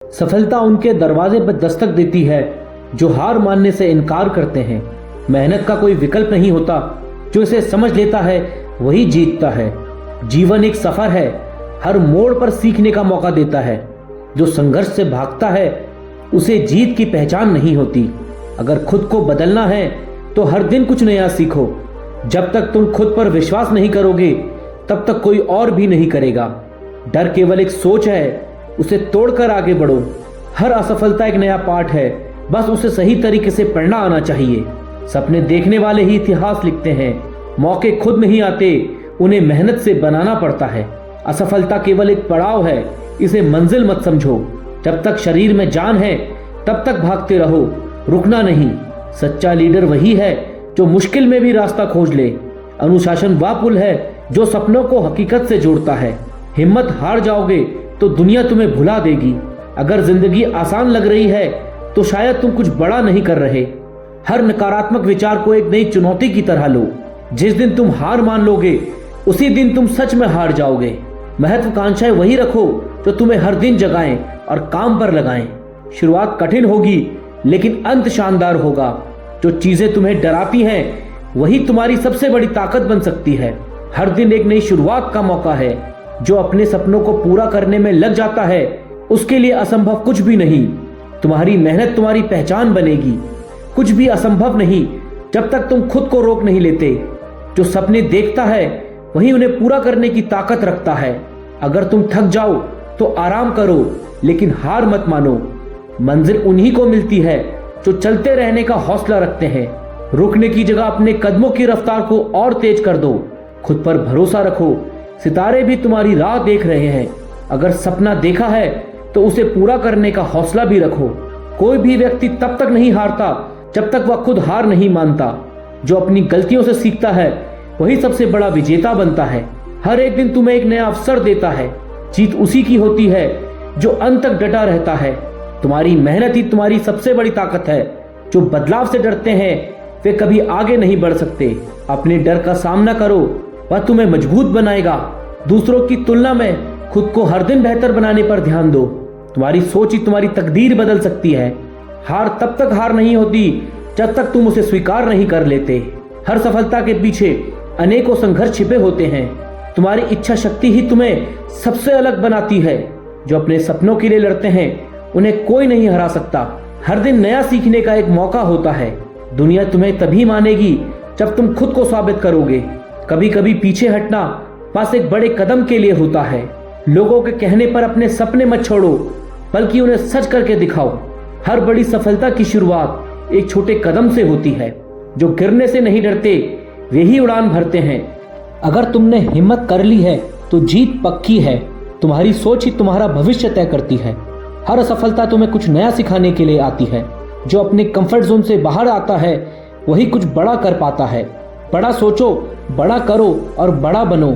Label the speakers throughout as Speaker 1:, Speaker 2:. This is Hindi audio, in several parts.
Speaker 1: सफलता उनके दरवाजे पर दस्तक देती है जो हार मानने से इनकार करते हैं। मेहनत का कोई विकल्प नहीं होता, जो इसे समझ लेता है वही जीतता है। जीवन एक सफर है, हर मोड़ पर सीखने का मौका देता है। जो संघर्ष से भागता है उसे जीत की पहचान नहीं होती। अगर खुद को बदलना है तो हर दिन कुछ नया सीखो। जब तक तुम खुद पर विश्वास नहीं करोगे तब तक कोई और भी नहीं करेगा। डर केवल एक सोच है, उसे तोड़कर आगे बढ़ो। हर असफलता एक नया पाठ है, बस उसे सही तरीके से पढ़ना आना चाहिए। सपने देखने वाले ही इतिहास लिखते हैं, मौके खुद नहीं आते, उन्हें मेहनत से बनाना पड़ता है। असफलता केवल एक पड़ाव है, इसे मंजिल मत समझो। जब तक शरीर में जान है तब तक भागते रहो, रुकना नहीं। सच्चा लीडर वही है जो मुश्किल में भी रास्ता खोज ले। अनुशासन वह पुल है जो सपनों को हकीकत से जोड़ता है। हिम्मत हार जाओगे तो दुनिया तुम्हें भुला देगी। अगर जिंदगी आसान लग रही है तो शायद तुम कुछ बड़ा नहीं कर रहे। हर नकारात्मक विचार को एक नई चुनौती की तरह लो। जिस दिन तुम हार मान लोगे उसी दिन तुम सच में हार जाओगे। महत्वाकांक्षाएं वही रखो जो तुम्हें हर दिन जगाएं और काम पर लगाएं। शुरुआत कठिन होगी लेकिन अंत शानदार होगा। जो चीजें तुम्हें डराती हैं वही तुम्हारी सबसे बड़ी ताकत बन सकती है। हर दिन एक नई शुरुआत का मौका है। जो अपने सपनों को पूरा करने में लग जाता है उसके लिए असंभव कुछ भी नहीं। तुम्हारी मेहनत तुम्हारी पहचान बनेगी। कुछ भी असंभव नहीं जब तक तुम खुद को रोक नहीं लेते। जो सपने देखता है वही उन्हें पूरा करने की ताकत रखता है। अगर तुम थक जाओ तो आराम करो, लेकिन हार मत मानो। मंजिल उन्हीं को मिलती है जो चलते रहने का हौसला रखते हैं। रुकने की जगह अपने कदमों की रफ्तार को और तेज कर दो। खुद पर भरोसा रखो, सितारे भी तुम्हारी राह देख रहे हैं। अगर सपना देखा है तो उसे पूरा करने का हौसला भी रखो। कोई भी व्यक्ति तब तक नहीं हारता जब तक वह खुद हार नहीं मानता। जो अपनी गलतियों से सीखता है वही सबसे बड़ा विजेता बनता है। हर एक दिन तुम्हें एक नया अवसर देता है। जीत उसी की होती है जो अंत तक डटा रहता है। तुम्हारी मेहनत ही तुम्हारी सबसे बड़ी ताकत है। जो बदलाव से डरते हैं वे कभी आगे नहीं बढ़ सकते। अपने डर का सामना करो, वह तुम्हें मजबूत बनाएगा। दूसरों की तुलना में खुद को हर दिन बेहतर बनाने पर ध्यान दो। तुम्हारी सोच ही तुम्हारी तकदीर बदल सकती है। हार तब तक हार नहीं होती जब तक तुम उसे स्वीकार नहीं कर लेते। हर सफलता के पीछे अनेकों संघर्ष छिपे होते हैं। तुम्हारी इच्छा शक्ति ही तुम्हें सबसे अलग बनाती है। जो अपने सपनों के लिए लड़ते हैं उन्हें कोई नहीं हरा सकता। हर दिन नया सीखने का एक मौका होता है। दुनिया तुम्हें तभी मानेगी जब तुम खुद को साबित करोगे। कभी कभी पीछे हटना बस एक बड़े कदम के लिए होता है। लोगों के कहने पर अपने सपने मत छोड़ो, बल्कि उन्हें सच करके दिखाओ। हर बड़ी सफलता की शुरुआत एक छोटे कदम से होती है। जो गिरने से नहीं डरते वे ही उड़ान भरते हैं। अगर तुमने हिम्मत कर ली है तो जीत पक्की है। तुम्हारी सोच ही तुम्हारा भविष्य तय करती है। हर असफलता तुम्हें कुछ नया सिखाने के लिए आती है। जो अपने कंफर्ट जोन से बाहर आता है वही कुछ बड़ा कर पाता है। बड़ा सोचो, बड़ा करो और बड़ा बनो।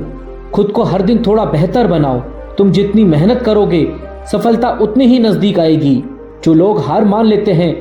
Speaker 1: खुद को हर दिन थोड़ा बेहतर बनाओ। तुम जितनी मेहनत करोगे सफलता उतनी ही नजदीक आएगी। जो लोग हार मान लेते हैं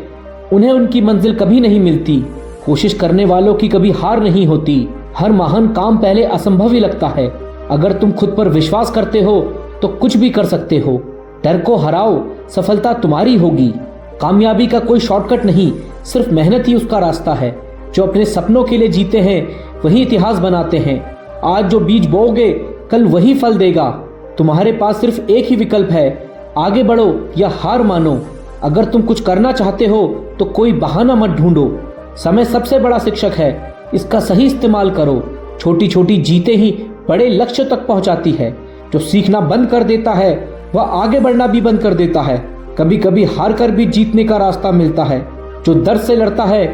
Speaker 1: उन्हें उनकी मंजिल कभी नहीं मिलती। कोशिश करने वालों की कभी हार नहीं होती। हर महान काम पहले असंभव ही लगता है। अगर तुम खुद पर विश्वास करते हो तो कुछ भी कर सकते हो। डर को हराओ, सफलता तुम्हारी होगी। कामयाबी का कोई शॉर्टकट नहीं, सिर्फ मेहनत ही उसका रास्ता है। जो अपने सपनों के लिए जीते हैं वही इतिहास बनाते हैं। आज जो बीज बोओगे कल वही फल देगा। तुम्हारे पास सिर्फ एक ही विकल्प है, आगे बढ़ो या हार मानो। अगर तुम कुछ करना चाहते हो तो कोई बहाना मत ढूंढो। समय सबसे बड़ा शिक्षक है, इसका सही इस्तेमाल करो। छोटी छोटी जीतें ही बड़े लक्ष्य तक पहुंचाती है। जो सीखना बंद कर देता है वह आगे बढ़ना भी बंद कर देता है। कभी कभी हार कर भी जीतने का रास्ता मिलता है। जो दर्द से लड़ता है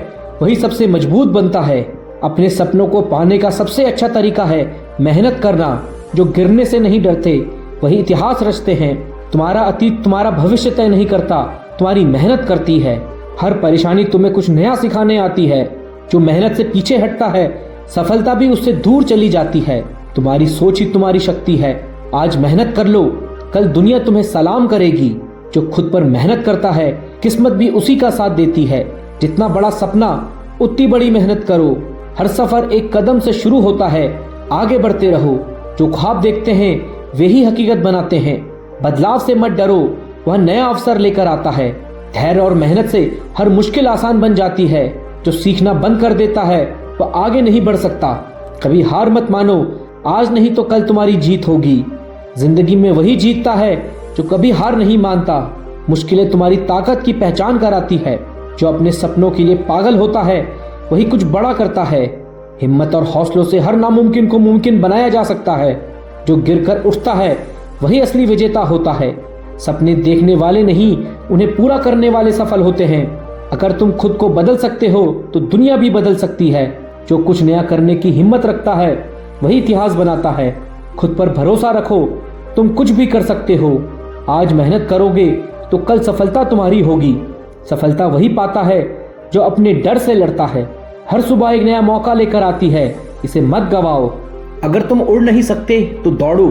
Speaker 1: वही सबसे मजबूत बनता है। अपने सपनों को पाने का सबसे अच्छा तरीका है मेहनत करना। जो गिरने से नहीं डरते वही इतिहास रचते हैं। तुम्हारा अतीत तुम्हारा भविष्य तय नहीं करता, तुम्हारी मेहनत करती है। हर परेशानी तुम्हें कुछ नया सिखाने आती है। जो मेहनत से पीछे हटता है सफलता भी उससे दूर चली जाती है। तुम्हारी सोच ही तुम्हारी शक्ति है। आज मेहनत कर लो, कल दुनिया तुम्हें सलाम करेगी। जो खुद पर मेहनत करता है किस्मत भी उसी का साथ देती है। जितना बड़ा सपना उतनी बड़ी मेहनत करो। हर सफर एक कदम से शुरू होता है, आगे बढ़ते रहो। जो ख्वाब देखते हैं वे ही हकीकत बनाते हैं। बदलाव से मत डरो, वह नया अवसर लेकर आता है। धैर्य और मेहनत से हर मुश्किल आसान बन जाती है। जो सीखना बंद कर देता है वह आगे नहीं बढ़ सकता। कभी हार मत मानो, आज नहीं तो कल तुम्हारी जीत होगी। जिंदगी में वही जीतता है जो कभी हार नहीं मानता। मुश्किलें तुम्हारी ताकत की पहचान कराती है। जो अपने सपनों के लिए पागल होता है वही कुछ बड़ा करता है। हिम्मत और हौसलों से हर नामुमकिन को मुमकिन बनाया जा सकता है। जो गिरकर उठता है वही असली विजेता होता है। सपने देखने वाले नहीं, उन्हें पूरा करने वाले सफल होते हैं। अगर तुम खुद को बदल सकते हो तो दुनिया भी बदल सकती है। जो कुछ नया करने की हिम्मत रखता है वही इतिहास बनाता है। खुद पर भरोसा रखो, तुम कुछ भी कर सकते हो। आज मेहनत करोगे तो कल सफलता तुम्हारी होगी। सफलता वही पाता है जो अपने डर से लड़ता है। हर सुबह एक नया मौका लेकर आती है, इसे मत गवाओ। अगर तुम उड़ नहीं सकते तो दौड़ो,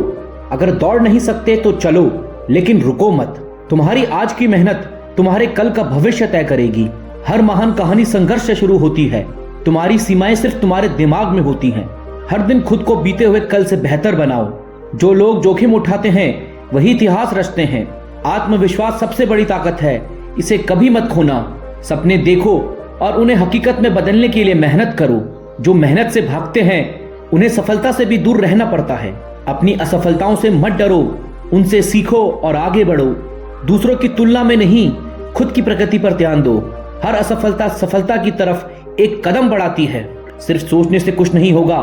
Speaker 1: अगर दौड़ नहीं सकते तो चलो, लेकिन रुको मत। तुम्हारी आज की मेहनत तुम्हारे कल का भविष्य तय करेगी। हर महान कहानी संघर्ष से शुरू होती है। तुम्हारी सीमाएं सिर्फ तुम्हारे दिमाग में होती हैं। हर दिन खुद को बीते हुए कल से बेहतर बनाओ। जो लोग जोखिम उठाते हैं वही इतिहास रचते हैं। आत्मविश्वास सबसे बड़ी ताकत है, इसे कभी मत खोना। सपने देखो और उन्हें हकीकत में बदलने के लिए मेहनत करो। जो मेहनत से भागते हैं उन्हें सफलता से भी दूर रहना पड़ता है। अपनी असफलताओं से मत डरो, उनसे सीखो और आगे बढ़ो। दूसरों की तुलना में नहीं, खुद की प्रगति पर ध्यान दो। हर असफलता सफलता की तरफ एक कदम बढ़ाती है। सिर्फ सोचने से कुछ नहीं होगा,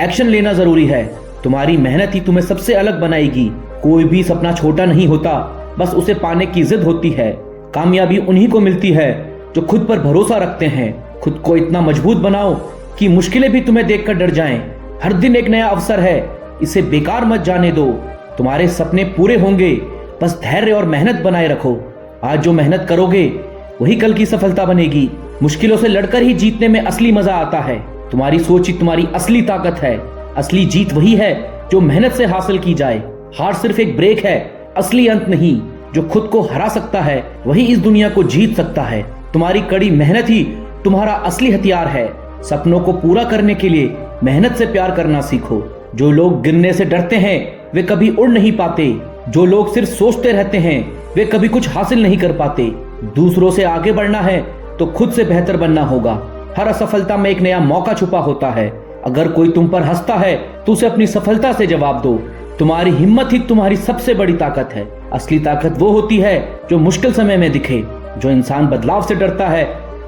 Speaker 1: एक्शन लेना जरूरी है। तुम्हारी मेहनत ही तुम्हें सबसे अलग बनाएगी। कोई भी सपना छोटा नहीं होता, बस उसे पाने की जिद होती है। कामयाबी उन्हीं को मिलती है जो खुद पर भरोसा रखते हैं। खुद को इतना मजबूत बनाओ कि मुश्किलें भी तुम्हें देखकर डर जाएं। हर दिन एक नया अवसर है, इसे बेकार मत जाने दो। तुम्हारे सपने पूरे होंगे, बस धैर्य और मेहनत बनाए रखो। आज जो मेहनत करोगे वही कल की सफलता बनेगी। मुश्किलों से लड़कर ही जीतने में असली मजा आता है। तुम्हारी सोच ही तुम्हारी असली ताकत है। असली जीत वही है जो मेहनत से हासिल की जाए। हार सिर्फ एक ब्रेक है, असली अंत नहीं। जो खुद को हरा सकता है वही इस दुनिया को जीत सकता है। तुम्हारी कड़ी मेहनत ही तुम्हारा असली हथियार है। सपनों को पूरा करने के लिए मेहनत से प्यार करना सीखो। जो लोग गिरने से डरते हैं वे कभी उड़ नहीं पाते। जो लोग सिर्फ सोचते रहते हैं वे कभी कुछ हासिल नहीं कर पाते। दूसरों से आगे बढ़ना है तो खुद से बेहतर बनना होगा। हर असफलता में एक नया मौका छुपा होता है। अगर कोई तुम पर हंसता है तो उसे अपनी सफलता से जवाब दो। तुम्हारी हिम्मत ही तुम्हारी सबसे बड़ी ताकत है। असली ताकत वो होती है जो मुश्किल समय में दिखे। जो इंसान बदलाव से डरता है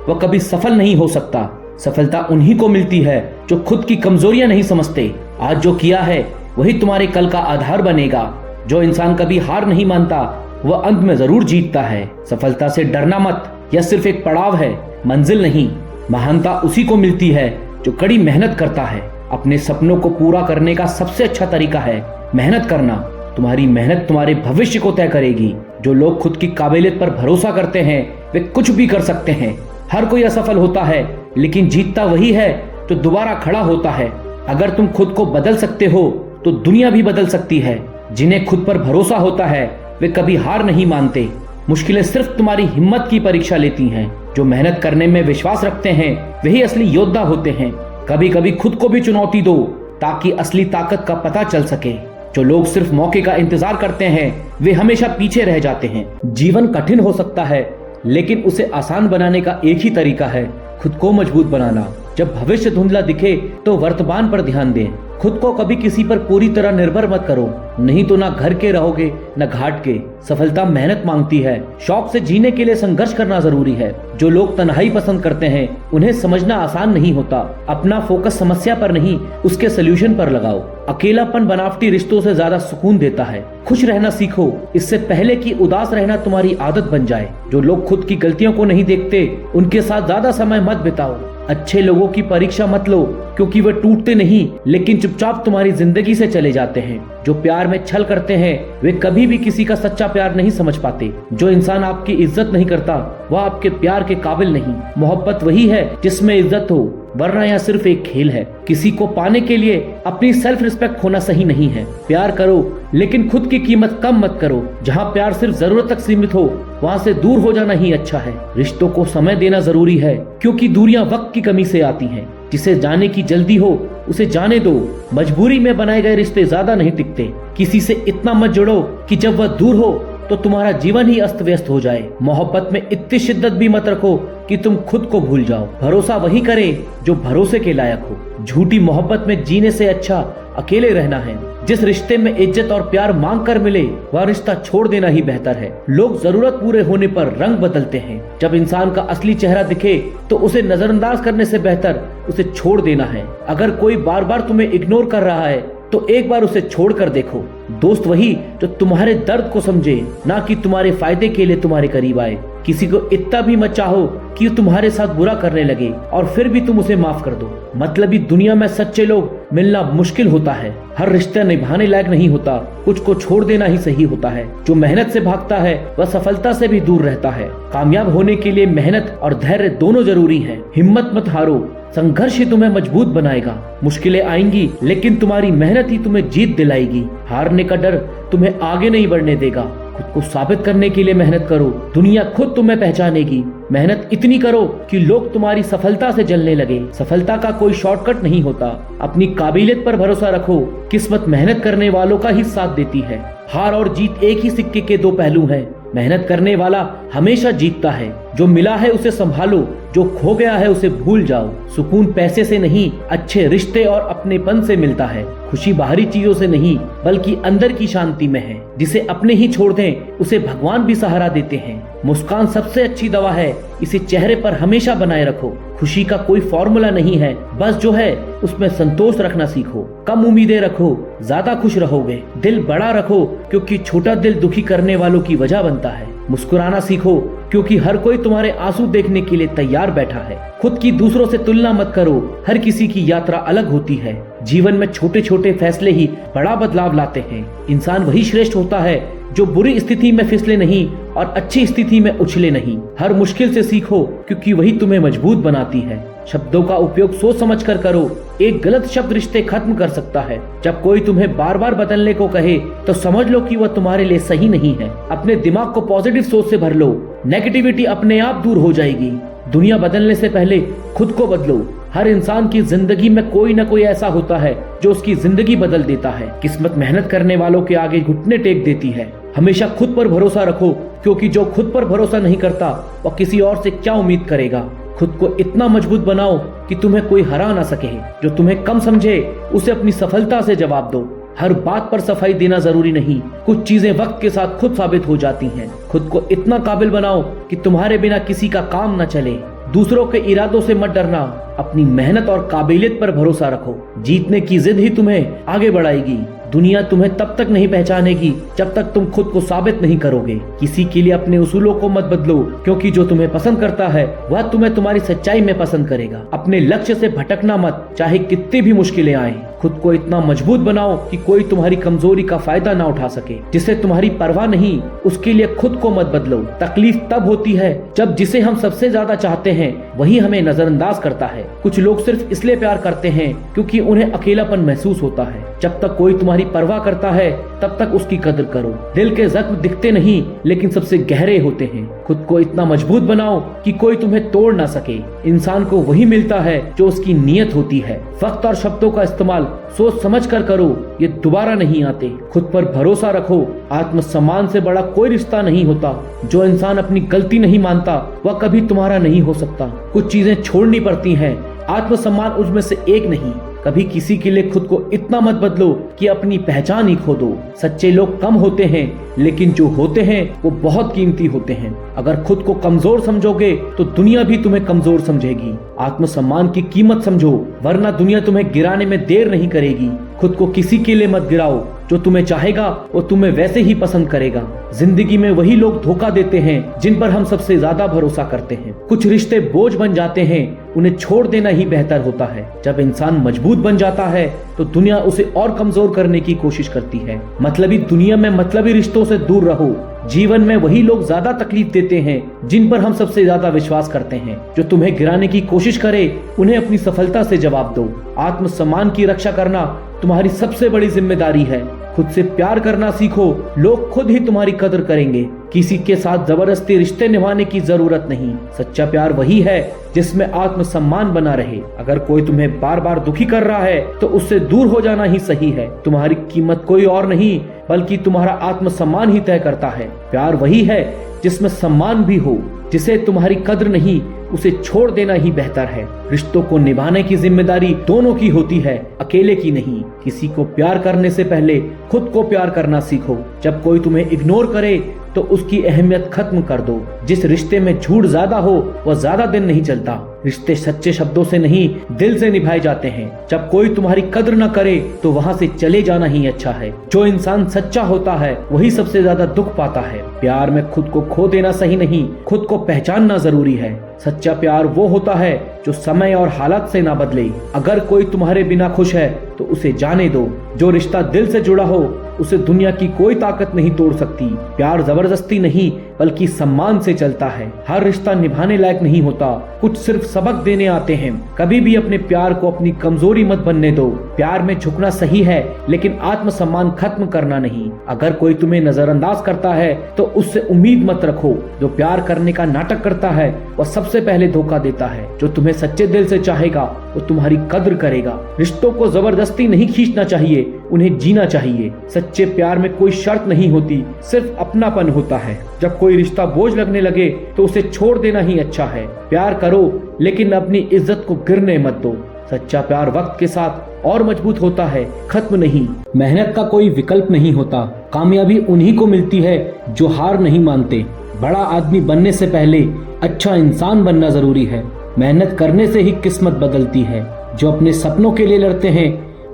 Speaker 1: वह कभी सफल नहीं हो सकता। सफलता उन्हीं को मिलती है जो खुद की कमजोरियां नहीं समझते। आज जो किया है वही तुम्हारे कल का आधार बनेगा। जो इंसान कभी हार नहीं मानता वह अंत में जरूर जीतता है। सफलता से डरना मत, यह सिर्फ एक पड़ाव है, मंजिल नहीं। महानता उसी को मिलती है जो कड़ी मेहनत करता है। अपने सपनों को पूरा करने का सबसे अच्छा तरीका है मेहनत करना। तुम्हारी मेहनत तुम्हारे भविष्य को तय करेगी। जो लोग खुद की काबिलियत पर भरोसा करते हैं वे कुछ भी कर सकते हैं। हर कोई असफल होता है, लेकिन जीतता वही है जो दोबारा खड़ा होता है। अगर तुम खुद को बदल सकते हो तो दुनिया भी बदल सकती है। जिन्हें खुद पर भरोसा होता है वे कभी हार नहीं मानते। मुश्किलें सिर्फ तुम्हारी हिम्मत की परीक्षा लेती हैं। जो मेहनत करने में विश्वास रखते हैं वही असली योद्धा होते हैं। कभी कभी खुद को भी चुनौती दो ताकि असली ताकत का पता चल सके। जो लोग सिर्फ मौके का इंतजार करते हैं वे हमेशा पीछे रह जाते हैं। जीवन कठिन हो सकता है, लेकिन उसे आसान बनाने का एक ही तरीका है, खुद को मजबूत बनाना। जब भविष्य धुंधला दिखे तो वर्तमान पर ध्यान दें। खुद को कभी किसी पर पूरी तरह निर्भर मत करो, नहीं तो ना घर के रहोगे न घाट के। सफलता मेहनत मांगती है। शौक से जीने के लिए संघर्ष करना जरूरी है। जो लोग तन्हाई पसंद करते हैं उन्हें समझना आसान नहीं होता। अपना फोकस समस्या पर नहीं, उसके सोल्यूशन पर लगाओ। अकेलापन बनावटी रिश्तों से ज्यादा सुकून देता है। खुश रहना सीखो, इससे पहले कि उदास रहना तुम्हारी आदत बन जाए। जो लोग खुद की गलतियों को नहीं देखते उनके साथ ज्यादा समय मत बिताओ। अच्छे लोगों की परीक्षा मत लो, क्योंकि वे टूटते नहीं लेकिन चुपचाप तुम्हारी जिंदगी से चले जाते हैं। जो प्यार में छल करते हैं वे कभी भी किसी का सच्चा प्यार नहीं समझ पाते। जो इंसान आपकी इज्जत नहीं करता वह आपके प्यार के काबिल नहीं। मोहब्बत वही है जिसमें इज्जत हो, वरना यह सिर्फ एक खेल है। किसी को पाने के लिए अपनी सेल्फ रिस्पेक्ट खोना सही नहीं है। प्यार करो लेकिन खुद की कीमत कम मत करो। जहाँ प्यार सिर्फ जरूरत तक सीमित हो वहाँ से दूर हो जाना ही अच्छा है। रिश्तों को समय देना जरूरी है, क्योंकि दूरियां वक्त की कमी से आती हैं। जिसे जाने की जल्दी हो उसे जाने दो। मजबूरी में बनाए गए रिश्ते ज्यादा नहीं टिकते। किसी से इतना मत जुड़ो कि जब वह दूर हो तो तुम्हारा जीवन ही अस्त व्यस्त हो जाए। मोहब्बत में इतनी शिद्दत भी मत रखो कि तुम खुद को भूल जाओ। भरोसा वही करे जो भरोसे के लायक हो। झूठी मोहब्बत में जीने से अच्छा अकेले रहना है। जिस रिश्ते में इज्जत और प्यार मांग कर मिले वह रिश्ता छोड़ देना ही बेहतर है। लोग जरूरत पूरे होने पर रंग बदलते हैं। जब इंसान का असली चेहरा दिखे तो उसे नजरअंदाज करने से बेहतर उसे छोड़ देना है। अगर कोई बार बार तुम्हें इग्नोर कर रहा है तो एक बार उसे छोड़ कर देखो। दोस्त वही जो तुम्हारे दर्द को समझे, ना कि तुम्हारे फायदे के लिए तुम्हारे करीब आए। किसी को इतना भी मत चाहो कि वो तुम्हारे साथ बुरा करने लगे और फिर भी तुम उसे माफ कर दो। मतलब दुनिया में सच्चे लोग मिलना मुश्किल होता है। हर रिश्ता निभाने लायक नहीं होता। कुछ को छोड़ देना ही सही होता है। जो मेहनत से भागता है वह सफलता से भी दूर रहता है। कामयाब होने के लिए मेहनत और धैर्य दोनों जरूरी है। हिम्मत मत हारो, संघर्ष ही तुम्हें मजबूत बनाएगा। मुश्किलें आएंगी लेकिन तुम्हारी मेहनत ही तुम्हें जीत दिलाएगी। हारने का डर तुम्हें आगे नहीं बढ़ने देगा। खुद को साबित करने के लिए मेहनत करो। दुनिया खुद तुम्हें पहचानेगी। मेहनत इतनी करो कि लोग तुम्हारी सफलता से जलने लगे। सफलता का कोई शॉर्टकट नहीं होता। अपनी काबिलियत पर भरोसा रखो। किस्मत मेहनत करने वालों का ही साथ देती है। हार और जीत एक ही सिक्के के दो पहलू हैं। मेहनत करने वाला हमेशा जीतता है। जो मिला है उसे संभालो, जो खो गया है उसे भूल जाओ। सुकून पैसे से नहीं, अच्छे रिश्ते और अपनेपन से मिलता है। खुशी बाहरी चीजों से नहीं बल्कि अंदर की शांति में है। जिसे अपने ही छोड़ दें उसे भगवान भी सहारा देते हैं। मुस्कान सबसे अच्छी दवा है, इसे चेहरे पर हमेशा बनाए रखो। खुशी का कोई फॉर्मूला नहीं है, बस जो है उसमें संतोष रखना सीखो। कम उम्मीदें रखो, ज्यादा खुश रहोगे। दिल बड़ा रखो क्योंकि छोटा दिल दुखी करने वालों की वजह बनता है। मुस्कुराना सीखो क्योंकि हर कोई तुम्हारे आंसू देखने के लिए तैयार बैठा है। खुद की दूसरों से तुलना मत करो, हर किसी की यात्रा अलग होती है। जीवन में छोटे छोटे फैसले ही बड़ा बदलाव लाते हैं। इंसान वही श्रेष्ठ होता है जो बुरी स्थिति में फिसले नहीं और अच्छी स्थिति में उछले नहीं। हर मुश्किल से सीखो क्योंकि वही तुम्हें मजबूत बनाती है। शब्दों का उपयोग सोच समझ कर करो। एक गलत शब्द रिश्ते खत्म कर सकता है। जब कोई तुम्हें बार बार बदलने को कहे तो समझ लो कि वह तुम्हारे लिए सही नहीं है। अपने दिमाग को पॉजिटिव सोच से भर लो, नेगेटिविटी अपने आप दूर हो जाएगी। दुनिया बदलने से पहले खुद को बदलो। हर इंसान की जिंदगी में कोई न कोई ऐसा होता है जो उसकी जिंदगी बदल देता है। किस्मत मेहनत करने वालों के आगे घुटने टेक देती है। हमेशा खुद पर भरोसा रखो क्योंकि जो खुद पर भरोसा नहीं करता वह किसी और से क्या उम्मीद करेगा। खुद को इतना मजबूत बनाओ कि तुम्हें कोई हरा ना सके। जो तुम्हें कम समझे उसे अपनी सफलता से जवाब दो। हर बात पर सफाई देना जरूरी नहीं। कुछ चीजें वक्त के साथ खुद साबित हो जाती हैं। खुद को इतना काबिल बनाओ कि तुम्हारे बिना किसी का काम न चले। दूसरों के इरादों से मत डरना, अपनी मेहनत और काबिलियत पर भरोसा रखो। जीतने की जिद ही तुम्हें आगे बढ़ाएगी। दुनिया तुम्हें तब तक नहीं पहचानेगी जब तक तुम खुद को साबित नहीं करोगे। किसी के लिए अपने उसूलों को मत बदलो क्योंकि जो तुम्हें पसंद करता है वह तुम्हें तुम्हारी सच्चाई में पसंद करेगा। अपने लक्ष्य से भटकना मत, चाहे कितनी भी मुश्किलें आए। खुद को इतना मजबूत बनाओ कि कोई तुम्हारी कमजोरी का फायदा ना उठा सके। जिसे तुम्हारी परवाह नहीं उसके लिए खुद को मत बदलो। तकलीफ तब होती है जब जिसे हम सबसे ज्यादा चाहते हैं वही हमें नजरअंदाज करता है। कुछ लोग सिर्फ इसलिए प्यार करते हैं क्योंकि उन्हें अकेलापन महसूस होता है। जब तक कोई तुम्हारी परवाह करता है तब तक उसकी कदर करो। दिल के जख्म दिखते नहीं लेकिन सबसे गहरे होते हैं। खुद को इतना मजबूत बनाओ कि कोई तुम्हें तोड़ ना सके। इंसान को वही मिलता है जो उसकी नीयत होती है। वक्त और शब्दों का इस्तेमाल सोच समझ कर करो, ये दोबारा नहीं आते। खुद पर भरोसा रखो। आत्मसम्मान से बड़ा कोई रिश्ता नहीं होता। जो इंसान अपनी गलती नहीं मानता वह कभी तुम्हारा नहीं हो सकता। कुछ चीजें छोड़नी पड़ती हैं, आत्मसम्मान उसमें से एक नहीं। कभी किसी के लिए खुद को इतना मत बदलो कि अपनी पहचान ही खो दो। सच्चे लोग कम होते हैं लेकिन जो होते हैं वो बहुत कीमती होते हैं। अगर खुद को कमजोर समझोगे तो दुनिया भी तुम्हें कमजोर समझेगी। आत्मसम्मान की कीमत समझो वरना दुनिया तुम्हें गिराने में देर नहीं करेगी। खुद को किसी के लिए मत गिराओ। जो तुम्हें चाहेगा वो तुम्हें वैसे ही पसंद करेगा। जिंदगी में वही लोग धोखा देते हैं जिन पर हम सबसे ज्यादा भरोसा करते हैं। कुछ रिश्ते बोझ बन जाते हैं, उन्हें छोड़ देना ही बेहतर होता है। जब इंसान मजबूत बन जाता है तो दुनिया उसे और कमजोर करने की कोशिश करती है। मतलबी दुनिया में मतलबी रिश्तों से दूर रहो। जीवन में वही लोग ज्यादा तकलीफ देते हैं जिन पर हम सबसे ज्यादा विश्वास करते हैं। जो तुम्हें गिराने की कोशिश करे उन्हें अपनी सफलता से जवाब दो। आत्मसम्मान की रक्षा करना तुम्हारी सबसे बड़ी जिम्मेदारी है। खुद से प्यार करना सीखो, लोग खुद ही तुम्हारी कदर करेंगे। किसी के साथ जबरदस्ती रिश्ते निभाने की जरूरत नहीं। सच्चा प्यार वही है जिसमें आत्मसम्मान बना रहे। अगर कोई तुम्हें बार बार दुखी कर रहा है तो उससे दूर हो जाना ही सही है। तुम्हारी कीमत कोई और नहीं बल्कि तुम्हारा आत्मसम्मान ही तय करता है। प्यार वही है जिसमें सम्मान भी हो। जिसे तुम्हारी कद्र नहीं उसे छोड़ देना ही बेहतर है। रिश्तों को निभाने की जिम्मेदारी दोनों की होती है, अकेले की नहीं। किसी को प्यार करने से पहले खुद को प्यार करना सीखो। जब कोई तुम्हें इग्नोर करे तो उसकी अहमियत खत्म कर दो। जिस रिश्ते में झूठ ज्यादा हो वह ज्यादा दिन नहीं चलता। रिश्ते सच्चे शब्दों से नहीं दिल से निभाए जाते हैं। जब कोई तुम्हारी कद्र न करे तो वहाँ से चले जाना ही अच्छा है। जो इंसान सच्चा होता है वही सबसे ज्यादा दुख पाता है। प्यार में खुद को खो देना सही नहीं, खुद को पहचानना जरूरी है। सच्चा प्यार वो होता है जो समय और हालात से ना बदले। अगर कोई तुम्हारे बिना खुश है तो उसे जाने दो। जो रिश्ता दिल से जुड़ा हो उसे दुनिया की कोई ताकत नहीं तोड़ सकती। प्यार जबरदस्ती नहीं बल्कि सम्मान से चलता है। हर रिश्ता निभाने लायक नहीं होता, कुछ सिर्फ सबक देने आते हैं। कभी भी अपने प्यार को अपनी कमजोरी मत बनने दो। प्यार में झुकना सही है लेकिन आत्मसम्मान खत्म करना नहीं। अगर कोई तुम्हें नजरअंदाज करता है तो उससे उम्मीद मत रखो। जो प्यार करने का नाटक करता है वह सबसे पहले धोखा देता है। जो तुम्हें सच्चे दिल से चाहेगा वो तुम्हारी कद्र करेगा। रिश्तों को जबरदस्ती नहीं खींचना चाहिए, उन्हें जीना चाहिए। सच्चे प्यार में कोई शर्त नहीं होती, सिर्फ अपनापन होता है। जब कोई रिश्ता बोझ लगने लगे तो उसे छोड़ देना ही अच्छा है। प्यार करो लेकिन अपनी इज्जत को गिरने मत दो। सच्चा प्यार वक्त के साथ और मजबूत होता है, खत्म नहीं। मेहनत का कोई विकल्प नहीं होता। कामयाबी उन्हीं को मिलती है जो हार नहीं मानते। बड़ा आदमी बनने से पहले अच्छा इंसान बनना जरूरी है। मेहनत करने से ही किस्मत बदलती है। जो अपने सपनों के लिए लड़ते हैं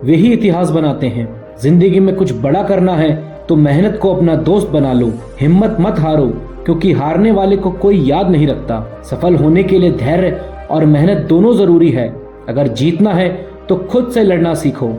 Speaker 1: वे ही इतिहास बनाते हैं। जिंदगी में कुछ बड़ा करना है तो मेहनत को अपना दोस्त बना लो। हिम्मत मत हारो क्योंकि हारने वाले को कोई याद नहीं रखता। सफल होने के लिए धैर्य और मेहनत दोनों जरूरी है। अगर जीतना है तो खुद से लड़ना सीखो।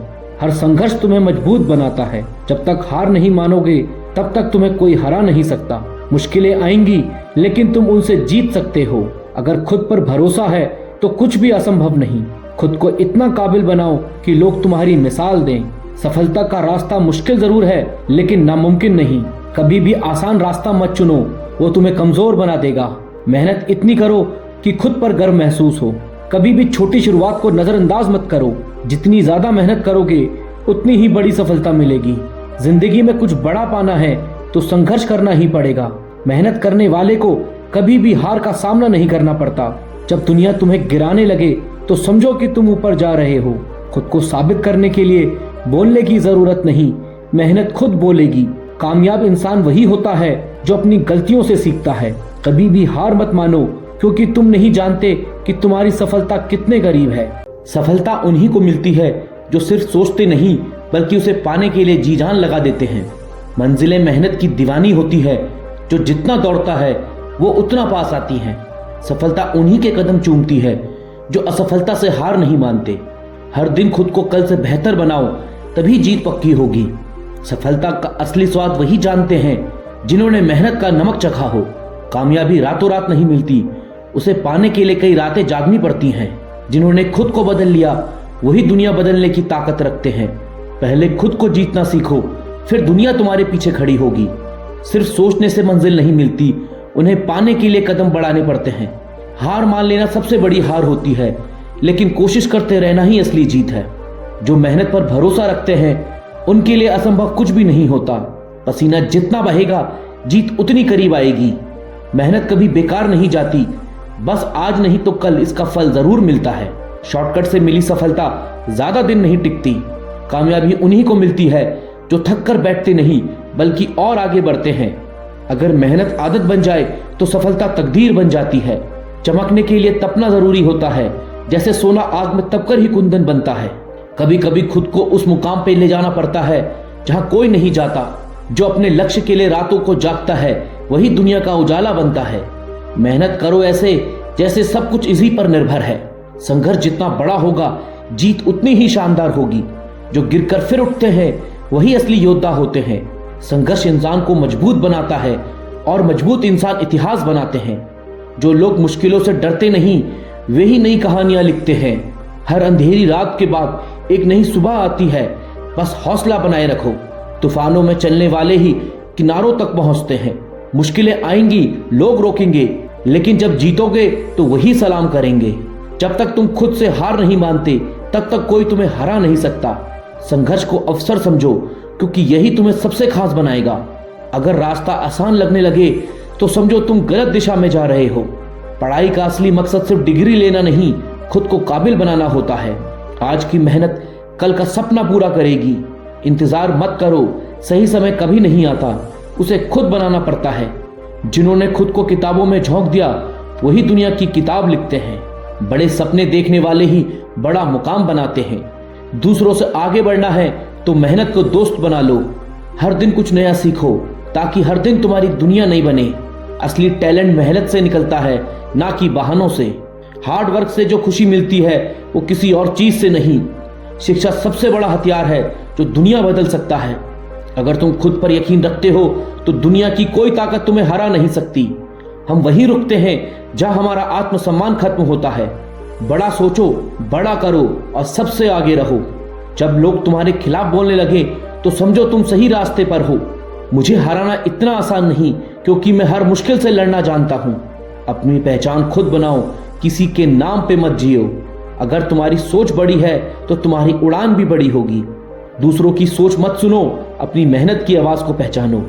Speaker 1: हर संघर्ष तुम्हें मजबूत बनाता है। जब तक हार नहीं मानोगे तब तक तुम्हें कोई हरा नहीं सकता। मुश्किलें आएंगी लेकिन तुम उनसे जीत सकते हो। अगर खुद पर भरोसा है तो कुछ भी असंभव नहीं। खुद को इतना काबिल बनाओ कि लोग तुम्हारी मिसाल दें। सफलता का रास्ता मुश्किल जरूर है लेकिन नामुमकिन नहीं। कभी भी आसान रास्ता मत चुनो, वो तुम्हें कमजोर बना देगा। मेहनत इतनी करो कि खुद पर गर्व महसूस हो। कभी भी छोटी शुरुआत को नजरअंदाज मत करो। जितनी ज्यादा मेहनत करोगे उतनी ही बड़ी सफलता मिलेगी। जिंदगी में कुछ बड़ा पाना है तो संघर्ष करना ही पड़ेगा। मेहनत करने वाले को कभी भी हार का सामना नहीं करना पड़ता। जब दुनिया तुम्हें गिराने लगे तो समझो कि तुम ऊपर जा रहे हो। खुद को साबित करने के लिए बोलने की जरूरत नहीं, मेहनत खुद बोलेगी। कामयाब इंसान वही होता है जो अपनी गलतियों से सीखता है। कभी भी हार मत मानो क्योंकि तुम नहीं जानते कि तुम्हारी सफलता कितने करीब है। सफलता उन्हीं को मिलती है जो सिर्फ सोचते नहीं बल्कि उसे पाने के लिए जी जान लगा देते हैं। मंजिलें मेहनत की दीवानी होती है, जो जितना दौड़ता है वो उतना पास आती है। सफलता उन्हीं के कदम चूमती है जो असफलता से हार नहीं मानते। हर दिन खुद को कल से बेहतर बनाओ, तभी जीत पक्की होगी। सफलता का असली स्वाद वही जानते हैं जिन्होंने मेहनत का नमक चखा हो। कामयाबी रातों रात नहीं मिलती, उसे पाने के लिए कई रातें जागनी पड़ती हैं। जिन्होंने खुद को बदल लिया वही दुनिया बदलने की ताकत रखते हैं। पहले खुद को जीतना सीखो, फिर दुनिया तुम्हारे पीछे खड़ी होगी। सिर्फ सोचने से मंजिल नहीं मिलती, उन्हें पाने के लिए कदम बढ़ाने पड़ते हैं। हार मान लेना सबसे बड़ी हार होती है, लेकिन कोशिश करते रहना ही असली जीत है। जो मेहनत पर भरोसा रखते हैं उनके लिए असंभव कुछ भी नहीं होता। पसीना जितना बहेगा जीत उतनी करीब आएगी। मेहनत कभी बेकार नहीं जाती, बस आज नहीं तो कल इसका फल जरूर मिलता है। शॉर्टकट से मिली सफलता ज्यादा दिन नहीं टिकती। कामयाबी उन्हीं को मिलती है जो थक कर बैठते नहीं बल्कि और आगे बढ़ते हैं। अगर मेहनत आदत बन जाए तो सफलता तकदीर बन जाती है। चमकने के लिए तपना जरूरी होता है, जैसे सोना आग में तपकर ही कुंदन बनता है। कभी कभी खुद को उस मुकाम पे ले जाना पड़ता है जहां कोई नहीं जाता। जो अपने लक्ष्य के लिए रातों को जागता है वही दुनिया का उजाला बनता है। मेहनत करो ऐसे जैसे सब कुछ इसी पर निर्भर है। संघर्ष जितना बड़ा होगा जीत उतनी ही शानदार होगी। जो गिरकर फिर उठते हैं वही असली योद्धा होते हैं। संघर्ष इंसान को मजबूत बनाता है और मजबूत इंसान इतिहास बनाते हैं। जो लोग मुश्किलों से डरते नहीं वे ही नई कहानियां लिखते हैं। हर अंधेरी रात के बाद एक नई सुबह आती है। बस हौसला बनाए रखो। तूफानों में चलने वाले ही किनारों तक पहुंचते हैं। मुश्किलें आएंगी, लोग रोकेंगे, लेकिन जब जीतोगे तो वही सलाम करेंगे। जब तक तुम खुद से हार नहीं मानते तब तक कोई तुम्हें हरा नहीं सकता। संघर्ष को अवसर समझो, क्योंकि यही तुम्हें सबसे खास बनाएगा। अगर रास्ता आसान लगने लगे तो समझो तुम गलत दिशा में जा रहे हो। पढ़ाई का असली मकसद सिर्फ डिग्री लेना नहीं, खुद को काबिल बनाना होता है। आज की मेहनत कल का सपना पूरा करेगी। इंतजार मत करो, सही समय कभी नहीं आता, उसे खुद बनाना पड़ता है। जिन्होंने खुद को किताबों में झोंक दिया वही दुनिया की किताब लिखते हैं। बड़े सपने देखने वाले ही बड़ा मुकाम बनाते हैं। दूसरों से आगे बढ़ना है तो मेहनत को दोस्त बना लो। हर दिन कुछ नया सीखो ताकि हर दिन तुम्हारी दुनिया नहीं बने। असली टैलेंट मेहनत से निकलता है, ना कि बहानों से। हार्ड वर्क से जो खुशी मिलती है वो किसी और चीज से नहीं। शिक्षा सबसे बड़ा हथियार है जो दुनिया बदल सकता है। अगर तुम खुद पर यकीन रखते हो तो दुनिया की कोई ताकत तुम्हें हरा नहीं सकती। हम वहीं रुकते हैं जहां हमारा आत्मसम्मान खत्म होता है। बड़ा सोचो, बड़ा करो और सबसे आगे रहो। जब लोग तुम्हारे खिलाफ बोलने लगे तो समझो तुम सही रास्ते पर हो। मुझे हराना इतना आसान नहीं, क्योंकि मैं हर मुश्किल से लड़ना जानता हूं। अपनी पहचान खुद बनाओ, किसी के नाम पे मत जियो। अगर तुम्हारी सोच बड़ी है तो तुम्हारी उड़ान भी बड़ी होगी। दूसरों की सोच मत सुनो, अपनी मेहनत की आवाज को पहचानो।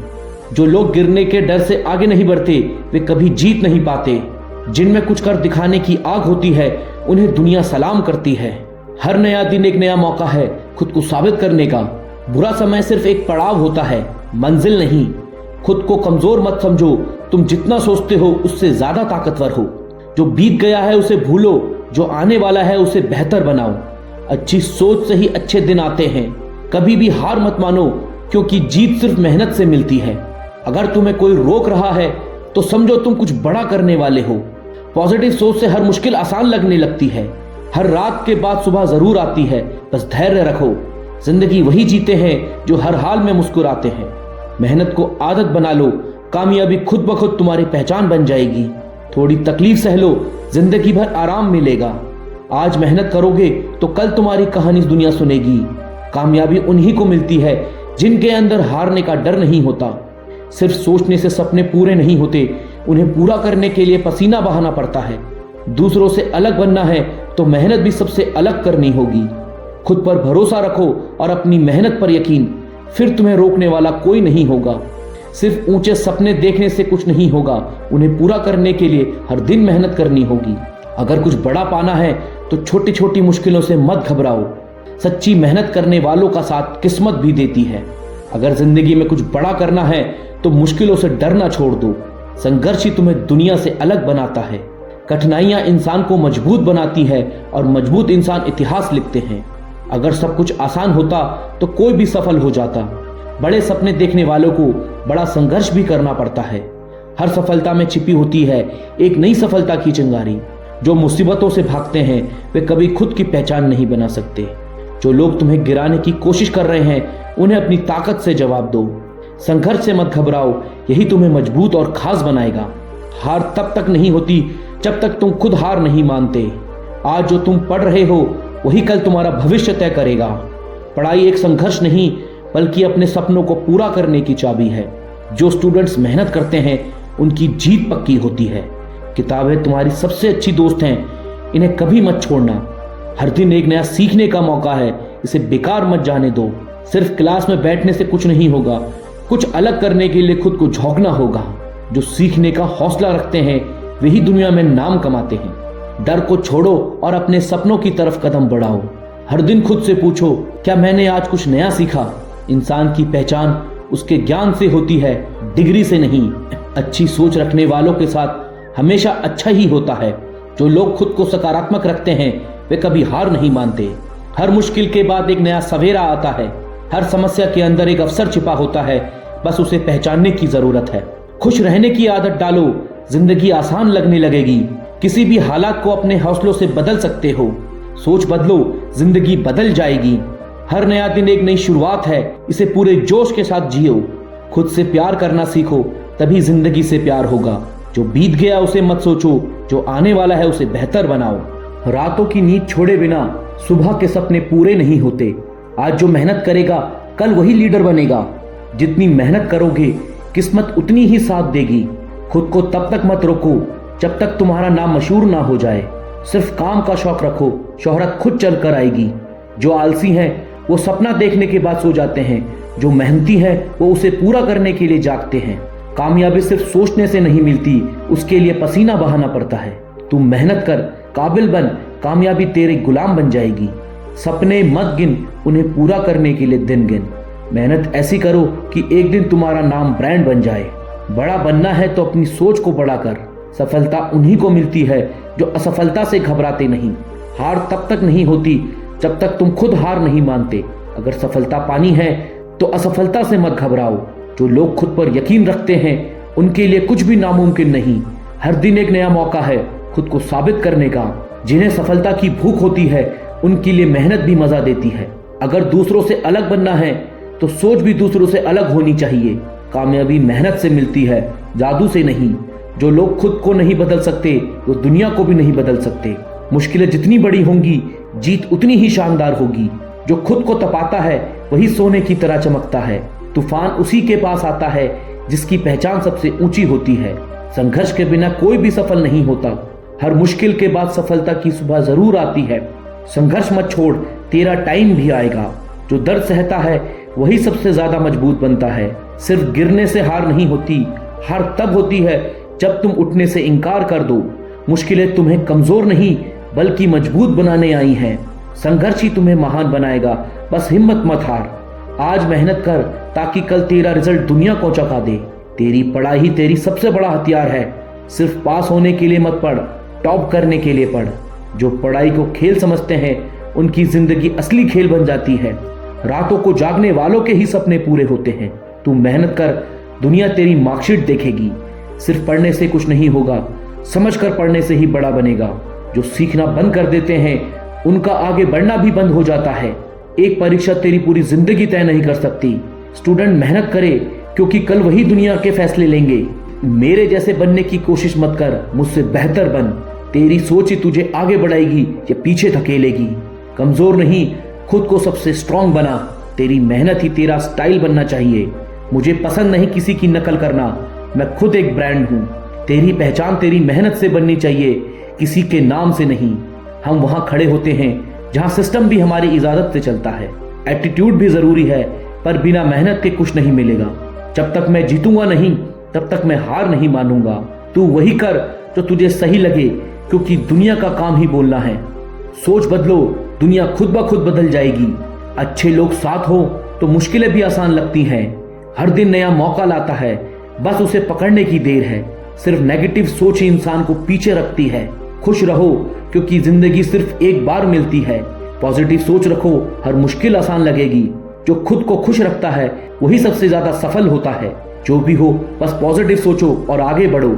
Speaker 1: जो लोग गिरने के डर से आगे नहीं बढ़ते वे कभी जीत नहीं पाते। जिनमें कुछ कर दिखाने की आग होती है उन्हें दुनिया सलाम करती है। हर नया दिन एक नया मौका है खुद को साबित करने का। बुरा समय सिर्फ एक पड़ाव होता है, मंजिल नहीं। खुद को कमजोर मत समझो, तुम जितना सोचते हो उससे ज्यादा ताकतवर हो। जो बीत गया है उसे भूलो, जो आने वाला है उसे बेहतर बनाओ। अच्छी सोच से ही अच्छे दिन आते हैं। कभी भी हार मत मानो, क्योंकि जीत सिर्फ मेहनत से मिलती है। अगर तुम्हें कोई रोक रहा है तो समझो तुम कुछ बड़ा करने वाले हो। पॉजिटिव सोच से हर मुश्किल आसान लगने लगती है। हर रात के बाद सुबह जरूर आती है, बस धैर्य रखो। जिंदगी वही जीते हैं जो हर हाल में मुस्कुराते हैं। मेहनत को आदत बना लो, कामयाबी खुद ब खुद तुम्हारी पहचान बन जाएगी। थोड़ी तकलीफ सह लो, जिंदगी भर आराम मिलेगा। आज मेहनत करोगे तो कल तुम्हारी कहानी दुनिया सुनेगी। कामयाबी उन्हीं को मिलती है जिनके अंदर हारने का डर नहीं होता। सिर्फ सोचने से सपने पूरे नहीं होते, उन्हें पूरा करने के लिए पसीना बहाना पड़ता है। दूसरों से अलग बनना है तो मेहनत भी सबसे अलग करनी होगी। खुद पर भरोसा रखो और अपनी मेहनत पर यकीन, फिर तुम्हें रोकने वाला कोई नहीं होगा। सिर्फ ऊंचे सपने देखने से कुछ नहीं होगा, उन्हें पूरा करने के लिए हर दिन मेहनत करनी होगी। अगर कुछ बड़ा पाना है तो छोटी छोटी मुश्किलों से मत घबराओ। सच्ची मेहनत करने वालों का साथ किस्मत भी देती है। अगर जिंदगी में कुछ बड़ा करना है तो मुश्किलों से डरना छोड़ दो। संघर्ष ही तुम्हें दुनिया से अलग बनाता है। कठिनाइयां इंसान को मजबूत बनाती है और मजबूत इंसान इतिहास लिखते हैं। अगर सब कुछ आसान होता तो कोई भी सफल हो जाता। बड़े सपने देखने वालों को बड़ा संघर्ष भी करना पड़ता है। हर सफलता में छिपी होती है एक नई सफलता की चिंगारी। जो मुसीबतों से भागते हैं वे कभी खुद की पहचान नहीं बना सकते। जो लोग तुम्हें गिराने की कोशिश कर रहे हैं उन्हें अपनी ताकत से जवाब दो। संघर्ष से मत घबराओ, यही तुम्हें मजबूत और खास बनाएगा। हार तब तक नहीं होती जब तक तुम खुद हार नहीं मानते। आज जो तुम पढ़ रहे हो वही कल तुम्हारा भविष्य तय करेगा। पढ़ाई एक संघर्ष नहीं बल्कि अपने सपनों को पूरा करने की चाबी है। जो स्टूडेंट्स मेहनत करते हैं उनकी जीत पक्की होती है। किताबें तुम्हारी सबसे अच्छी दोस्त हैं, इन्हें कभी मत छोड़ना। हर दिन एक नया सीखने का मौका है, इसे बेकार मत जाने दो। सिर्फ क्लास में बैठने से कुछ नहीं होगा, कुछ अलग करने के लिए खुद को झोंकना होगा। जो सीखने का हौसला रखते हैं वही दुनिया में नाम कमाते हैं। डर को छोड़ो और अपने सपनों की तरफ कदम बढ़ाओ। हर दिन खुद से पूछो, क्या मैंने आज कुछ नया सीखा? इंसान की पहचान उसके ज्ञान से होती है, डिग्री से नहीं। अच्छी सोच रखने वालों के साथ हमेशा अच्छा ही होता है। जो लोग खुद को सकारात्मक रखते हैं वे कभी हार नहीं मानते। हर मुश्किल के बाद एक नया सवेरा आता है। हर समस्या के अंदर एक अवसर छिपा होता है, बस उसे पहचानने की जरूरत है। खुश रहने की आदत डालो, जिंदगी आसान लगने लगेगी। किसी भी हालात को अपने हौसलों से बदल सकते हो। सोच बदलो, जिंदगी बदल जाएगी। हर नया दिन एक नई शुरुआत है, इसे पूरे जोश के साथ जियो। खुद से प्यार करना सीखो, तभी जिंदगी से प्यार होगा। जो बीत गया उसे मत सोचो, जो आने वाला है उसे बेहतर बनाओ। रातों की नींद छोड़े बिना सुबह के सपने पूरे नहीं होते। आज जो मेहनत करेगा कल वही लीडर बनेगा। जितनी मेहनत करोगे किस्मत उतनी ही साथ देगी। खुद को तब तक मत रोको जब तक तुम्हारा नाम मशहूर ना हो जाए। सिर्फ काम का शौक रखो, शोहरत खुद चल कर आएगी। जो आलसी हैं वो सपना देखने के बाद सो जाते हैं, जो मेहनती हैं वो उसे पूरा करने के लिए जागते हैं। कामयाबी सिर्फ सोचने से नहीं मिलती, उसके लिए पसीना बहाना पड़ता है। तू मेहनत कर, काबिल बन, कामयाबी तेरे गुलाम बन जाएगी। सपने मत गिन, उन्हें पूरा करने के लिए दिन गिन। मेहनत ऐसी करो कि एक दिन तुम्हारा नाम ब्रांड बन जाए। बड़ा बनना है तो अपनी सोच को बड़ा कर। सफलता उन्हीं को मिलती है जो असफलता से घबराते नहीं। हार तब तक नहीं होती जब तक तुम खुद हार नहीं मानते। अगर सफलता पानी है तो असफलता से मत घबराओ। जो लोग खुद पर यकीन रखते हैं उनके लिए कुछ भी नामुमकिन नहीं। हर दिन एक नया मौका है खुद को साबित करने का। जिन्हें सफलता की भूख होती है उनके लिए मेहनत भी मजा देती है। अगर दूसरों से अलग बनना है तो सोच भी दूसरों से अलग होनी चाहिए। कामयाबी मेहनत से मिलती है, जादू से नहीं। जो लोग खुद को नहीं बदल सकते वो दुनिया को भी नहीं बदल सकते। मुश्किलें जितनी बड़ी होंगी जीत उतनी ही शानदार होगी। जो खुद को तपाता है वही सोने की तरह चमकता है। तूफान उसी के पास आता है जिसकी पहचान सबसे ऊंची होती है। संघर्ष के बिना कोई भी सफल नहीं होता। हर मुश्किल के बाद सफलता की सुबह जरूर आती है। संघर्ष मत छोड़, तेरा टाइम भी आएगा। जो दर्द सहता है वही सबसे ज्यादा मजबूत बनता है। सिर्फ गिरने से हार नहीं होती, हार तब होती है जब तुम उठने से इनकार कर दो। मुश्किलें तुम्हें कमजोर नहीं बल्कि मजबूत बनाने आई हैं। संघर्ष ही तुम्हें महान बनाएगा, बस हिम्मत मत हार। आज मेहनत कर ताकि कल तेरा रिजल्ट दुनिया को चौंका दे। तेरी पढ़ाई ही तेरी सबसे बड़ा हथियार है। सिर्फ पास होने के लिए मत पढ़, टॉप करने के लिए पढ़। जो पढ़ाई को खेल समझते हैं उनकी जिंदगी असली खेल बन जाती है। रातों को जागने वालों के ही सपने पूरे होते हैं। तू मेहनत कर, दुनिया तेरी मार्कशीट देखेगी। सिर्फ पढ़ने से कुछ नहीं होगा, समझकर पढ़ने से ही बड़ा बनेगा। जो सीखना बंद कर देते हैं उनका आगे बढ़ना भी बंद हो जाता है। एक परीक्षा तेरी पूरी जिंदगी तय नहीं कर सकती। स्टूडेंट मेहनत करे क्योंकि कल वही दुनिया के फैसले लेंगे। मेरे जैसे बनने की कोशिश मत कर, मुझसे बेहतर बन। तेरी सोच ही तुझे आगे बढ़ाएगी या पीछे धकेलेगी। कमजोर नहीं, खुद को सबसे स्ट्रांग बना। तेरी मेहनत ही तेरा स्टाइल बनना चाहिए। मुझे पसंद नहीं किसी की नकल करना, मैं खुद एक ब्रांड हूँ। तेरी पहचान तेरी मेहनत से बननी चाहिए, किसी के नाम से नहीं। हम वहां खड़े होते हैं जहां सिस्टम भी हमारी इजाजत से चलता है। एटीट्यूड भी जरूरी है पर बिना मेहनत के कुछ नहीं मिलेगा। जब तक मैं जीतूंगा नहीं तब तक मैं हार नहीं मानूंगा। तू वही कर जो तुझे सही लगे क्योंकि दुनिया का काम ही बोलना है। सोच बदलो, दुनिया खुद ब खुद बदल जाएगी। अच्छे लोग साथ हो तो मुश्किलें भी आसान लगती हैं। हर दिन नया मौका लाता है, बस उसे पकड़ने की देर है। सिर्फ नेगेटिव सोच ही इंसान को पीछे रखती है। खुश रहो क्योंकि जिंदगी सिर्फ एक बार मिलती है। पॉजिटिव सोच रखो, हर मुश्किल आसान लगेगी। जो खुद को खुश रखता है वही सबसे ज्यादा सफल होता है। जो भी हो बस पॉजिटिव सोचो और आगे बढ़ो।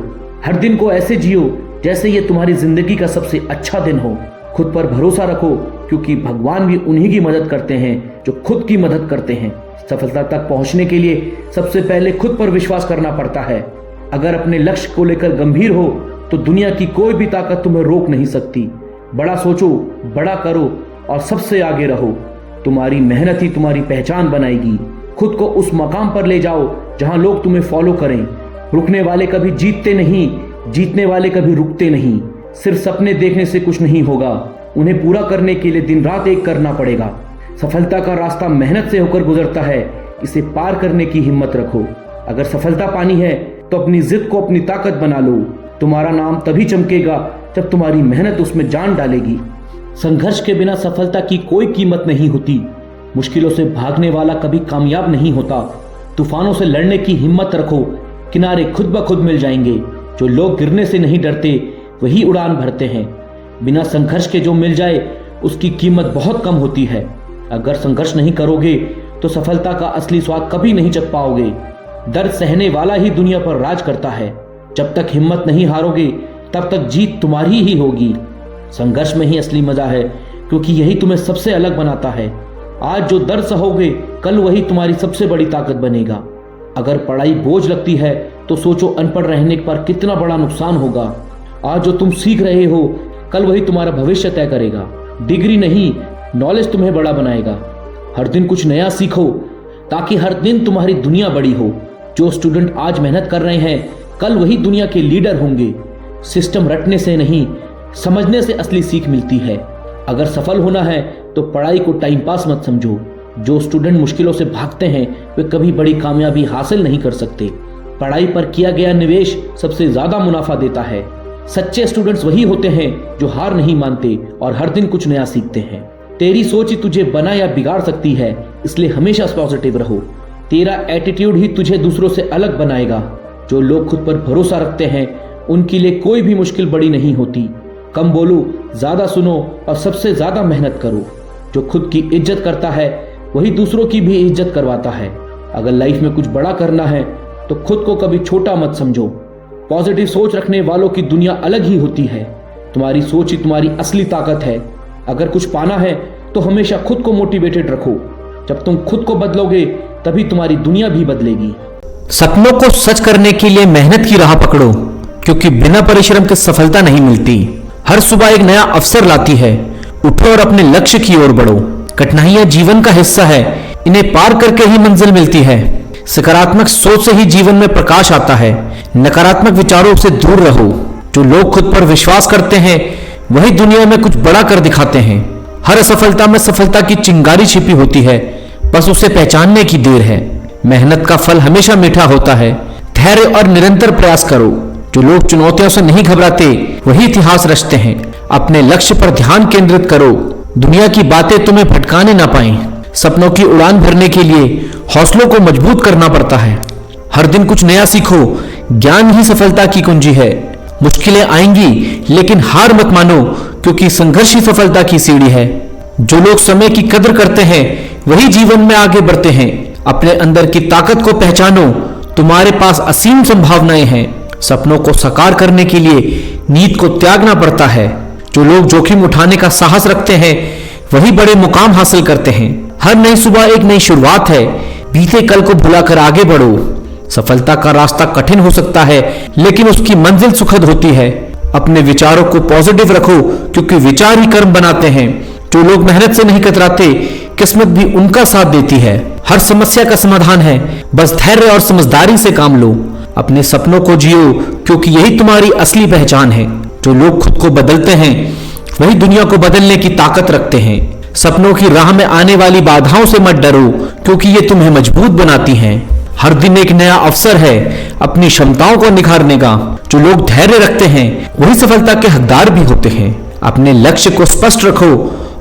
Speaker 1: हर दिन को ऐसे जियो जैसे ये तुम्हारी जिंदगी का सबसे अच्छा दिन हो। खुद पर भरोसा रखो क्योंकि भगवान भी उन्हीं की मदद करते हैं जो खुद की मदद करते हैं। सफलता तक पहुंचने के लिए सबसे पहले खुद पर विश्वास करना पड़ता है। अगर अपने लक्ष्य को लेकर गंभीर हो तो दुनिया की कोई भी ताकत तुम्हें रोक नहीं सकती। बड़ा सोचो, बड़ा करो और सबसे आगे रहो। तुम्हारी मेहनत ही तुम्हारी पहचान बनाएगी। खुद को उस मकाम पर ले जाओ जहां लोग तुम्हें फॉलो करें। रुकने वाले कभी जीतते नहीं, जीतने वाले कभी रुकते नहीं। सिर्फ सपने देखने से कुछ नहीं होगा, उन्हें पूरा करने के लिए दिन रात एक करना पड़ेगा। सफलता का रास्ता मेहनत से होकर गुजरता है, इसे पार करने की हिम्मत रखो। अगर सफलता पानी है तो अपनी जिद को अपनी ताकत बना लो। तुम्हारा नाम तभी चमकेगा जब तुम्हारी मेहनत उसमें जान डालेगी। संघर्ष के बिना सफलता की कोई कीमत नहीं होती। मुश्किलों से भागने वाला कभी कामयाब नहीं होता। तूफानों से लड़ने की हिम्मत रखो, किनारे खुद ब खुद मिल जाएंगे। जो लोग गिरने से नहीं डरते वही उड़ान भरते हैं। बिना संघर्ष के जो मिल जाए उसकी कीमत बहुत कम होती है। अगर संघर्ष नहीं करोगे तो सफलता का असली स्वाद कभी नहीं चख पाओगे। दर्द सहने वाला ही दुनिया पर राज करता है। जब तक हिम्मत नहीं हारोगे तब तक जीत तुम्हारी ही होगी। संघर्ष में ही असली मजा है क्योंकि यही तुम्हें सबसे अलग बनाता है। आज जो दर्द सहोगे कल वही तुम्हारी सबसे बड़ी ताकत बनेगा। अगर पढ़ाई बोझ लगती है तो सोचो अनपढ़ रहने पर कितना बड़ा नुकसान होगा। आज जो तुम सीख रहे हो कल वही तुम्हारा भविष्य तय करेगा। डिग्री नहीं, नॉलेज तुम्हें बड़ा बनाएगा। हर दिन कुछ नया सीखो ताकि हर दिन तुम्हारी दुनिया बड़ी हो। जो स्टूडेंट आज मेहनत कर रहे हैं कल वही दुनिया के लीडर होंगे। सिस्टम रटने से नहीं, समझने से असली सीख मिलती है। अगर सफल होना है तो पढ़ाई को टाइम पास मत समझो। जो स्टूडेंट मुश्किलों से भागते हैं वे कभी बड़ी कामयाबी हासिल नहीं कर सकते। पढ़ाई पर किया गया निवेश सबसे ज्यादा मुनाफा देता है। सच्चे स्टूडेंट्स वही होते हैं जो हार नहीं मानते और हर दिन कुछ नया सीखते हैं। तेरी सोच ही तुझे बना या बिगाड़ सकती है, इसलिए हमेशा पॉजिटिव रहो। तेरा एटीट्यूड ही तुझे दूसरों से अलग बनाएगा। जो लोग खुद पर भरोसा रखते हैं उनके लिए कोई भी मुश्किल बड़ी नहीं होती। कम बोलो, ज्यादा सुनो और सबसे ज्यादा मेहनत करो। जो खुद की इज्जत करता है वही दूसरों की भी इज्जत करवाता है। अगर लाइफ में कुछ बड़ा करना है तो खुद को कभी छोटा मत समझो। पॉजिटिव सोच रखने वालों की दुनिया अलग ही होती है। तुम्हारी सोच ही तुम्हारी असली ताकत है। अगर कुछ पाना है तो हमेशा खुद को मोटिवेटेड रखो। जब तुम खुद को बदलोगे तभी तुम्हारी दुनिया भी बदलेगी।
Speaker 2: सपनों को सच करने के लिए मेहनत की राह पकड़ो, क्योंकि बिना परिश्रम के सफलता नहीं मिलती। हर सुबह एक नया अवसर लाती है। उठो और अपने लक्ष्य की ओर बढ़ो। कठिनाइयां जीवन का हिस्सा है, इन्हें पार करके ही मंजिल मिलती है। सकारात्मक सोच से ही जीवन में प्रकाश आता है। नकारात्मक विचारों से दूर रहो। जो लोग खुद पर विश्वास करते हैं वही दुनिया में कुछ बड़ा कर दिखाते हैं। हर असफलता में सफलता की चिंगारी छिपी होती है, बस उसे पहचानने की देर है। मेहनत का फल हमेशा मीठा होता है। धैर्य और निरंतर प्रयास करो। जो लोग चुनौतियों से नहीं घबराते वही इतिहास रचते हैं। अपने लक्ष्य पर ध्यान केंद्रित करो। दुनिया की बातें तुम्हें भटकाने ना पाएं। सपनों की उड़ान भरने के लिए हौसलों को मजबूत करना पड़ता है। हर दिन कुछ नया सीखो। ज्ञान ही सफलता की कुंजी है। मुश्किलें आएंगी लेकिन हार मत मानो, क्योंकि संघर्ष ही सफलता की सीढ़ी है। जो लोग समय की कदर करते हैं वही जीवन में आगे बढ़ते हैं। अपने अंदर की ताकत को पहचानो। तुम्हारे पास असीम संभावनाएं हैं। सपनों को साकार करने के लिए नींद को त्यागना पड़ता है। जो लोग जोखिम उठाने का साहस रखते हैं वही बड़े मुकाम हासिल करते हैं। हर नई सुबह एक नई शुरुआत है। बीते कल को भुलाकर आगे बढ़ो। सफलता का रास्ता कठिन हो सकता है लेकिन उसकी मंजिल सुखद होती है। अपने विचारों को पॉजिटिव रखो, क्योंकि विचार ही कर्म बनाते हैं। जो लोग मेहनत से नहीं कतराते किस्मत भी उनका साथ देती है। हर समस्या का समाधान है, बस धैर्य और समझदारी से काम लो। अपने सपनों को जियो, क्योंकि यही तुम्हारी असली पहचान है। जो लोग खुद को बदलते हैं वही दुनिया को बदलने की ताकत रखते हैं। सपनों की राह में आने वाली बाधाओं से मत डरो, क्योंकि ये तुम्हें मजबूत बनाती हैं। हर दिन एक नया अवसर है अपनी क्षमताओं को निखारने का। जो लोग धैर्य रखते हैं वही सफलता के हकदार भी होते हैं। अपने लक्ष्य को स्पष्ट रखो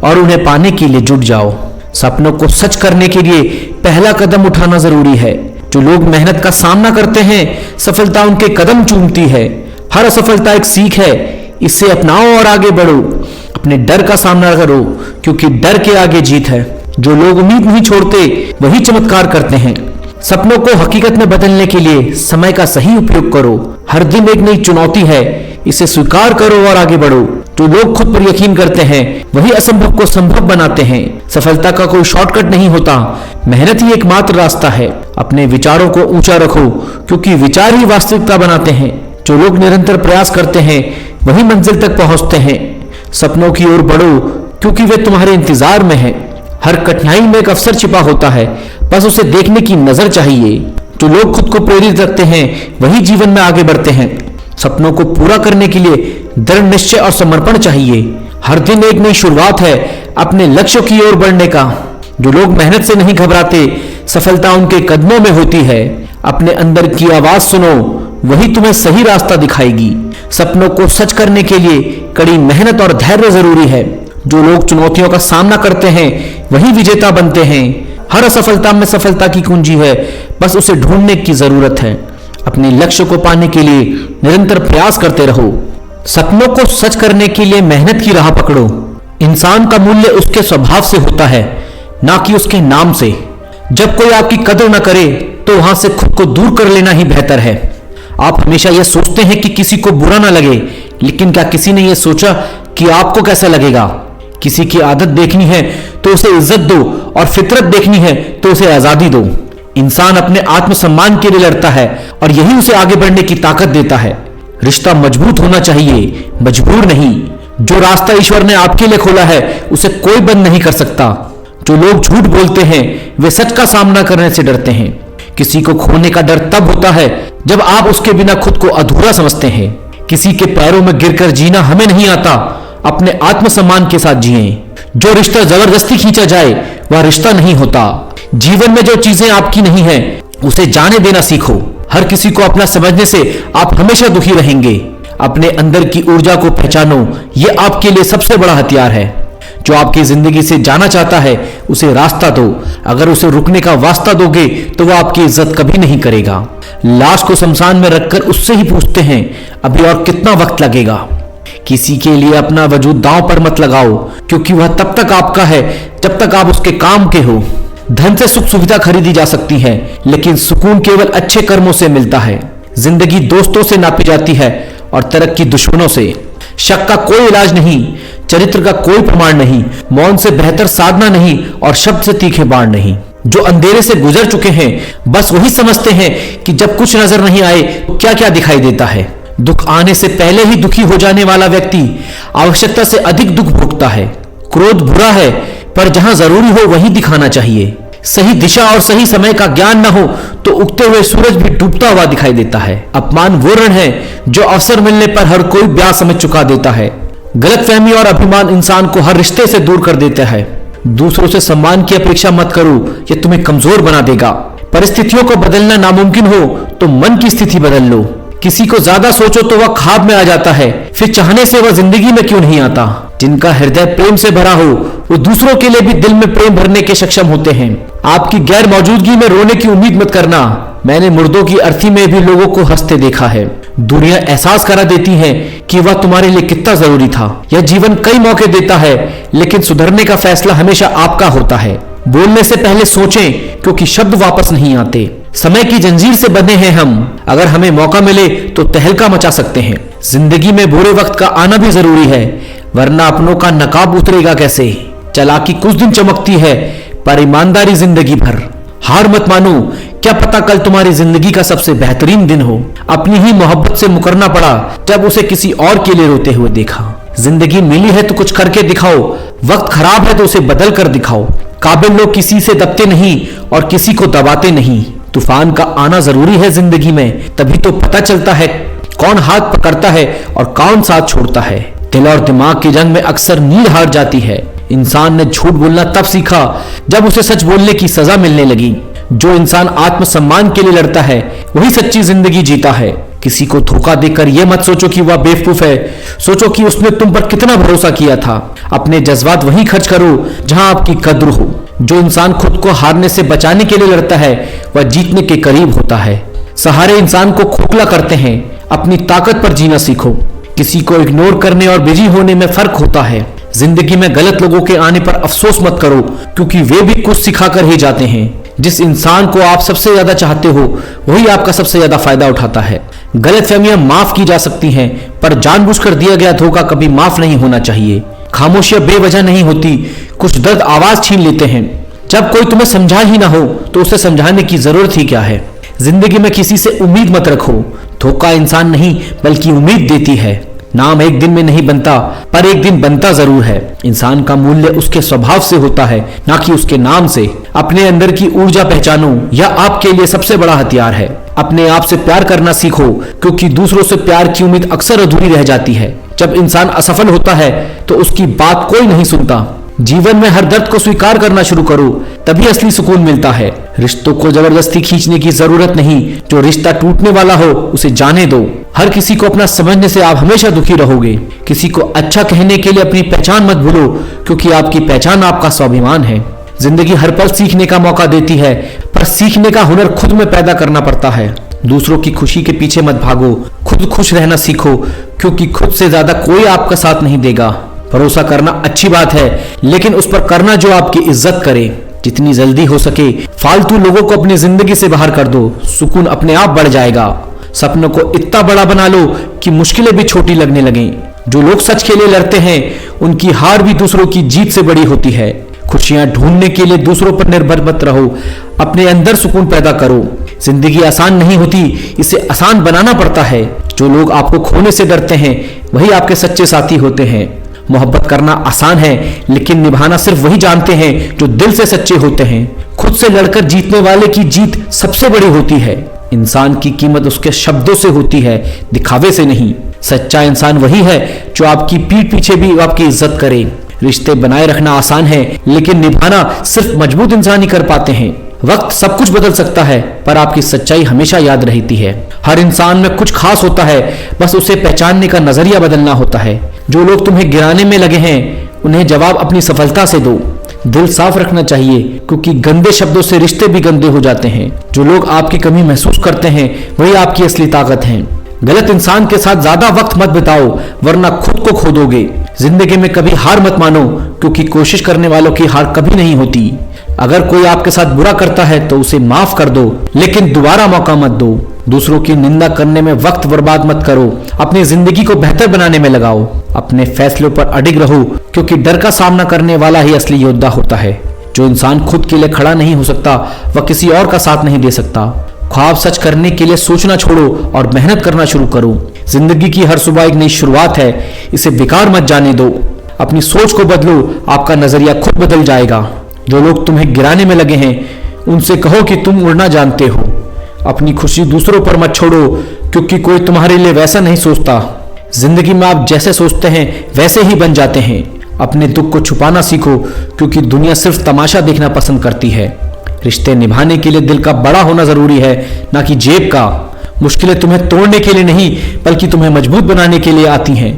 Speaker 2: और उन्हें पाने के लिए जुट जाओ। सपनों को सच करने के लिए पहला कदम उठाना जरूरी है। जो लोग मेहनत का सामना करते हैं सफलता उनके कदम चूमती है। हर असफलता एक सीख है, इसे अपनाओ और आगे बढ़ो। अपने डर का सामना करो, क्योंकि डर के आगे जीत है। जो लोग उम्मीद नहीं छोड़ते वही चमत्कार करते हैं। सपनों को हकीकत में बदलने के लिए समय का सही उपयोग करो। हर दिन एक नई चुनौती है, इसे स्वीकार करो और आगे बढ़ो। जो लोग खुद पर यकीन करते हैं वही असंभव को संभव बनाते हैं। सफलता का कोई शॉर्टकट नहीं होता, मेहनत ही एकमात्र रास्ता है। अपने विचारों को ऊंचा रखो, क्योंकि विचार ही वास्तविकता बनाते हैं। जो लोग निरंतर प्रयास करते हैं वही मंजिल तक पहुंचते हैं। सपनों की ओर बढ़ो, क्योंकि वे तुम्हारे इंतजार में हैं। हर कठिनाई में एक अवसर छिपा होता है, बस उसे देखने की नजर चाहिए। जो लोग खुद को प्रेरित रखते हैं वही जीवन में आगे बढ़ते हैं। सपनों को पूरा करने के लिए दृढ़ निश्चय और समर्पण चाहिए। हर दिन एक नई शुरुआत है अपने लक्ष्य की ओर बढ़ने का। जो लोग मेहनत से नहीं घबराते सफलता उनके कदमों में होती है। अपने अंदर की आवाज सुनो, वही तुम्हें सही रास्ता दिखाएगी। सपनों को सच करने के लिए कड़ी मेहनत और धैर्य जरूरी है। जो लोग चुनौतियों का सामना करते हैं वही विजेता बनते हैं। हर असफलता में सफलता की कुंजी है, बस उसे ढूंढने की जरूरत है। अपने लक्ष्य को पाने के लिए निरंतर प्रयास करते रहो। सपनों को सच करने के लिए मेहनत की राह पकड़ो। इंसान का मूल्य उसके स्वभाव से होता है, ना कि उसके नाम से। जब कोई आपकी कदर न करे तो वहां से खुद को दूर कर लेना ही बेहतर है। आप हमेशा यह सोचते हैं कि किसी को बुरा ना लगे, लेकिन क्या किसी ने यह सोचा कि आपको कैसा लगेगा? किसी की आदत देखनी है तो उसे इज्जत दो, और फितरत देखनी है तो उसे आजादी दो। इंसान अपने आत्मसम्मान के लिए लड़ता है और यही उसे आगे बढ़ने की ताकत देता है। रिश्ता मजबूत होना चाहिए, मजबूर नहीं। जो रास्ता ईश्वर ने आपके लिए खोला है उसे कोई बंद नहीं कर सकता। जो लोग झूठ बोलते हैं वे सच का सामना करने से डरते हैं। किसी को खोने का डर तब होता है जब आप उसके बिना खुद को अधूरा समझते हैं। किसी के पैरों में गिरकर जीना हमें नहीं आता, अपने आत्मसम्मान के साथ जिएं। जो रिश्ता जबरदस्ती खींचा जाए वह रिश्ता नहीं होता। जीवन में जो चीजें आपकी नहीं है उसे जाने देना सीखो। हर किसी को अपना समझने से आप हमेशा दुखी रहेंगे। अपने अंदर की ऊर्जा को पहचानो, ये आपके लिए सबसे बड़ा हथियार है। जो आपकी जिंदगी से जाना चाहता है उसे रास्ता दो। अगर उसे रुकने का वास्ता दोगे तो वह आपकी इज्जत कभी नहीं करेगा। लाश को शमशान में रखकर उससे ही पूछते हैं अभी और कितना वक्त लगेगा। किसी के लिए अपना वजूद दांव पर मत लगाओ, क्योंकि वह तब तक आपका है जब तक आप उसके काम के हो। धन से सुख सुविधा खरीदी जा सकती है, लेकिन सुकून केवल अच्छे कर्मों से मिलता है। जिंदगी दोस्तों से नापी जाती है और तरक्की दुश्मनों से। शक का कोई इलाज नहीं, चरित्र का कोई प्रमाण नहीं, मौन से बेहतर साधना नहीं और शब्द से तीखे बाण नहीं। जो अंधेरे से गुजर चुके हैं बस वही समझते हैं कि जब कुछ नजर नहीं आए तो क्या क्या दिखाई देता है। दुख आने से पहले ही दुखी हो जाने वाला व्यक्ति आवश्यकता से अधिक दुख भोगता है। क्रोध बुरा है, पर जहां जरूरी हो वहीं दिखाना चाहिए। सही दिशा और सही समय का ज्ञान न हो तो उगते हुए सूरज भी डूबता हुआ दिखाई देता है। अपमान वो ऋण है जो अवसर मिलने पर हर कोई ब्याज समेत चुका देता है। गलतफहमी और अभिमान इंसान को हर रिश्ते से दूर कर देता है। दूसरों से सम्मान की अपेक्षा मत करो, यह तुम्हें कमजोर बना देगा। परिस्थितियों को बदलना नामुमकिन हो तो मन की स्थिति बदल लो। किसी को ज्यादा सोचो तो वह ख्वाब में आ जाता है, फिर चाहने से वह जिंदगी में क्यों नहीं आता। जिनका हृदय प्रेम से भरा हो वो दूसरों के लिए भी दिल में प्रेम भरने के सक्षम होते हैं। आपकी गैर मौजूदगी में रोने की उम्मीद मत करना। मैंने मुर्दों की अर्थी में भी लोगों को हंसते देखा है। दुनिया एहसास करा देती है कि वह तुम्हारे लिए कितना जरूरी था। यह जीवन कई मौके देता है, लेकिन सुधरने का फैसला हमेशा आपका होता है। बोलने से पहले सोचें, क्योंकि शब्द वापस नहीं आते। समय की जंजीर से बंधे हैं हम, अगर हमें मौका मिले तो तहलका मचा सकते हैं। जिंदगी में बुरे वक्त का आना भी जरूरी है, वरना अपनों का नकाब उतरेगा कैसे। चालाकी कुछ दिन चमकती है, पर ईमानदारी जिंदगी भर। हार मत मानो, क्या पता कल तुम्हारी जिंदगी का सबसे बेहतरीन दिन हो। अपनी ही मोहब्बत से मुकरना पड़ा जब उसे किसी और के लिए रोते हुए देखा। जिंदगी मिली है तो कुछ करके दिखाओ, वक्त खराब है तो उसे बदल कर दिखाओ। काबिल लोग किसी से दबते नहीं और किसी को दबाते नहीं। तूफान का आना जरूरी है जिंदगी में, तभी तो पता चलता है कौन हाथ पकड़ता है और कौन साथ छोड़ता है। दिल और दिमाग की जंग में अक्सर नींद हार जाती है। इंसान ने झूठ बोलना तब सीखा जब उसे सच बोलने की सजा मिलने लगी। जो इंसान आत्मसम्मान के लिए लड़ता है वही सच्ची जिंदगी जीता है। किसी को धोखा देकर यह मत सोचो कि वह बेवकूफ है, सोचो कि उसने तुम पर कितना भरोसा किया था। अपने जज्बात वहीं खर्च करो जहां आपकी कद्र हो। जो इंसान खुद को हारने से बचाने के लिए लड़ता है वह जीतने के करीब होता है। सहारे इंसान को खोखला करते हैं। अपनी ताकत पर जीना सीखो। किसी को इग्नोर करने और बिजी होने में फर्क होता है। जिंदगी में गलत लोगों के आने पर अफसोस मत करो, क्योंकि वे भी कुछ सिखा कर ही जाते हैं। जिस इंसान को आप सबसे ज्यादा चाहते हो वही आपका सबसे ज्यादा फायदा उठाता है। गलतफहमियां माफ की जा सकती हैं, पर जानबूझकर दिया गया धोखा कभी माफ नहीं होना चाहिए। खामोशियां बेवजह नहीं होती, कुछ दर्द आवाज छीन लेते हैं। जब कोई तुम्हें समझा ही ना हो तो उसे समझाने की जरूरत ही क्या है। जिंदगी में किसी से उम्मीद मत रखो। धोखा इंसान नहीं बल्कि उम्मीद देती है। नाम एक दिन में नहीं बनता, पर एक दिन बनता जरूर है। इंसान का मूल्य उसके स्वभाव से होता है, ना कि उसके नाम से। अपने अंदर की ऊर्जा पहचानो, यह आपके लिए सबसे बड़ा हथियार है। अपने आप से प्यार करना सीखो, क्योंकि दूसरों से प्यार की उम्मीद अक्सर अधूरी रह जाती है। जब इंसान असफल होता है तो उसकी बात कोई नहीं सुनता। जीवन में हर दर्द को स्वीकार करना शुरू करो, तभी असली सुकून मिलता है। रिश्तों को जबरदस्ती खींचने की जरूरत नहीं। जो रिश्ता टूटने वाला हो उसे जाने दो। हर किसी को अपना समझने से आप हमेशा दुखी रहोगे। किसी को अच्छा कहने के लिए अपनी पहचान मत भूलो, क्योंकि आपकी पहचान आपका स्वाभिमान है। जिंदगी हर पल सीखने का मौका देती है, पर सीखने का हुनर खुद में पैदा करना पड़ता है। दूसरों की खुशी के पीछे मत भागो, खुद खुश रहना सीखो, क्योंकि खुद से ज्यादा कोई आपका साथ नहीं देगा। भरोसा करना अच्छी बात है, लेकिन उस पर करना जो आपकी इज्जत करे। जितनी जल्दी हो सके फालतू लोगों को अपनी जिंदगी से बाहर कर दो, सुकून अपने आप बढ़ जाएगा। सपनों को इतना बड़ा बना लो कि मुश्किलें भी छोटी लगने लगें। जो लोग सच के लिए लड़ते हैं उनकी हार भी दूसरों की जीत से बड़ी होती है। खुशियां ढूंढने के लिए दूसरों पर निर्भर मत रहो, अपने अंदर सुकून पैदा करो। जिंदगी आसान नहीं होती, इसे आसान बनाना पड़ता है। जो लोग आपको खोने से डरते हैं वही आपके सच्चे साथी होते हैं। मोहब्बत करना आसान है, लेकिन निभाना सिर्फ वही जानते हैं जो दिल से सच्चे होते हैं। खुद से लड़कर जीतने वाले की जीत सबसे बड़ी होती है। इंसान की कीमत उसके शब्दों से होती है, दिखावे से नहीं। सच्चा इंसान वही है जो आपकी पीठ पीछे भी आपकी इज्जत करे। रिश्ते बनाए रखना आसान है, लेकिन निभाना सिर्फ मजबूत इंसान ही कर पाते हैं। वक्त सब कुछ बदल सकता है, पर आपकी सच्चाई हमेशा याद रहती है। हर इंसान में कुछ खास होता है, बस उसे पहचानने का नजरिया बदलना होता है। जो लोग तुम्हें गिराने में लगे हैं, उन्हें जवाब अपनी सफलता से दो। दिल साफ रखना चाहिए, क्योंकि गंदे शब्दों से रिश्ते भी गंदे हो जाते हैं। जो लोग आपकी कमी महसूस करते हैं, वही आपकी असली ताकत है। गलत इंसान के साथ ज्यादा वक्त मत बिताओ, वरना खुद को खो दोगे। जिंदगी में कभी हार मत मानो, क्योंकि कोशिश करने वालों की हार कभी नहीं होती। अगर कोई आपके साथ बुरा करता है तो उसे माफ कर दो, लेकिन दोबारा मौका मत दो। दूसरों की निंदा करने में वक्त बर्बाद मत करो, अपनी जिंदगी को बेहतर बनाने में लगाओ। अपने फैसलों पर अडिग रहो, क्योंकि डर का सामना करने वाला ही असली योद्धा होता है। जो इंसान खुद के लिए खड़ा नहीं हो सकता, वह किसी और का साथ नहीं दे सकता। ख्वाब सच करने के लिए सोचना छोड़ो और मेहनत करना शुरू करो। जिंदगी की हर सुबह एक नई शुरुआत है, इसे बेकार मत जाने दो। अपनी सोच को बदलो, आपका नजरिया खुद बदल जाएगा। जो लोग तुम्हें गिराने में लगे हैं, उनसे कहो कि तुम उड़ना जानते हो। अपनी खुशी दूसरों पर मत छोड़ो, क्योंकि कोई तुम्हारे लिए वैसा नहीं सोचता। जिंदगी में आप जैसे सोचते हैं वैसे ही बन जाते हैं। अपने दुख को छुपाना सीखो, क्योंकि दुनिया सिर्फ तमाशा देखना पसंद करती है। रिश्ते निभाने के लिए दिल का बड़ा होना जरूरी है, ना कि जेब का। मुश्किलें तुम्हें तोड़ने के लिए नहीं, बल्कि तुम्हें मजबूत बनाने के लिए आती हैं।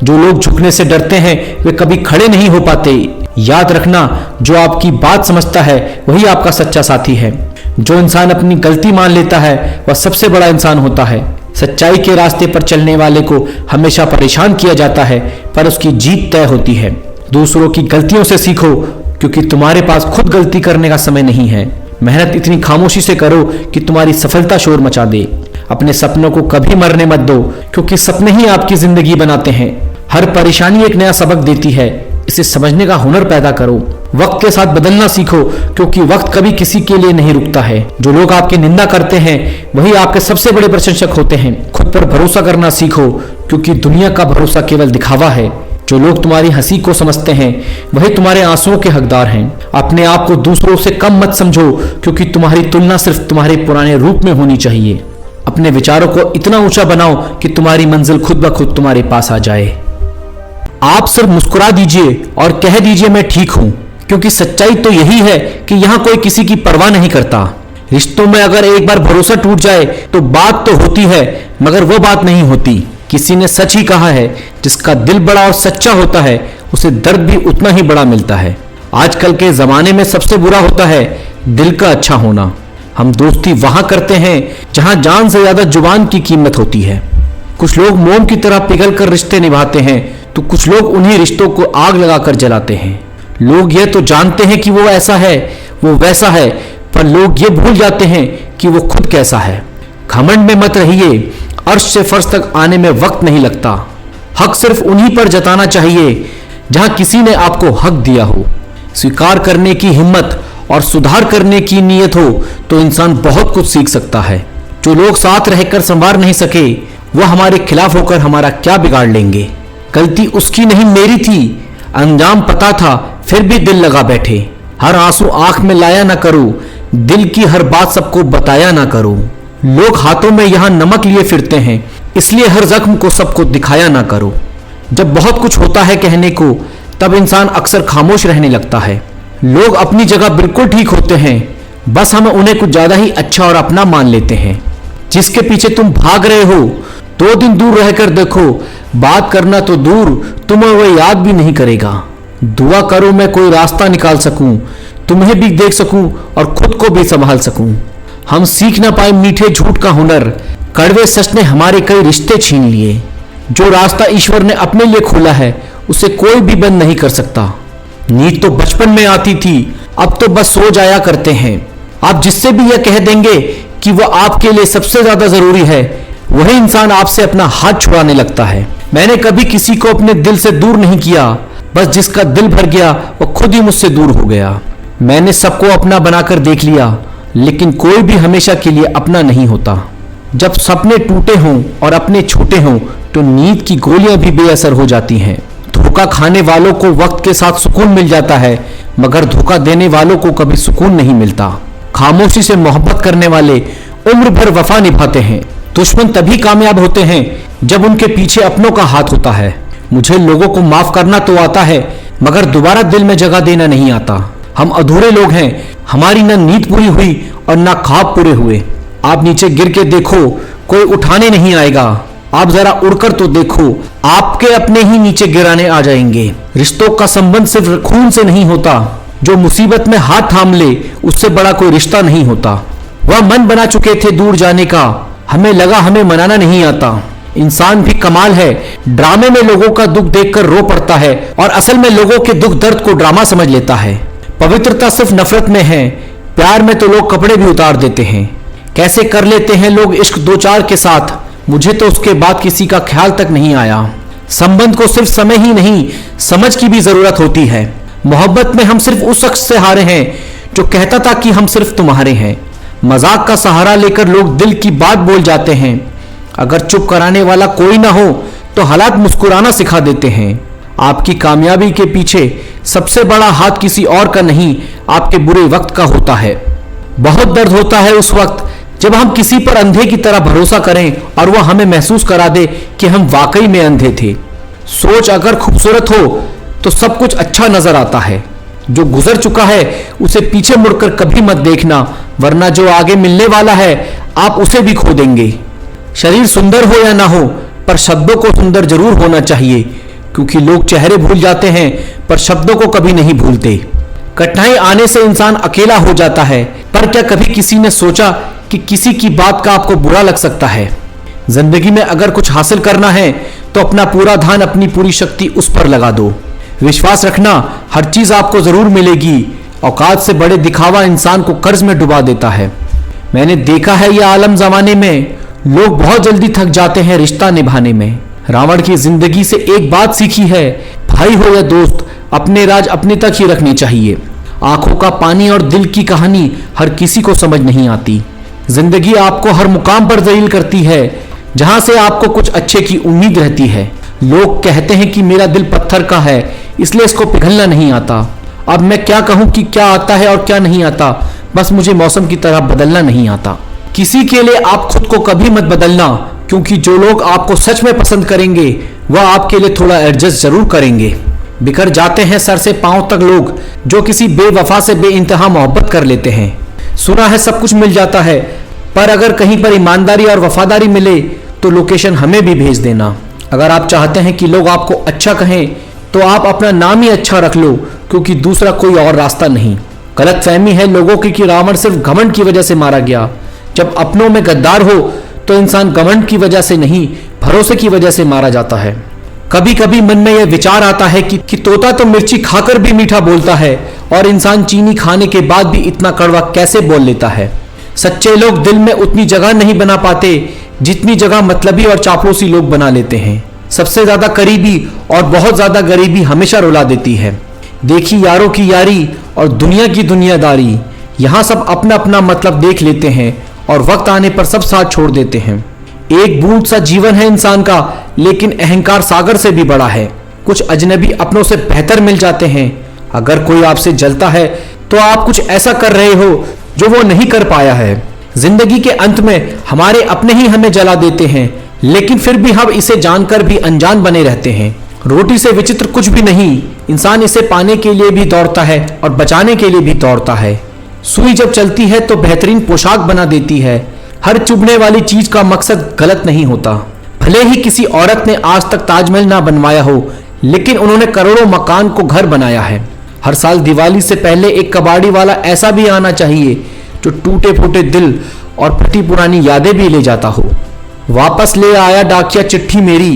Speaker 2: जो लोग झुकने से डरते हैं, वे कभी खड़े नहीं हो पाते। याद रखना, जो आपकी बात समझता है वही आपका सच्चा साथी है। जो इंसान अपनी गलती मान लेता है, वह सबसे बड़ा इंसान होता है। सच्चाई के रास्ते पर चलने वाले को हमेशा परेशान किया जाता है, पर उसकी जीत तय होती है। दूसरों की गलतियों से सीखो, क्योंकि तुम्हारे पास खुद गलती करने का समय नहीं है। मेहनत इतनी खामोशी से करो कि तुम्हारी सफलता शोर मचा दे। अपने सपनों को कभी मरने मत दो, क्योंकि सपने ही आपकी जिंदगी बनाते हैं। हर परेशानी एक नया सबक देती है, इसे समझने का हुनर पैदा करो। वक्त के साथ बदलना सीखो, क्योंकि वक्त कभी किसी के लिए नहीं रुकता है। जो लोग आपकी निंदा करते हैं, वही आपके सबसे बड़े प्रशंसक होते हैं। खुद पर भरोसा करना सीखो, क्योंकि दुनिया का भरोसा केवल दिखावा है। जो लोग तुम्हारी हंसी को समझते हैं, वही तुम्हारे आंसुओं के हकदार हैं। अपने आप को दूसरों से कम मत समझो, क्योंकि तुम्हारी तुलना सिर्फ तुम्हारे पुराने रूप में होनी चाहिए। अपने विचारों को इतना ऊंचा बनाओ कि तुम्हारी मंजिल खुद ब खुद तुम्हारे पास आ जाए। आप सिर्फ मुस्कुरा दीजिए और कह दीजिए मैं ठीक हूं, क्योंकि सच्चाई तो यही है कि यहां कोई किसी की परवाह नहीं करता। रिश्तों में अगर एक बार भरोसा टूट जाए तो बात तो होती है, मगर वो बात नहीं होती। किसी ने सच ही कहा है, जिसका दिल बड़ा और सच्चा होता है, उसे दर्द भी उतना ही बड़ा मिलता है। आजकल के जमाने में सबसे बुरा होता है दिल का अच्छा होना। हम दोस्ती वहां करते हैं जहां जान से ज्यादा जुबान की कीमत होती है। कुछ लोग मोम की तरह पिघल कर रिश्ते निभाते हैं, तो कुछ लोग उन्हीं रिश्तों को आग लगाकर जलाते हैं। लोग ये तो जानते हैं कि वो ऐसा है, वो वैसा है, पर लोग ये भूल जाते हैं कि वो खुद कैसा है। घमंड में मत रहिए, अर्श से फर्श तक आने में वक्त नहीं लगता। हक सिर्फ उन्हीं पर जताना चाहिए जहां किसी ने आपको हक दिया हो। स्वीकार करने की हिम्मत और सुधार करने की नीयत हो तो इंसान बहुत कुछ सीख सकता है। जो लोग साथ रहकर संवार नहीं सके, वो हमारे खिलाफ होकर हमारा क्या बिगाड़ लेंगे। गलती उसकी नहीं मेरी थी, अंजाम पता था फिर भी दिल लगा बैठे। हर आंसू आंख में लाया ना करो, दिल की हर बात सबको बताया ना करो। लोग हाथों में यहां नमक लिए फिरते हैं, इसलिए हर जख्म को सबको दिखाया ना करो। जब बहुत कुछ होता है कहने को, तब इंसान अक्सर खामोश रहने लगता है। लोग अपनी जगह बिल्कुल ठीक होते हैं, बस हम उन्हें कुछ ज्यादा ही अच्छा और अपना मान लेते हैं। जिसके पीछे तुम भाग रहे हो, 2 दिन दूर रहकर देखो, बात करना तो दूर, तुम्हें वह याद भी नहीं करेगा। दुआ करो मैं कोई रास्ता निकाल सकूं, तुम्हें भी देख सकूं और खुद को भी संभाल सकूं। हम सीख ना पाए मीठे झूठ का हुनर, कड़वे सच ने हमारे कई रिश्ते छीन लिए। जो रास्ता ईश्वर ने अपने लिए खोला है, उसे कोई भी बंद नहीं कर सकता। नींद तो बचपन में आती थी, अब तो बस सो जाया करते हैं। आप जिससे भी यह कह देंगे कि वह आपके लिए सबसे ज्यादा जरूरी है, वही इंसान आपसे अपना हाथ छुड़ाने लगता है। मैंने कभी किसी को अपने दिल से दूर नहीं किया, बस जिसका दिल भर गया वो खुद ही मुझसे दूर हो गया। मैंने सबको अपना बनाकर देख लिया, लेकिन कोई भी हमेशा के लिए अपना नहीं होता। जब सपने टूटे हों और अपने छोटे हों, तो नींद की गोलियां भी बेअसर हो जाती हैं। धोखा खाने वालों को वक्त के साथ सुकून मिल जाता है, मगर धोखा देने वालों को कभी सुकून नहीं मिलता। खामोशी से मोहब्बत करने वाले उम्र भर वफा निभाते हैं। दुश्मन तभी कामयाब होते हैं जब उनके पीछे अपनों का हाथ होता है। मुझे लोगों को माफ करना तो आता है, मगर दोबारा दिल में जगह देना नहीं आता। हम अधूरे लोग हैं, हमारी ना नींद पूरी हुई और ना ख्वाब पूरे हुए। आप नीचे गिर के देखो, कोई उठाने नहीं आएगा। आप जरा उड़कर तो देखो, आपके अपने ही नीचे गिराने आ जाएंगे। रिश्तों का संबंध सिर्फ खून से नहीं होता। जो मुसीबत में हाथ थाम ले, उससे बड़ा कोई रिश्ता नहीं होता। वह मन बना चुके थे दूर जाने का, हमें लगा हमें मनाना नहीं आता। इंसान भी कमाल है, ड्रामे में लोगों का दुख देखकर रो पड़ता है और असल में लोगों के दुख दर्द को ड्रामा समझ लेता है। पवित्रता सिर्फ नफरत में है, प्यार में तो लोग कपड़े भी उतार देते हैं। कैसे कर लेते हैं लोग इश्क दो चार के साथ, मुझे तो उसके बाद किसी का ख्याल तक नहीं आया। संबंध को सिर्फ समय ही नहीं, समझ की भी जरूरत होती है। मोहब्बत में हम सिर्फ उस शख्स से हारे हैं जो कहता था कि हम सिर्फ तुम्हारे हैं। मजाक का सहारा लेकर लोग दिल की बात बोल जाते हैं। अगर चुप कराने वाला कोई ना हो तो हालात मुस्कुराना सिखा देते हैं। आपकी कामयाबी के पीछे सबसे बड़ा हाथ किसी और का नहीं, आपके बुरे वक्त का होता है। बहुत दर्द होता है उस वक्त जब हम किसी पर अंधे की तरह भरोसा करें और वह हमें महसूस करा दे कि हम वाकई में अंधे थे। सोच अगर खूबसूरत हो तो सब कुछ अच्छा नजर आता है। जो गुजर चुका है उसे पीछे मुड़कर कभी मत देखना, वरना जो आगे मिलने वाला है आप उसे भी खो देंगे। शरीर सुंदर हो या ना हो, पर शब्दों को सुंदर जरूर होना चाहिए, क्योंकि लोग चेहरे भूल जाते हैं पर शब्दों को कभी नहीं भूलते। कठिनाई आने से इंसान अकेला हो जाता है, पर क्या कभी किसी ने सोचा कि किसी की बात का आपको बुरा लग सकता है। जिंदगी में अगर कुछ हासिल करना है तो अपना पूरा ध्यान, अपनी पूरी शक्ति उस पर लगा दो। विश्वास रखना, हर चीज आपको जरूर मिलेगी। औकात से बड़े दिखावा इंसान को कर्ज में डुबा देता है। मैंने देखा है यह आलम जमाने में लोग बहुत जल्दी थक जाते हैं रिश्ता निभाने में। रावण की जिंदगी से एक बात सीखी है, भाई हो या दोस्त, अपने राज अपने तक ही रखने चाहिए। आंखों का पानी और दिल की कहानी हर किसी को समझ नहीं आती। जिंदगी आपको हर मुकाम पर जलील करती है जहां से आपको कुछ अच्छे की उम्मीद रहती है। लोग कहते हैं कि मेरा दिल पत्थर का है, इसलिए इसको पिघलना नहीं आता। अब मैं क्या कहूं कि क्या आता है और क्या नहीं आता, बस मुझे मौसम की तरह बदलना नहीं आता। किसी के लिए आप खुद को कभी मत बदलना, क्योंकि जो लोग आपको सच में पसंद करेंगे वह आपके लिए थोड़ा एडजस्ट जरूर करेंगे। बिखर जाते हैं सर से पांव तक लोग जो किसी बेवफा से बेइंतहा मोहब्बत कर लेते हैं। सुना है सब कुछ मिल जाता है, पर अगर कहीं पर ईमानदारी और वफादारी मिले तो लोकेशन हमें भी भेज देना। अगर आप चाहते हैं कि लोग आपको अच्छा कहें तो आप अपना नाम ही अच्छा रख लो, क्योंकि दूसरा कोई और रास्ता नहीं। गलत फहमी है लोगों की कि रावण सिर्फ घमंड की वजह से मारा गया। जब अपनों में गद्दार हो तो इंसान घमंड की वजह से नहीं, भरोसे की वजह से मारा जाता है। कभी कभी मन में यह विचार आता है कि तोता तो मिर्ची खाकर भी मीठा बोलता है और इंसान चीनी खाने के बाद भी इतना कड़वा कैसे बोल लेता है। सच्चे लोग दिल में उतनी जगह नहीं बना पाते जितनी जगह मतलबी और चापलूसी लोग बना लेते हैं। सबसे ज्यादा करीबी और बहुत ज्यादा गरीबी हमेशा रुला देती है। देखी यारों की यारी और दुनिया की दुनियादारी, यहाँ सब अपना अपना मतलब देख लेते हैं और वक्त आने पर सब साथ छोड़ देते हैं। एक बूंद सा जीवन है इंसान का, लेकिन अहंकार सागर से भी बड़ा है। कुछ अजनबी अपनों से बेहतर मिल जाते हैं। अगर कोई आपसे जलता है तो आप कुछ ऐसा कर रहे हो जो वो नहीं कर पाया है। जिंदगी के अंत में हमारे अपने ही हमें जला देते हैं, लेकिन फिर भी हम इसे जानकर भी अनजान बने रहते हैं। रोटी से विचित्र कुछ भी नहीं, इंसान इसे पाने के लिए भी दौड़ता है और बचाने के लिए भी दौड़ता है। सुई जब चलती है तो बेहतरीन पोशाक बना देती है। हर चुभने वाली चीज का मकसद गलत नहीं होता। भले ही किसी औरत ने आज तक ताजमहल ना बनवाया हो, लेकिन उन्होंने करोड़ों मकान को घर बनाया है। हर साल दिवाली से पहले एक कबाड़ी वाला ऐसा भी आना चाहिए जो टूटे फूटे दिल और फटी पुरानी यादें भी ले जाता हो। वापस ले आया डाकिया चिट्ठी मेरी,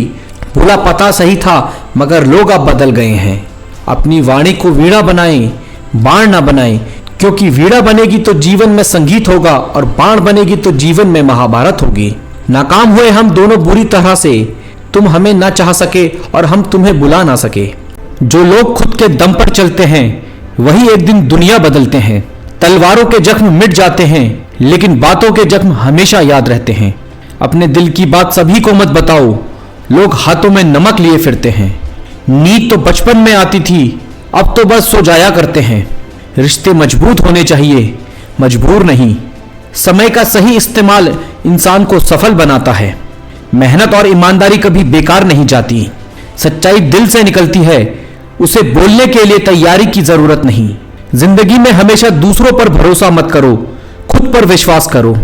Speaker 2: बोला पता सही था मगर लोग अब बदल गए हैं। अपनी वाणी को वीणा बनाएं, बाण ना बनाएं, क्योंकि वीणा बनेगी तो जीवन में संगीत होगा और बाण बनेगी तो जीवन में महाभारत होगी। नाकाम हुए हम दोनों बुरी तरह से, तुम हमें ना चाह सके और हम तुम्हें बुला ना सके। जो लोग खुद के दम पर चलते हैं वही एक दिन दुनिया बदलते हैं। तलवारों के जख्म मिट जाते हैं, लेकिन बातों के जख्म हमेशा याद रहते हैं। अपने दिल की बात सभी को मत बताओ, लोग हाथों में नमक लिए फिरते हैं। नींद तो बचपन में आती थी, अब तो बस सो जाया करते हैं। रिश्ते मजबूत होने चाहिए, मजबूर नहीं। समय का सही इस्तेमाल इंसान को सफल बनाता है। मेहनत और ईमानदारी कभी बेकार नहीं जाती। सच्चाई दिल से निकलती है, उसे बोलने के लिए तैयारी की जरूरत नहीं। जिंदगी में हमेशा दूसरों पर भरोसा मत करो, खुद पर विश्वास करो।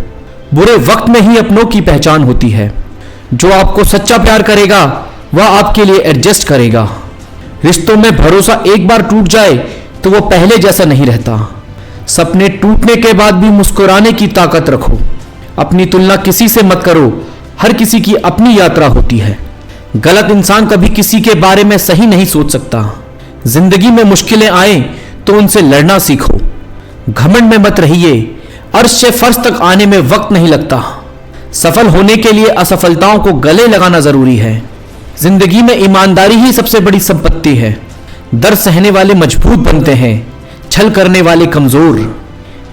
Speaker 2: बुरे वक्त में ही अपनों की पहचान होती है। जो आपको सच्चा प्यार करेगा वह आपके लिए एडजस्ट करेगा। रिश्तों में भरोसा एक बार टूट जाए तो वो पहले जैसा नहीं रहता। सपने टूटने के बाद भी मुस्कुराने की ताकत रखो। अपनी तुलना किसी से मत करो, हर किसी की अपनी यात्रा होती है। गलत इंसान कभी किसी के बारे में सही नहीं सोच सकता। जिंदगी में मुश्किलें आए तो उनसे लड़ना सीखो। घमंड में मत रहिए, अर्श से फर्श तक आने में वक्त नहीं लगता। सफल होने के लिए असफलताओं को गले लगाना जरूरी है। जिंदगी में ईमानदारी ही सबसे बड़ी संपत्ति है। दर्द सहने वाले मजबूत बनते हैं, छल करने वाले कमजोर।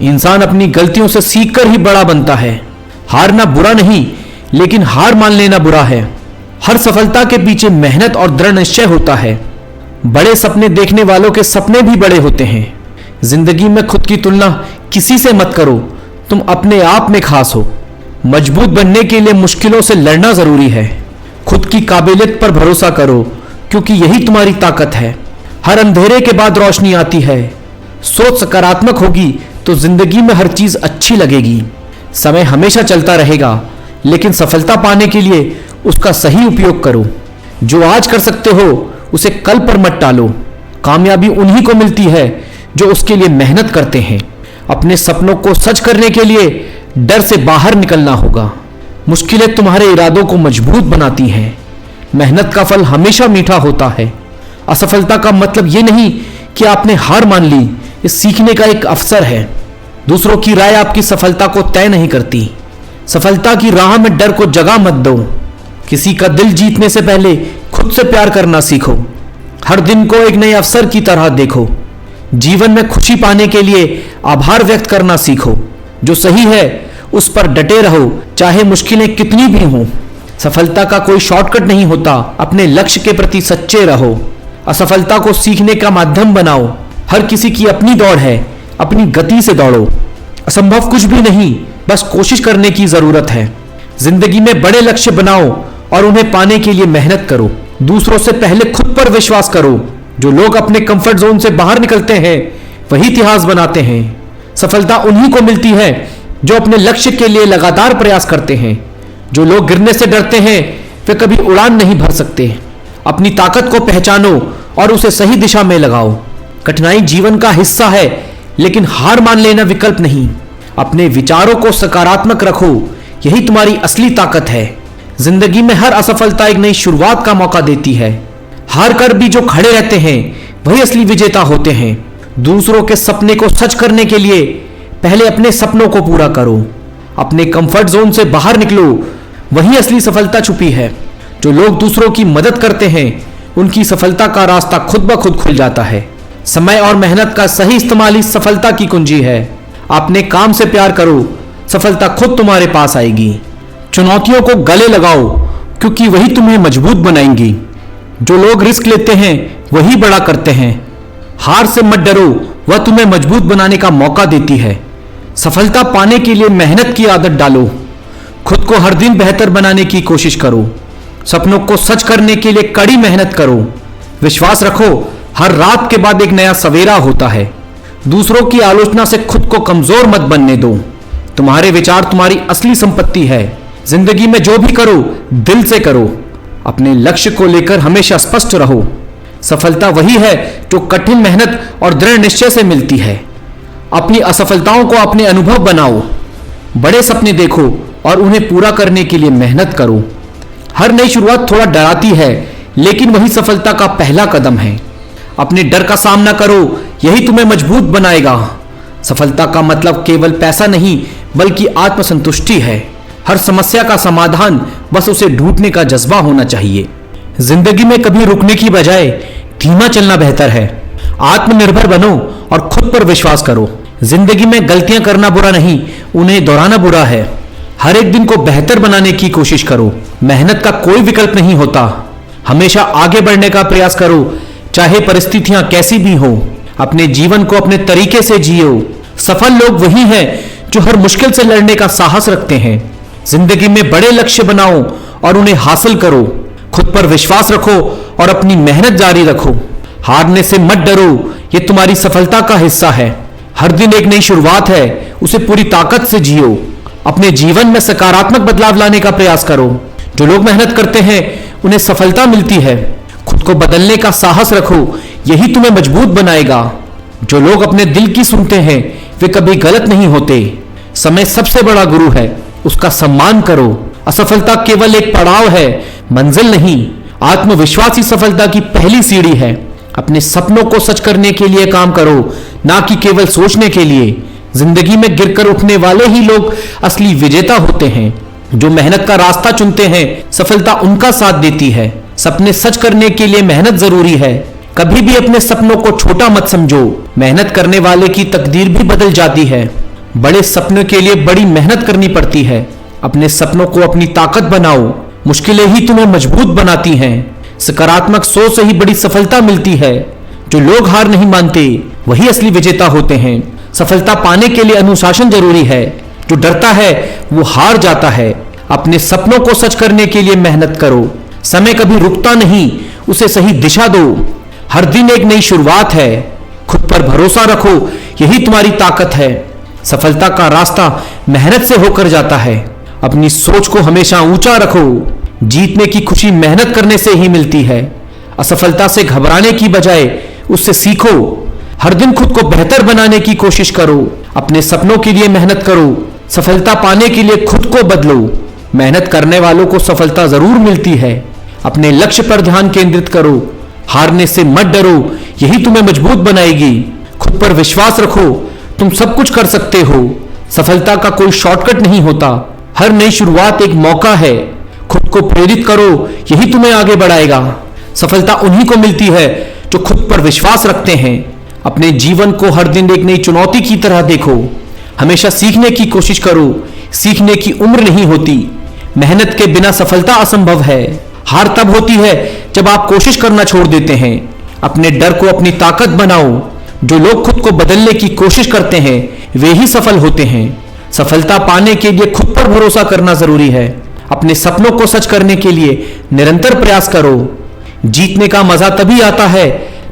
Speaker 2: इंसान अपनी गलतियों से सीखकर ही बड़ा बनता है। हारना बुरा नहीं, लेकिन हार मान लेना बुरा है। हर सफलता के पीछे मेहनत और दृढ़ निश्चय होता है। बड़े सपने देखने वालों के सपने भी बड़े होते हैं। जिंदगी में खुद की तुलना किसी से मत करो, तुम अपने आप में खास हो। मजबूत बनने के लिए मुश्किलों से लड़ना जरूरी है। खुद की काबिलियत पर भरोसा करो, क्योंकि यही तुम्हारी ताकत है। हर अंधेरे के बाद रोशनी आती है। सोच सकारात्मक होगी तो जिंदगी में हर चीज अच्छी लगेगी। समय हमेशा चलता रहेगा, लेकिन सफलता पाने के लिए उसका सही उपयोग करो। जो आज कर सकते हो उसे कल पर मत टालो। कामयाबी उन्हीं को मिलती है जो उसके लिए मेहनत करते हैं। अपने सपनों को सच करने के लिए डर से बाहर निकलना होगा। मुश्किलें तुम्हारे इरादों को मजबूत बनाती हैं। मेहनत का फल हमेशा मीठा होता है। असफलता का मतलब ये नहीं कि आपने हार मान ली, ये सीखने का एक अवसर है। दूसरों की राय आपकी सफलता को तय नहीं करती। सफलता की राह में डर को जगह मत दो। किसी का दिल जीतने से पहले खुद से प्यार करना सीखो। हर दिन को एक नए अवसर की तरह देखो। जीवन में खुशी पाने के लिए आभार व्यक्त करना सीखो। जो सही है उस पर डटे रहो, चाहे मुश्किलें कितनी भी हों। सफलता का कोई शॉर्टकट नहीं होता। अपने लक्ष्य के प्रति सच्चे रहो। असफलता को सीखने का माध्यम बनाओ। हर किसी की अपनी दौड़ है, अपनी गति से दौड़ो। असंभव कुछ भी नहीं, बस कोशिश करने की जरूरत है। जिंदगी में बड़े लक्ष्य बनाओ और उन्हें पाने के लिए मेहनत करो। दूसरों से पहले खुद पर विश्वास करो। जो लोग अपने कंफर्ट जोन से बाहर निकलते हैं वही इतिहास बनाते हैं। सफलता उन्हीं को मिलती है जो अपने लक्ष्य के लिए लगातार प्रयास करते हैं। जो लोग गिरने से डरते हैं वे कभी उड़ान नहीं भर सकते। अपनी ताकत को पहचानो और उसे सही दिशा में लगाओ। कठिनाई जीवन का हिस्सा है, लेकिन हार मान लेना विकल्प नहीं। अपने विचारों को सकारात्मक रखो, यही तुम्हारी असली ताकत है। जिंदगी में हर असफलता एक नई शुरुआत का मौका देती है। हार कर भी जो खड़े रहते हैं वही असली विजेता होते हैं। दूसरों के सपने को सच करने के लिए पहले अपने सपनों को पूरा करो। अपने कंफर्ट जोन से बाहर निकलो, वही असली सफलता छुपी है। जो लोग दूसरों की मदद करते हैं उनकी सफलता का रास्ता खुद ब खुद खुल जाता है। समय और मेहनत का सही इस्तेमाल ही सफलता की कुंजी है। अपने काम से प्यार करो, सफलता खुद तुम्हारे पास आएगी। चुनौतियों को गले लगाओ, क्योंकि वही तुम्हें मजबूत बनाएंगी। जो लोग रिस्क लेते हैं वही बड़ा करते हैं। हार से मत डरो, वह तुम्हें मजबूत बनाने का मौका देती है। सफलता पाने के लिए मेहनत की आदत डालो। खुद को हर दिन बेहतर बनाने की कोशिश करो। सपनों को सच करने के लिए कड़ी मेहनत करो। विश्वास रखो, हर रात के बाद एक नया सवेरा होता है। दूसरों की आलोचना से खुद को कमजोर मत बनने दो। तुम्हारे विचार तुम्हारी असली संपत्ति है। जिंदगी में जो भी करो दिल से करो। अपने लक्ष्य को लेकर हमेशा स्पष्ट रहो। सफलता वही है जो कठिन मेहनत और दृढ़ निश्चय से मिलती है। अपनी असफलताओं को अपने अनुभव बनाओ। बड़े सपने देखो और उन्हें पूरा करने के लिए मेहनत करो। हर नई शुरुआत थोड़ा डराती है, लेकिन वही सफलता का पहला कदम है। अपने डर का सामना करो, यही तुम्हें मजबूत बनाएगा। सफलता का मतलब केवल पैसा नहीं, बल्कि आत्मसंतुष्टि है। हर समस्या का समाधान बस उसे ढूंढने का जज्बा होना चाहिए। जिंदगी में कभी रुकने की बजाय धीमा चलना बेहतर है। आत्मनिर्भर बनो और खुद पर विश्वास करो। जिंदगी में गलतियां करना बुरा नहीं, उन्हें दोहराना बुरा है। हर एक दिन को बेहतर बनाने की कोशिश करो। मेहनत का कोई विकल्प नहीं होता। हमेशा आगे बढ़ने का प्रयास करो, चाहे परिस्थितियां कैसी भी हो। अपने जीवन को अपने तरीके से जियो। सफल लोग वही हैं जो हर मुश्किल से लड़ने का साहस रखते हैं। जिंदगी में बड़े लक्ष्य बनाओ और उन्हें हासिल करो। खुद पर विश्वास रखो और अपनी मेहनत जारी रखो। हारने से मत डरो, ये तुम्हारी सफलता का हिस्सा है। हर दिन एक नई शुरुआत है, उसे पूरी ताकत से जियो। अपने जीवन में सकारात्मक बदलाव लाने का प्रयास करो। जो लोग मेहनत करते हैं उन्हें सफलता मिलती है। खुद को बदलने का साहस रखो, यही तुम्हें मजबूत बनाएगा। जो लोग अपने दिल की सुनते हैं वे कभी गलत नहीं होते। समय सबसे बड़ा गुरु है, उसका सम्मान करो। असफलता केवल एक पड़ाव है, मंजिल नहीं। आत्मविश्वास ही सफलता की पहली सीढ़ी है। अपने सपनों को सच करने के लिए काम करो, ना कि केवल सोचने के लिए। जिंदगी में गिरकर उठने वाले ही लोग असली विजेता होते हैं। जो मेहनत का रास्ता चुनते हैं सफलता उनका साथ देती है। सपने सच करने के लिए मेहनत जरूरी है। कभी भी अपने सपनों को छोटा मत समझो। मेहनत करने वाले की तकदीर भी बदल जाती है। बड़े सपनों के लिए बड़ी मेहनत करनी पड़ती है। अपने सपनों को अपनी ताकत बनाओ। मुश्किलें ही तुम्हें मजबूत बनाती हैं। सकारात्मक सोच से ही बड़ी सफलता मिलती है। जो लोग हार नहीं मानते वही असली विजेता होते हैं। सफलता पाने के लिए अनुशासन जरूरी है। जो डरता है वो हार जाता है। अपने सपनों को सच करने के लिए मेहनत करो। समय कभी रुकता नहीं, उसे सही दिशा दो। हर दिन एक नई शुरुआत है। खुद पर भरोसा रखो, यही तुम्हारी ताकत है। सफलता का रास्ता मेहनत से होकर जाता है। अपनी सोच को हमेशा ऊंचा रखो। जीतने की खुशी मेहनत करने से ही मिलती है। असफलता से घबराने की बजाय उससे सीखो। हर दिन खुद को बेहतर बनाने की कोशिश करो। अपने सपनों के लिए मेहनत करो। सफलता पाने के लिए खुद को बदलो। मेहनत करने वालों को सफलता जरूर मिलती है। अपने लक्ष्य पर ध्यान केंद्रित करो। हारने से मत डरो, यही तुम्हें मजबूत बनाएगी। खुद पर विश्वास रखो, तुम सब कुछ कर सकते हो। सफलता का कोई शॉर्टकट नहीं होता। हर नई शुरुआत एक मौका है। खुद को प्रेरित करो, यही तुम्हें आगे बढ़ाएगा। सफलता उन्हीं को मिलती है जो खुद पर विश्वास रखते हैं। अपने जीवन को हर दिन एक नई चुनौती की तरह देखो। हमेशा सीखने की कोशिश करो। सीखने की उम्र नहीं होती। मेहनत के बिना सफलता असंभव है। हार तब होती है जब आप कोशिश करना छोड़ देते हैं। अपने डर को अपनी ताकत बनाओ। जो लोग खुद को बदलने की कोशिश करते हैं वे ही सफल होते हैं। सफलता पाने के लिए खुद पर भरोसा करना जरूरी है। अपने सपनों को सच करने के लिए निरंतर प्रयास करो। जीतने का मजा तभी आता है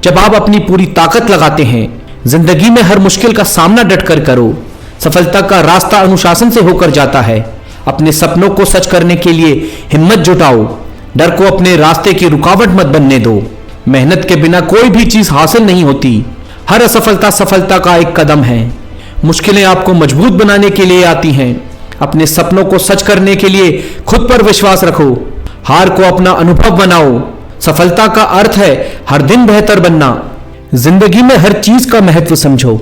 Speaker 2: जब आप अपनी पूरी ताकत लगाते हैं। जिंदगी में हर मुश्किल का सामना डटकर करो। सफलता का रास्ता अनुशासन से होकर जाता है। अपने सपनों को सच करने के लिए हिम्मत जुटाओ। डर को अपने रास्ते की रुकावट मत बनने दो। मेहनत के बिना कोई भी चीज हासिल नहीं होती। हर असफलता सफलता का एक कदम है। मुश्किलें आपको मजबूत बनाने के लिए आती हैं। अपने सपनों को सच करने के लिए खुद पर विश्वास रखो। हार को अपना अनुभव बनाओ। सफलता का अर्थ है हर दिन बेहतर बनना। जिंदगी में हर चीज का महत्व समझो।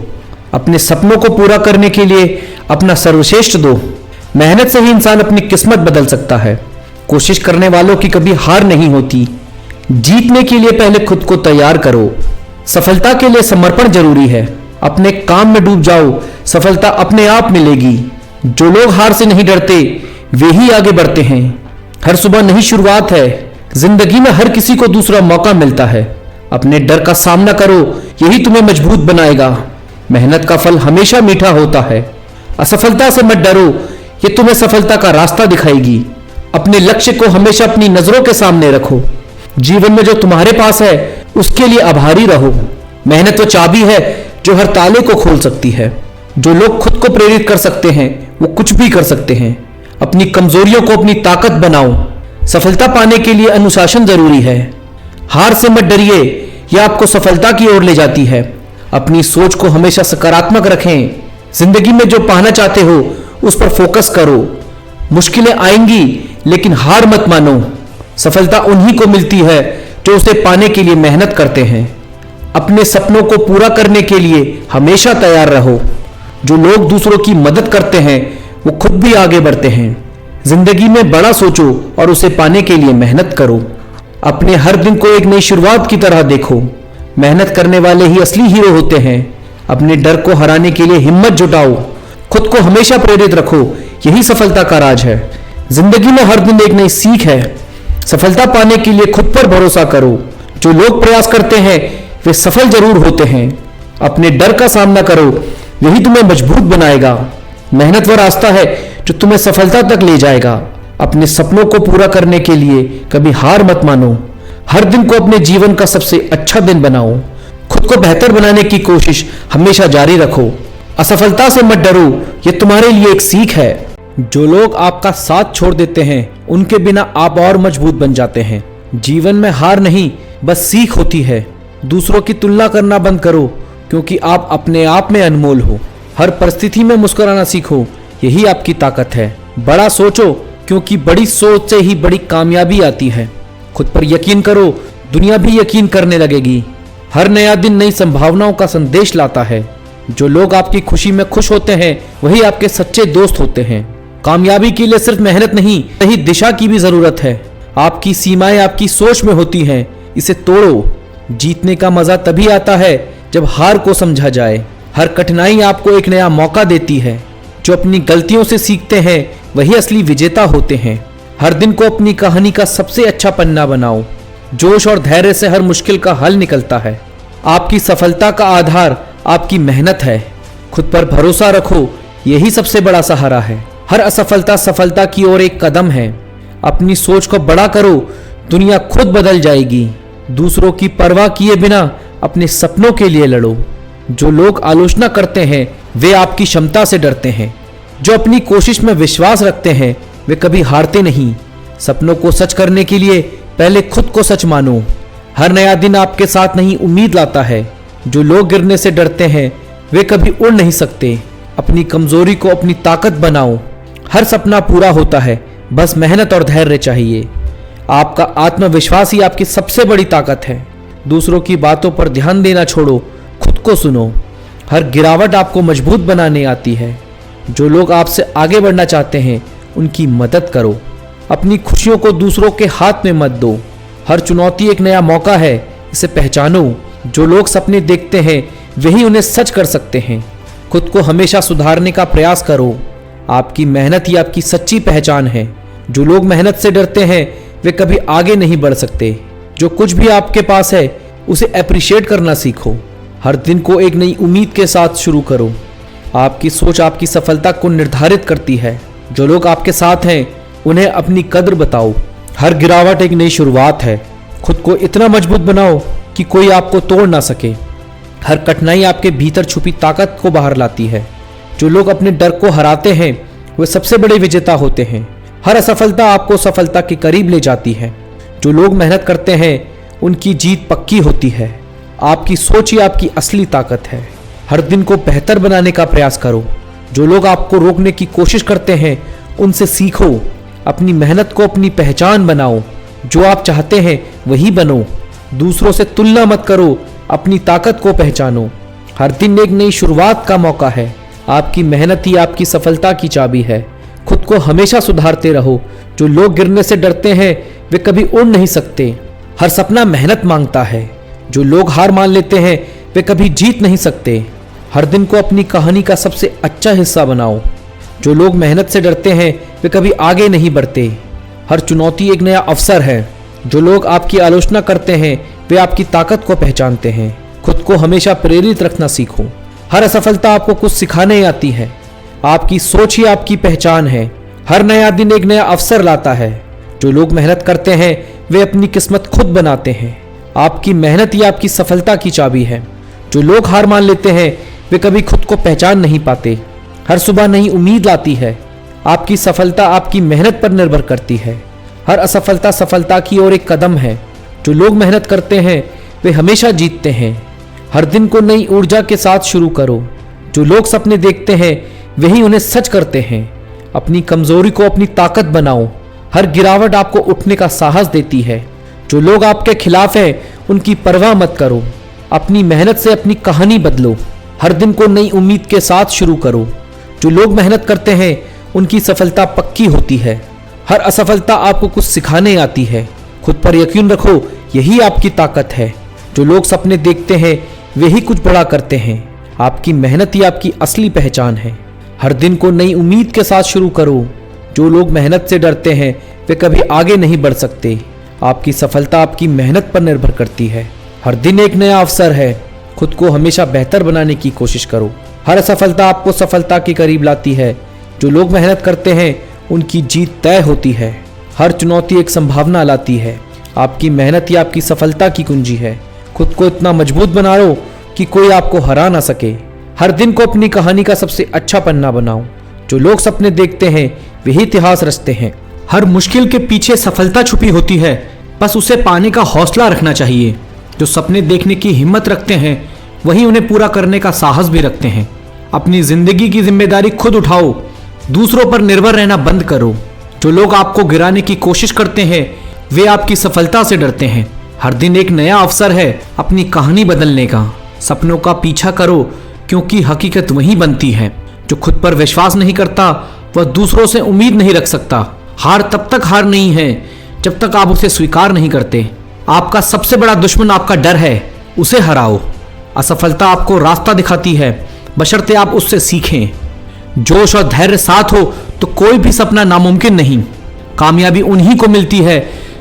Speaker 2: अपने सपनों को पूरा करने के लिए अपना सर्वश्रेष्ठ दो। मेहनत से ही इंसान अपनी किस्मत बदल सकता है। कोशिश करने वालों की कभी हार नहीं होती। जीतने के लिए पहले खुद को तैयार करो। सफलता के लिए समर्पण जरूरी है। अपने काम में डूब जाओ, सफलता अपने आप मिलेगी। जो लोग हार से नहीं डरते वे ही आगे बढ़ते हैं। हर सुबह नई शुरुआत है। जिंदगी में हर किसी को दूसरा मौका मिलता है। अपने डर का सामना करो, यही तुम्हें मजबूत बनाएगा। मेहनत का फल हमेशा मीठा होता है। असफलता से मत डरो, ये तुम्हें सफलता का रास्ता दिखाएगी। अपने लक्ष्य को हमेशा अपनी नजरों के सामने रखो। जीवन में जो तुम्हारे पास है उसके लिए आभारी रहो। मेहनत वो चाबी है जो हर ताले को खोल सकती है। जो लोग खुद को प्रेरित कर सकते हैं वो कुछ भी कर सकते हैं। अपनी कमजोरियों को अपनी ताकत बनाओ। सफलता पाने के लिए अनुशासन जरूरी है। हार से मत डरिए, यह आपको सफलता की ओर ले जाती है। अपनी सोच को हमेशा सकारात्मक रखें। जिंदगी में जो पाना चाहते हो उस पर फोकस करो। मुश्किलें आएंगी लेकिन हार मत मानो। सफलता उन्हीं को मिलती है जो उसे पाने के लिए मेहनत करते हैं। अपने सपनों को पूरा करने के लिए हमेशा तैयार रहो। जो लोग दूसरों की मदद करते हैं वो खुद भी आगे बढ़ते हैं। जिंदगी में बड़ा सोचो और उसे पाने के लिए मेहनत करो। अपने हर दिन को एक नई शुरुआत की तरह देखो। मेहनत करने वाले ही असली हीरो होते हैं। अपने डर को हराने के लिए हिम्मत जुटाओ। खुद को हमेशा प्रेरित रखो, यही सफलता का राज है। जिंदगी में हर दिन एक नई सीख है। सफलता पाने के लिए खुद पर भरोसा करो। जो लोग प्रयास करते हैं वे सफल जरूर होते हैं। अपने डर का सामना करो, यही तुम्हें मजबूत बनाएगा। मेहनत वह रास्ता है जो तुम्हें सफलता तक ले जाएगा। अपने सपनों को पूरा करने के लिए कभी हार मत मानो। हर दिन को अपने जीवन का सबसे अच्छा दिन बनाओ। खुद को बेहतर बनाने की कोशिश हमेशा जारी रखो। असफलता से मत डरो, ये तुम्हारे लिए एक सीख है। जो लोग आपका साथ छोड़ देते हैं उनके बिना आप और मजबूत बन जाते हैं। जीवन में हार नहीं, बस सीख होती है। दूसरों की तुलना करना बंद करो, क्योंकि आप अपने आप में अनमोल हो। हर परिस्थिति में मुस्कुराना सीखो, यही आपकी ताकत है। बड़ा सोचो, क्योंकि बड़ी सोच से ही बड़ी कामयाबी आती है। खुद पर यकीन करो, दुनिया भी यकीन करने लगेगी। हर नया दिन नई संभावनाओं का संदेश लाता है। जो लोग आपकी खुशी में खुश होते हैं वही आपके सच्चे दोस्त होते हैं। कामयाबी के लिए सिर्फ मेहनत नहीं, सही दिशा की भी जरूरत है। आपकी सीमाएं आपकी सोच में होती हैं, इसे तोड़ो। जीतने का मजा तभी आता है जब हार को समझा जाए। हर कठिनाई आपको एक नया मौका देती है। जो अपनी गलतियों से सीखते हैं वही असली विजेता होते हैं। हर दिन को अपनी कहानी का सबसे अच्छा पन्ना बनाओ। जोश और धैर्य से हर मुश्किल का हल निकलता है। आपकी सफलता का आधार आपकी मेहनत है। खुद पर भरोसा रखो, यही सबसे बड़ा सहारा है। हर असफलता सफलता की ओर एक कदम है। अपनी सोच को बड़ा करो, दुनिया खुद बदल जाएगी। दूसरों की परवाह किए बिना अपने सपनों के लिए लड़ो। जो लोग आलोचना करते हैं वे आपकी क्षमता से डरते हैं। जो अपनी कोशिश में विश्वास रखते हैं वे कभी हारते नहीं। सपनों को सच करने के लिए पहले खुद को सच मानो। हर नया दिन आपके साथ नई उम्मीद लाता है। जो लोग गिरने से डरते हैं वे कभी उड़ नहीं सकते। अपनी कमजोरी को अपनी ताकत बनाओ। हर सपना पूरा होता है, बस मेहनत और धैर्य चाहिए। आपका आत्मविश्वास ही आपकी सबसे बड़ी ताकत है। दूसरों की बातों पर ध्यान देना छोड़ो, खुद को सुनो। हर गिरावट आपको मजबूत बनाने आती है। जो लोग आपसे आगे बढ़ना चाहते हैं उनकी मदद करो। अपनी खुशियों को दूसरों के हाथ में मत दो। हर चुनौती एक नया मौका है, इसे पहचानो। जो लोग सपने देखते हैं वही उन्हें सच कर सकते हैं। खुद को हमेशा सुधारने का प्रयास करो। आपकी मेहनत ही आपकी सच्ची पहचान है। जो लोग मेहनत से डरते हैं वे कभी आगे नहीं बढ़ सकते। जो कुछ भी आपके पास है उसे अप्रिशिएट करना सीखो। हर दिन को एक नई उम्मीद के साथ शुरू करो। आपकी सोच आपकी सफलता को निर्धारित करती है। जो लोग आपके साथ हैं उन्हें अपनी कद्र बताओ। हर गिरावट एक नई शुरुआत है। खुद को इतना मजबूत बनाओ कि कोई आपको तोड़ ना सके। हर कठिनाई आपके भीतर छुपी ताकत को बाहर लाती है। जो लोग अपने डर को हराते हैं वे सबसे बड़े विजेता होते हैं। हर असफलता आपको सफलता के करीब ले जाती है। जो लोग मेहनत करते हैं उनकी जीत पक्की होती है। आपकी सोच ही आपकी असली ताकत है। हर दिन को बेहतर बनाने का प्रयास करो। जो लोग आपको रोकने की कोशिश करते हैं उनसे सीखो। अपनी मेहनत को अपनी पहचान बनाओ। जो आप चाहते हैं वही बनो। दूसरों से तुलना मत करो, अपनी ताकत को पहचानो। हर दिन एक नई शुरुआत का मौका है। आपकी मेहनत ही आपकी सफलता की चाबी है। खुद को हमेशा सुधारते रहो। जो लोग गिरने से डरते हैं वे कभी उड़ नहीं सकते। हर सपना मेहनत मांगता है। जो लोग हार मान लेते हैं वे कभी जीत नहीं सकते। हर दिन को अपनी कहानी का सबसे अच्छा हिस्सा बनाओ। जो लोग मेहनत से डरते हैं वे कभी आगे नहीं बढ़ते। हर चुनौती एक नया अवसर है। जो लोग आपकी आलोचना करते हैं वे आपकी ताकत को पहचानते हैं। खुद को हमेशा प्रेरित रखना सीखो। हर असफलता आपको कुछ सिखाने आती है। आपकी सोच ही आपकी पहचान है। हर नया दिन एक नया अवसर लाता है। जो लोग मेहनत करते हैं वे अपनी किस्मत खुद बनाते हैं। आपकी मेहनत ही आपकी सफलता की चाबी है। जो लोग हार मान लेते हैं वे कभी खुद को पहचान नहीं पाते। हर सुबह नई उम्मीद लाती है। आपकी सफलता आपकी मेहनत पर निर्भर करती है। हर असफलता सफलता की ओर एक कदम है। जो लोग मेहनत करते हैं वे हमेशा जीतते हैं। हर दिन को नई ऊर्जा के साथ शुरू करो। जो लोग सपने देखते हैं वही उन्हें सच करते हैं। अपनी कमजोरी को अपनी ताकत बनाओ। हर गिरावट आपको उठने का साहस देती है। जो लोग आपके खिलाफ हैं उनकी परवाह मत करो। अपनी मेहनत से अपनी कहानी बदलो। हर दिन को नई उम्मीद के साथ शुरू करो। जो लोग मेहनत करते हैं उनकी सफलता पक्की होती है। हर असफलता आपको कुछ सिखाने आती है। खुद पर यकीन रखो, यही आपकी ताकत है। जो लोग सपने देखते हैं वे ही कुछ बड़ा करते हैं। आपकी मेहनत ही आपकी असली पहचान है। हर दिन को नई उम्मीद के साथ शुरू करो। जो लोग मेहनत से डरते हैं वे कभी आगे नहीं बढ़ सकते। आपकी सफलता आपकी मेहनत पर निर्भर करती है। हर दिन एक नया अवसर है। खुद को हमेशा बेहतर बनाने की कोशिश करो। हर असफलता आपको सफलता के करीब लाती है। जो लोग मेहनत करते हैं उनकी जीत तय होती है। हर चुनौती एक संभावना लाती है। आपकी मेहनत ही आपकी सफलता की कुंजी है। खुद को इतना मजबूत बना लो कि कोई आपको हरा ना सके। हर दिन को अपनी कहानी का सबसे अच्छा पन्ना बनाओ। जो लोग सपने देखते हैं वही इतिहास रचते हैं। हर मुश्किल के पीछे सफलता छुपी होती है, बस उसे पाने का हौसला रखना चाहिए। जो सपने देखने की हिम्मत रखते हैं वही उन्हें पूरा करने का साहस भी रखते हैं। अपनी जिंदगी की जिम्मेदारी खुद उठाओ, दूसरों पर निर्भर रहना बंद करो। जो लोग आपको गिराने की कोशिश करते हैं वे आपकी सफलता से डरते हैं। हर दिन एक नया अवसर है अपनी कहानी बदलने का। सपनों का पीछा करो क्योंकि हकीकत वही बनती है। जो खुद पर विश्वास नहीं करता वह दूसरों से उम्मीद नहीं रख सकता। हार तब तक हार नहीं है जब तक आप उसे स्वीकार नहीं करते। आपका सबसे बड़ा दुश्मन आपका डर है, उसे हराओ। असफलता आपको रास्ता दिखाती है, बशर्ते आप उससे सीखें। जोश और धैर्य साथ हो तो कोई भी सपना नामुमकिन नहीं। कामयाबी उन्हीं को मिलती है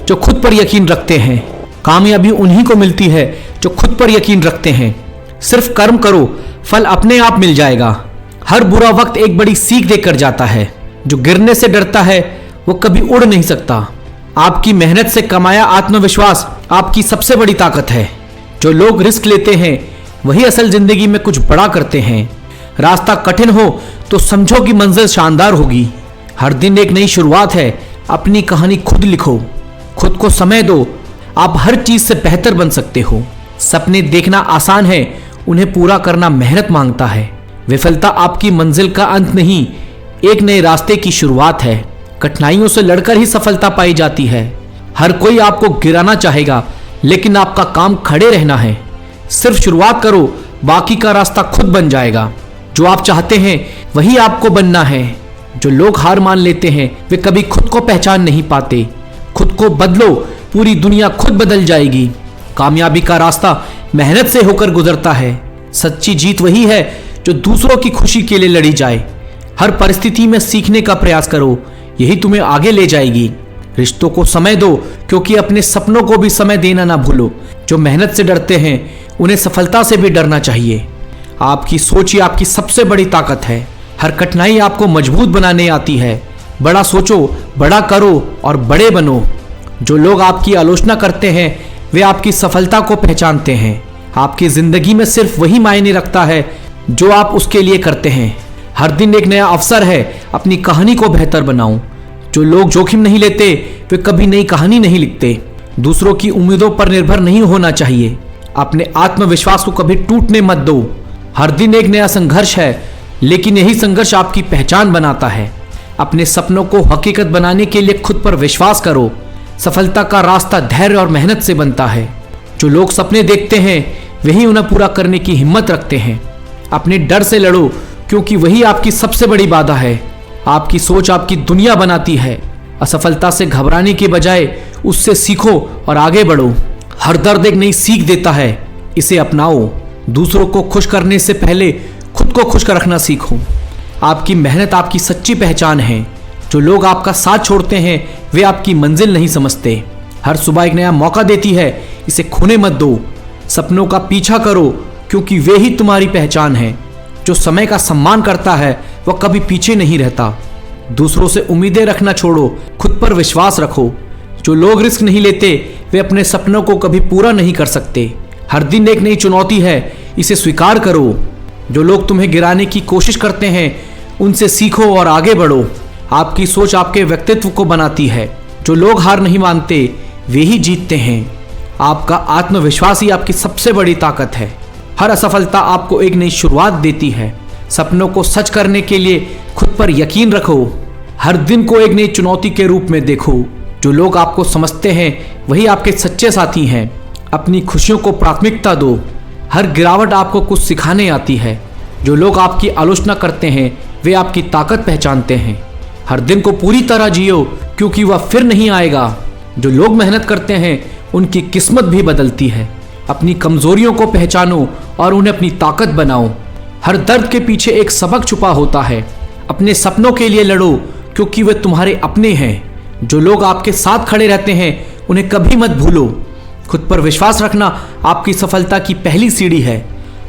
Speaker 2: जो खुद पर यकीन रखते हैं। कामयाबी उन्हीं को मिलती है जो खुद पर यकीन रखते हैं। सिर्फ कर्म करो, फल अपने आप मिल जाएगा। हर बुरा वक्त एक बड़ी सीख देकर जाता है। जो गिरने से डरता है वो कभी उड़ नहीं सकता। आपकी मेहनत से कमाया आत्मविश्वास आपकी सबसे बड़ी ताकत है। जो लोग रिस्क लेते हैं वही असल जिंदगी में कुछ बड़ा करते हैं। रास्ता कठिन हो तो समझो कि मंजिल शानदार होगी। हर दिन एक नई शुरुआत है। अपनी कहानी खुद लिखो, खुद को समय दो। आप हर चीज से बेहतर बन सकते हो। सपने देखना आसान है, उन्हें पूरा करना मेहनत मांगता है। विफलता आपकी मंजिल का अंत नहीं, एक नए रास्ते की शुरुआत है। कठिनाइयों से लड़कर ही सफलता पाई जाती है। हर कोई आपको गिराना चाहेगा, लेकिन आपका काम खड़े रहना है। सिर्फ शुरुआत करो, बाकी का रास्ता खुद बन जाएगा। जो आप चाहते हैं वही आपको बनना है। जो लोग हार मान लेते हैं वे कभी खुद को पहचान नहीं पाते। खुद को बदलो, पूरी दुनिया खुद बदल जाएगी। कामयाबी का रास्ता मेहनत से होकर गुजरता है। सच्ची जीत वही है जो दूसरों की खुशी के लिए लड़ी जाए। हर परिस्थिति में सीखने का प्रयास करो, यही तुम्हें आगे ले जाएगी। रिश्तों को समय दो क्योंकि अपने सपनों को भी समय देना ना भूलो। जो मेहनत से डरते हैं उन्हें सफलता से भी डरना चाहिए। आपकी सोच ही आपकी सबसे बड़ी ताकत है। हर कठिनाई आपको मजबूत बनाने आती है। बड़ा सोचो, बड़ा करो और बड़े बनो। जो लोग आपकी आलोचना करते हैं वे आपकी सफलता को पहचानते हैं। आपकी जिंदगी में सिर्फ वही मायने रखता है जो आप उसके लिए करते हैं। हर दिन एक नया अवसर है, अपनी कहानी को बेहतर बनाओ। जो लोग जोखिम नहीं लेते वे कभी नई कहानी नहीं लिखते। दूसरों की उम्मीदों पर निर्भर नहीं होना चाहिए। अपने आत्मविश्वास को कभी टूटने मत दो। हर दिन एक नया संघर्ष है, लेकिन यही संघर्ष आपकी पहचान बनाता है। अपने सपनों को हकीकत बनाने के लिए खुद पर विश्वास करो। सफलता का रास्ता धैर्य और मेहनत से बनता है। जो लोग सपने देखते हैं वही उन्हें पूरा करने की हिम्मत रखते हैं। अपने डर से लड़ो क्योंकि वही आपकी सबसे बड़ी बाधा है। आपकी सोच आपकी दुनिया बनाती है। असफलता से घबराने के बजाय उससे सीखो और आगे बढ़ो। हर दर्द एक नई सीख देता है, इसे अपनाओ। दूसरों को खुश करने से पहले खुद को खुश रखना सीखो। आपकी मेहनत आपकी सच्ची पहचान है। जो लोग आपका साथ छोड़ते हैं वे आपकी मंजिल नहीं समझते। हर सुबह एक नया मौका देती है, इसे खोने मत दो। सपनों का पीछा करो क्योंकि वे ही तुम्हारी पहचान है। जो समय का सम्मान करता है वह कभी पीछे नहीं रहता। दूसरों से उम्मीदें रखना छोड़ो, खुद पर विश्वास रखो। जो लोग रिस्क नहीं लेते वे अपने सपनों को कभी पूरा नहीं कर सकते। हर दिन एक नई चुनौती है, इसे स्वीकार करो। जो लोग तुम्हें गिराने की कोशिश करते हैं उनसे सीखो और आगे बढ़ो। आपकी सोच आपके व्यक्तित्व को बनाती है। जो लोग हार नहीं मानते वे ही जीतते हैं। आपका आत्मविश्वास ही आपकी सबसे बड़ी ताकत है। हर असफलता आपको एक नई शुरुआत देती है। सपनों को सच करने के लिए खुद पर यकीन रखो। हर दिन को एक नई चुनौती के रूप में देखो। जो लोग आपको समझते हैं वही आपके सच्चे साथी हैं। अपनी खुशियों को प्राथमिकता दो। हर गिरावट आपको कुछ सिखाने आती है। जो लोग आपकी आलोचना करते हैं वे आपकी ताकत पहचानते हैं। हर दिन को पूरी तरह जियो क्योंकि वह फिर नहीं आएगा। जो लोग मेहनत करते हैं उनकी किस्मत भी बदलती है। अपनी कमजोरियों को पहचानो और उन्हें अपनी ताकत बनाओ। हर दर्द के पीछे एक सबक छुपा होता है। अपने सपनों के लिए लड़ो क्योंकि वे तुम्हारे अपने हैं। जो लोग आपके साथ खड़े रहते हैं उन्हें कभी मत भूलो। खुद पर विश्वास रखना आपकी सफलता की पहली सीढ़ी है।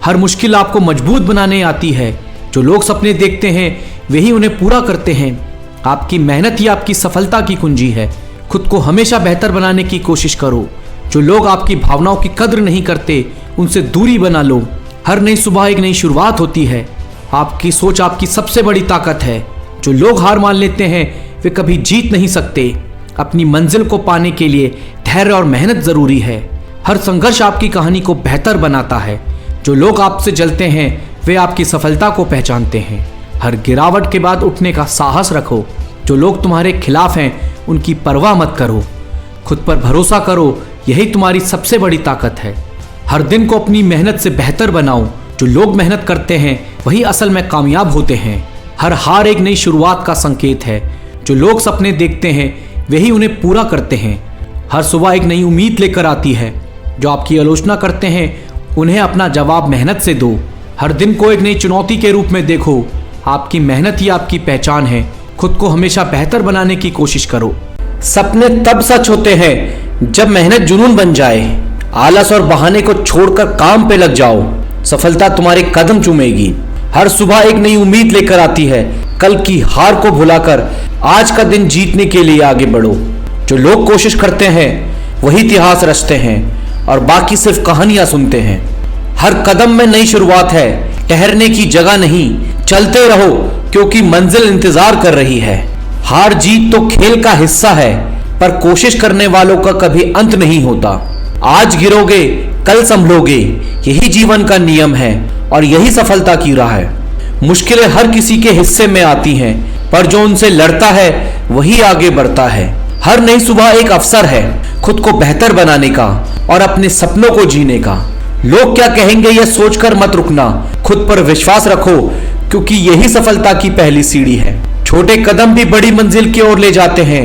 Speaker 2: हर मुश्किल आपको मजबूत बनाने आती है। जो लोग सपने देखते हैं वही उन्हें पूरा करते हैं। आपकी मेहनत ही आपकी सफलता की कुंजी है। खुद को हमेशा बेहतर बनाने की कोशिश करो। जो लोग आपकी भावनाओं की कद्र नहीं करते उनसे दूरी बना लो। हर नई सुबह एक नई शुरुआत होती है। आपकी सोच आपकी सबसे बड़ी ताकत है। जो लोग हार मान लेते हैं वे कभी जीत नहीं सकते। अपनी मंजिल को पाने के लिए धैर्य और मेहनत जरूरी है। हर संघर्ष आपकी कहानी को बेहतर बनाता है। जो लोग आपसे जलते हैं वे आपकी सफलता को पहचानते हैं। हर गिरावट के बाद उठने का साहस रखो। जो लोग तुम्हारे खिलाफ हैं उनकी परवाह मत करो। खुद पर भरोसा करो, यही तुम्हारी सबसे बड़ी ताकत है। हर दिन को अपनी मेहनत से बेहतर बनाओ। जो लोग मेहनत करते हैं वही असल में कामयाब होते हैं। हर हार एक नई शुरुआत का संकेत है। जो लोग सपने देखते हैं वही उन्हें पूरा करते हैं। हर सुबह एक नई उम्मीद लेकर आती है। जो आपकी आलोचना करते हैं उन्हें अपना जवाब मेहनत से दो। हर दिन को एक नई चुनौती के रूप में देखो। आपकी मेहनत ही आपकी पहचान है। खुद को हमेशा बेहतर बनाने की कोशिश करो। सपने तब सच होते हैं जब मेहनत जुनून बन जाए। आलस और बहाने को छोड़कर काम पे लग जाओ। सफलता तुम्हारे कदम चूमेगी। हर सुबह एक नई उम्मीद लेकर आती है। कल की हार को भुलाकर आज का दिन जीतने के लिए आगे बढ़ो। जो लोग कोशिश करते हैं वही इतिहास रचते हैं और बाकी सिर्फ कहानियां सुनते हैं। हर कदम में नई शुरुआत है। ठहरने की जगह नहीं, चलते रहो क्योंकि मंजिल इंतजार कर रही है। हार जीत तो खेल का हिस्सा है, पर कोशिश करने वालों का कभी अंत नहीं होता। आज गिरोगे कल संभलोगे, यही जीवन का नियम है और यही सफलता की राह है। मुश्किलें हर किसी के हिस्से में आती हैं, पर जो उनसे लड़ता है वही आगे बढ़ता है। हर नई सुबह एक अवसर है खुद को बेहतर बनाने का और अपने सपनों को जीने का। लोग क्या कहेंगे यह सोचकर मत रुकना। खुद पर विश्वास रखो क्योंकि यही सफलता की पहली सीढ़ी है। छोटे कदम भी बड़ी मंजिल की ओर ले जाते हैं।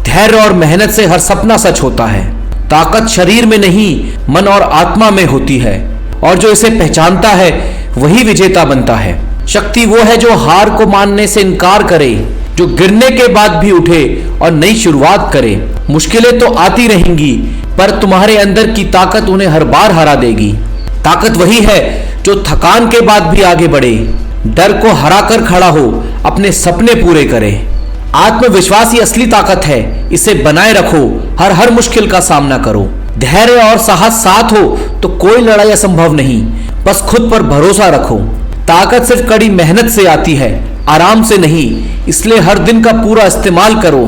Speaker 2: धैर्य और मेहनत से हर सपना सच होता है। ताकत शरीर में नहीं मन और आत्मा में होती है और जो इसे पहचानता है वही विजेता बनता है। शक्ति वो है जो हार को मानने से इनकार करे, जो गिरने के बाद भी उठे और नई शुरुआत करे। मुश्किलें तो आती रहेंगी पर तुम्हारे अंदर की ताकत उन्हें हर बार हरा देगी। ताकत वही है जो थकान के बाद भी आगे बढ़े, डर को हराकर खड़ा हो, अपने सपने पूरे करे। आत्मविश्वास ही असली ताकत है, इसे बनाए रखो। हर मुश्किल का सामना करो। धैर्य और साहस साथ हो तो कोई लड़ाई असंभव नहीं। बस खुद पर भरोसा रखो। ताकत सिर्फ कड़ी मेहनत से आती है, आराम से नहीं। इसलिए हर दिन का पूरा इस्तेमाल करो।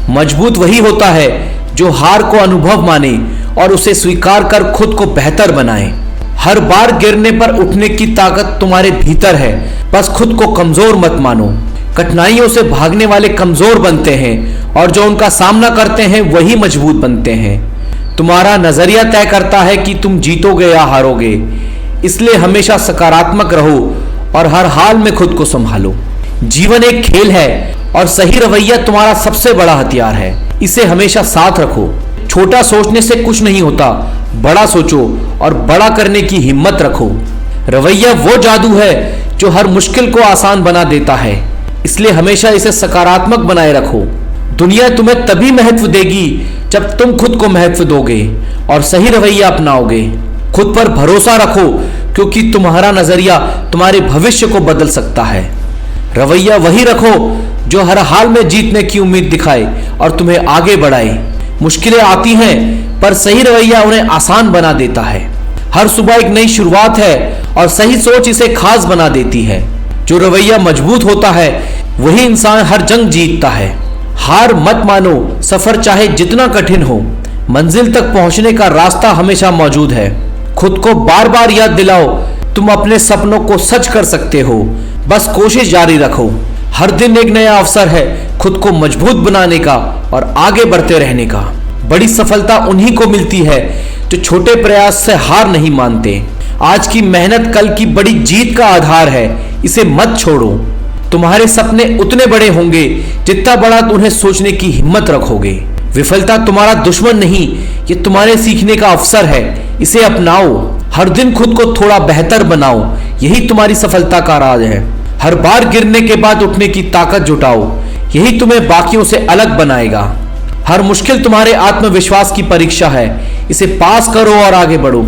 Speaker 2: मजबूत वही होता है जो हार को अनुभव माने और उसे स्वीकार कर खुद को बेहतर बनाए। हर बार गिरने पर उठने की ताकत तुम्हारे भीतर है। बस खुद को कमजोर मत मानो। कठिनाइयों से भागने वाले कमजोर बनते हैं और जो उनका सामना करते हैं वही मजबूत बनते हैं। तुम्हारा नजरिया तय करता है कि तुम जीतोगे या हारोगे। इसलिए हमेशा सकारात्मक रहो और हर हाल में खुद को संभालो। जीवन एक खेल है और सही रवैया तुम्हारा सबसे बड़ा हथियार है। इसे हमेशा साथ रखो। छोटा सोचने से कुछ नहीं होता, बड़ा सोचो और बड़ा करने की हिम्मत रखो। रवैया वो जादू है जो हर मुश्किल को आसान बना देता है। इसलिए हमेशा इसे सकारात्मक बनाए रखो। दुनिया तुम्हें तभी महत्व देगी जब तुम खुद को महत्व दोगे और सही रवैया अपनाओगे। खुद पर भरोसा रखो क्योंकि तुम्हारा नजरिया तुम्हारे भविष्य को बदल सकता है। रवैया वही रखो जो हर हाल में जीतने की उम्मीद दिखाए और तुम्हें आगे बढ़ाए। मुश्किलें आती हैं पर सही रवैया उन्हें आसान बना देता है। हर सुबह एक नई शुरुआत है और सही सोच इसे खास बना देती है। जो रवैया मजबूत होता है वही इंसान हर जंग जीतता है। हार मत मानो, सफर चाहे जितना कठिन हो, मंजिल तक पहुंचने का रास्ता हमेशा मौजूद है। खुद को बार बार याद दिलाओ तुम अपने सपनों को सच कर सकते हो। बस कोशिश जारी रखो। हर दिन एक नया अवसर है खुद को मजबूत बनाने का और आगे बढ़ते रहने का। बड़ी सफलता उन्हीं को मिलती है जो छोटे प्रयास से हार नहीं मानते। आज की मेहनत कल की बड़ी जीत का आधार है, इसे मत छोड़ो। तुम्हारे सपने उतने बड़े होंगे जितना बड़ा उन्हें सोचने की हिम्मत रखोगे। विफलता तुम्हारा दुश्मन नहीं, ये तुम्हारे सीखने का अवसर है, इसे अपनाओ। हर दिन खुद को थोड़ा बेहतर बनाओ, यही तुम्हारी सफलता का राज है। हर बार गिरने के बाद उठने की ताकत जुटाओ, यही तुम्हें बाकियों से अलग बनाएगा। हर मुश्किल तुम्हारे आत्मविश्वास की परीक्षा है, इसे पास करो और आगे बढ़ो।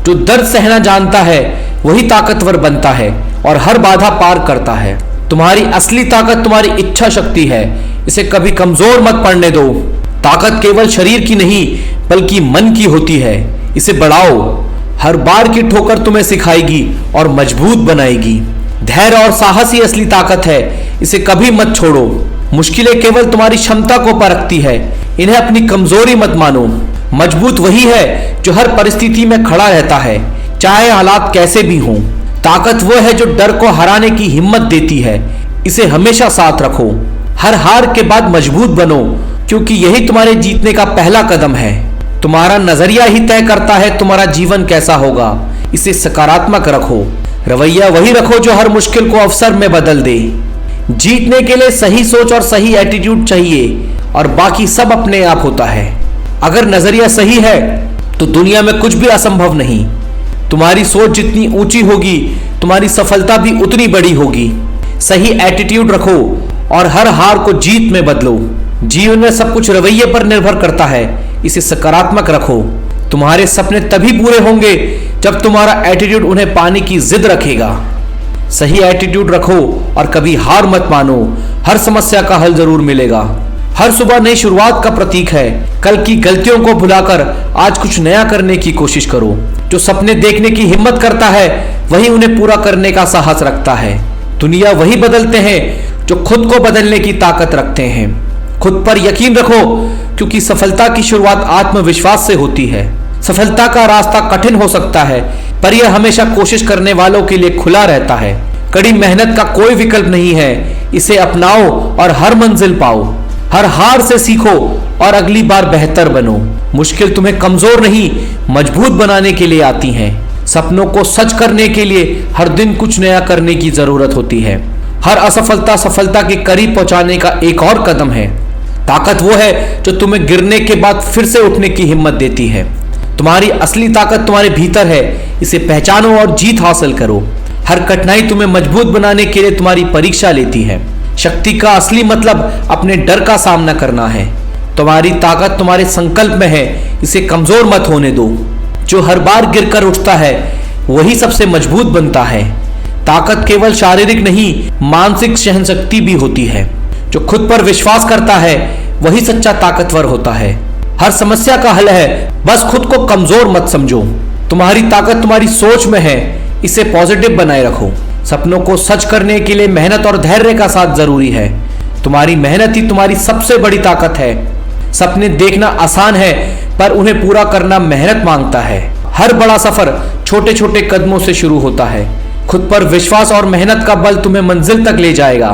Speaker 2: जो दर्द सहना जानता है वही ताकतवर बनता है और हर बाधा पार करता है। तुम्हारी असली ताकत तुम्हारी इच्छा शक्ति है, इसे कभी कमजोर मत पड़ने दो। ताकत केवल शरीर की नहीं बल्कि मन की होती है, इसे बढ़ाओ। हर बार की ठोकर तुम्हें सिखाएगी और मजबूत बनाएगी। धैर्य और साहस ही असली ताकत है, इसे कभी मत छोड़ो। मुश्किलें केवल तुम्हारी क्षमता को परखती है, इन्हें अपनी कमजोरी मत मानो। मजबूत वही है जो हर परिस्थिति में खड़ा रहता है, चाहे हालात कैसे भी हों। ताकत वो है जो डर को हराने की हिम्मत देती है, इसे हमेशा साथ रखो। हर हार के बाद मजबूत बनो, क्योंकि यही तुम्हारे जीतने का पहला कदम है। तुम्हारा नजरिया ही तय करता है तुम्हारा जीवन कैसा होगा, इसे सकारात्मक रखो। रवैया वही रखो जो हर मुश्किल को अवसर में बदल दे। जीतने के लिए सही सोच और सही एटीट्यूड चाहिए और बाकी सब अपने आप होता है। अगर नजरिया सही है तो दुनिया में कुछ भी असंभव नहीं। तुम्हारी सोच जितनी ऊंची होगी तुम्हारी सफलता भी उतनी बड़ी होगी। सही एटीट्यूड रखो और हर हार को जीत में बदलो। जीवन में सब कुछ रवैये पर निर्भर करता है, इसे सकारात्मक रखो। तुम्हारे सपने तभी पूरे होंगे जब तुम्हारा एटीट्यूड उन्हें पाने की जिद रखेगा। सही एटीट्यूड रखो और कभी हार मत मानो, हर समस्या का हल जरूर मिलेगा। हर सुबह नई शुरुआत का प्रतीक है। कल की गलतियों को भुलाकर आज कुछ नया करने की कोशिश करो। जो सपने देखने की हिम्मत करता है वही उन्हें पूरा करने का साहस रखता है। दुनिया वही बदलते हैं जो खुद को बदलने की ताकत रखते हैं। खुद पर यकीन रखो, क्योंकि सफलता की शुरुआत आत्मविश्वास से होती है। सफलता का रास्ता कठिन हो सकता है, पर यह हमेशा कोशिश करने वालों के लिए खुला रहता है। कड़ी मेहनत का कोई विकल्प नहीं है, इसे अपनाओ और हर मंजिल पाओ। हर हार से सीखो और अगली बार बेहतर बनो। मुश्किल तुम्हें कमजोर नहीं मजबूत बनाने के लिए आती हैं। सपनों को सच करने के लिए हर दिन कुछ नया करने की जरूरत होती है। हर असफलता सफलता के करीब पहुंचाने का एक और कदम है। ताकत वो है जो तुम्हें गिरने के बाद फिर से उठने की हिम्मत देती है। तुम्हारी असली ताकत तुम्हारे भीतर है, इसे पहचानो और जीत हासिल करो। हर कठिनाई तुम्हें मजबूत बनाने के लिए तुम्हारी परीक्षा लेती है। शक्ति का असली मतलब अपने डर का सामना करना है। तुम्हारी ताकत तुम्हारे संकल्प में है, इसे कमजोर मत होने दो। जो हर बार गिरकर उठता है वही सबसे मजबूत बनता है। ताकत केवल शारीरिक नहीं मानसिक सहनशक्ति भी होती है। जो खुद पर विश्वास करता है वही सच्चा ताकतवर होता है। हर समस्या का हल है, बस खुद को कमजोर मत समझो। तुम्हारी ताकत तुम्हारी सोच में है, इसे पॉजिटिव बनाए रखो। सपनों को सच करने के लिए मेहनत और धैर्य का साथ जरूरी है। तुम्हारी मेहनत ही तुम्हारी सबसे बड़ी ताकत है। सपने देखना आसान है, पर उन्हें पूरा करना मेहनत मांगता है। हर बड़ा सफर छोटे छोटे कदमों से शुरू होता है। खुद पर विश्वास और मेहनत का बल तुम्हें मंजिल तक ले जाएगा।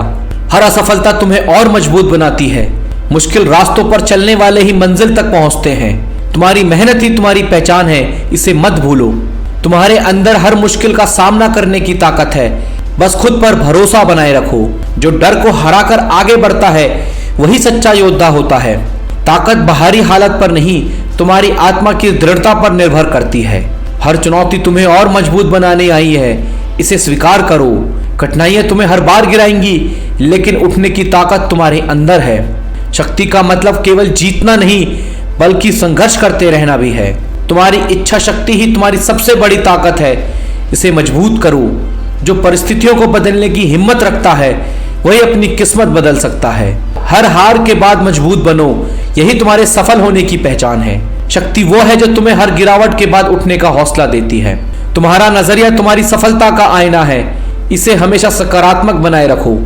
Speaker 2: हर असफलता तुम्हें और मजबूत बनाती है। मुश्किल रास्तों पर चलने वाले ही मंजिल तक पहुंचते हैं। तुम्हारी मेहनत ही तुम्हारी पहचान है, इसे मत भूलो। तुम्हारे अंदर हर मुश्किल का सामना करने की ताकत है, बस खुद पर भरोसा बनाए रखो। जो डर को हराकर आगे बढ़ता है वही सच्चा योद्धा होता है। ताकत बाहरी हालत पर नहीं तुम्हारी आत्मा की दृढ़ता पर निर्भर करती है। हर चुनौती तुम्हें और मजबूत बनाने आई है, इसे स्वीकार करो। कठिनाइयां तुम्हें हर बार गिराएंगी, लेकिन उठने की ताकत तुम्हारे अंदर है। शक्ति का मतलब केवल जीतना नहीं बल्कि संघर्ष करते रहना भी है। तुम्हारी इच्छा शक्ति ही तुम्हारी सबसे बड़ी ताकत है, इसे मजबूत करो। जो परिस्थितियों को बदलने की हिम्मत रखता है वही अपनी किस्मत बदल सकता है। हर हार के बाद मजबूत बनो, यही तुम्हारे सफल होने की पहचान है। शक्ति वो है जो तुम्हें हर गिरावट के बाद उठने का हौसला देती है। तुम्हारा नजरिया तुम्हारी सफलता का आईना है, इसे हमेशा सकारात्मक बनाए रखो।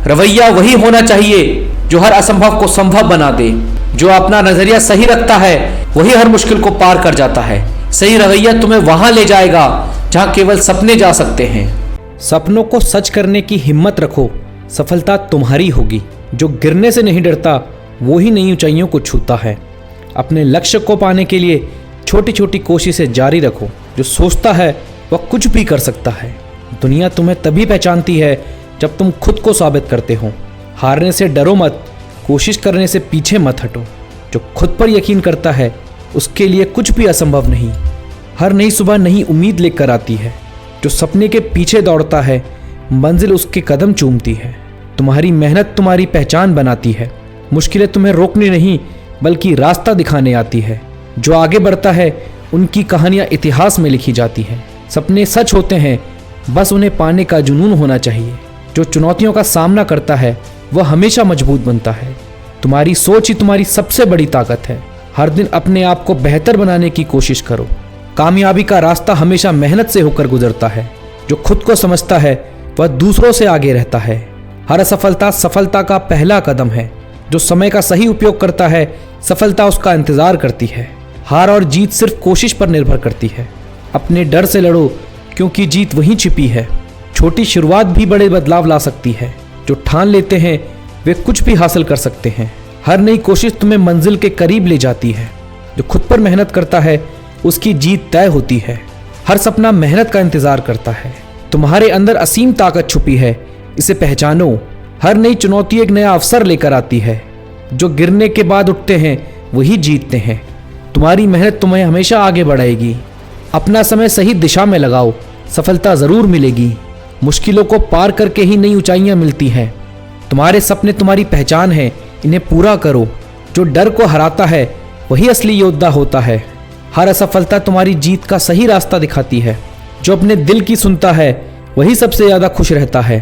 Speaker 2: रवैया वही होना चाहिए जो हर असंभव को संभव बना दे। जो अपना नजरिया सही रखता है वही हर मुश्किल को पार कर जाता है। सही रवैया तुम्हें वहां ले जाएगा जहां केवल सपने जा सकते हैं।
Speaker 1: सपनों को सच करने की हिम्मत रखो, सफलता तुम्हारी होगी। जो गिरने से नहीं डरता वो ही नई ऊंचाइयों को छूता है। अपने लक्ष्य को पाने के लिए छोटी छोटी कोशिशें जारी रखो। जो सोचता है वह कुछ भी कर सकता है। दुनिया तुम्हें तभी पहचानती है जब तुम खुद को साबित करते हो। हारने से डरो मत, कोशिश करने से पीछे मत हटो। जो खुद पर यकीन करता है उसके लिए कुछ भी असंभव नहीं। हर नई सुबह नई उम्मीद लेकर आती है। जो सपने के पीछे दौड़ता है मंजिल उसके कदम चूमती है। तुम्हारी मेहनत तुम्हारी पहचान बनाती है। मुश्किलें तुम्हें रोकने नहीं बल्कि रास्ता दिखाने आती है। जो आगे बढ़ता है उनकी कहानियां इतिहास में लिखी जाती हैं। सपने सच होते हैं, बस उन्हें पाने का जुनून होना चाहिए। जो चुनौतियों का सामना करता है वह हमेशा मजबूत बनता है। तुम्हारी सोच ही तुम्हारी सबसे बड़ी ताकत है। हर दिन अपने आप को बेहतर बनाने की कोशिश करो। कामयाबी का रास्ता हमेशा मेहनत से होकर गुजरता है। जो खुद को समझता है वह दूसरों से आगे रहता है। हर असफलता सफलता का पहला कदम है। जो समय का सही उपयोग करता है सफलता उसका इंतजार करती है। हार और जीत सिर्फ कोशिश पर निर्भर करती है। अपने डर से लड़ो, क्योंकि जीत वहीं छिपी है। छोटी शुरुआत भी बड़े बदलाव ला सकती है। जो ठान लेते हैं वे कुछ भी हासिल कर सकते हैं। हर नई कोशिश तुम्हें मंजिल के करीब ले जाती है। जो खुद पर मेहनत करता है उसकी जीत तय होती है। हर सपना मेहनत का इंतजार करता है। तुम्हारे अंदर असीम ताकत छुपी है, इसे पहचानो। हर नई चुनौती एक नया अवसर लेकर आती है। जो गिरने के बाद उठते हैं वही जीतते हैं। तुम्हारी मेहनत तुम्हें हमेशा आगे बढ़ाएगी। अपना समय सही दिशा में लगाओ, सफलता जरूर मिलेगी। मुश्किलों को पार करके ही नई ऊंचाइयां मिलती हैं। तुम्हारे सपने तुम्हारी पहचान है, इन्हें पूरा करो। जो डर को हराता है वही असली योद्धा होता है। हर असफलता तुम्हारी जीत का सही रास्ता दिखाती है। जो अपने दिल की सुनता है वही सबसे ज्यादा खुश रहता है।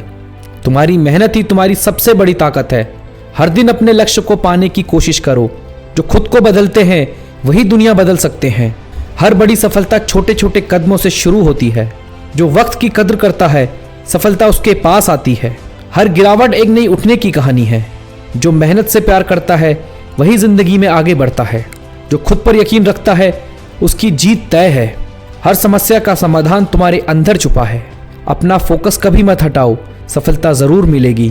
Speaker 1: तुम्हारी मेहनत ही तुम्हारी सबसे बड़ी ताकत है। हर दिन अपने लक्ष्य को पाने की कोशिश करो। जो खुद को बदलते हैं वही दुनिया बदल सकते हैं। हर बड़ी सफलता छोटे छोटे कदमों से शुरू होती है। जो वक्त की कद्र करता है सफलता उसके पास आती है। हर गिरावट एक नई उठने की कहानी है। जो मेहनत से प्यार करता है वही जिंदगी में आगे बढ़ता है। जो खुद पर यकीन रखता है उसकी जीत तय है। हर समस्या का समाधान तुम्हारे अंदर छुपा है। अपना फोकस कभी मत हटाओ, सफलता जरूर मिलेगी।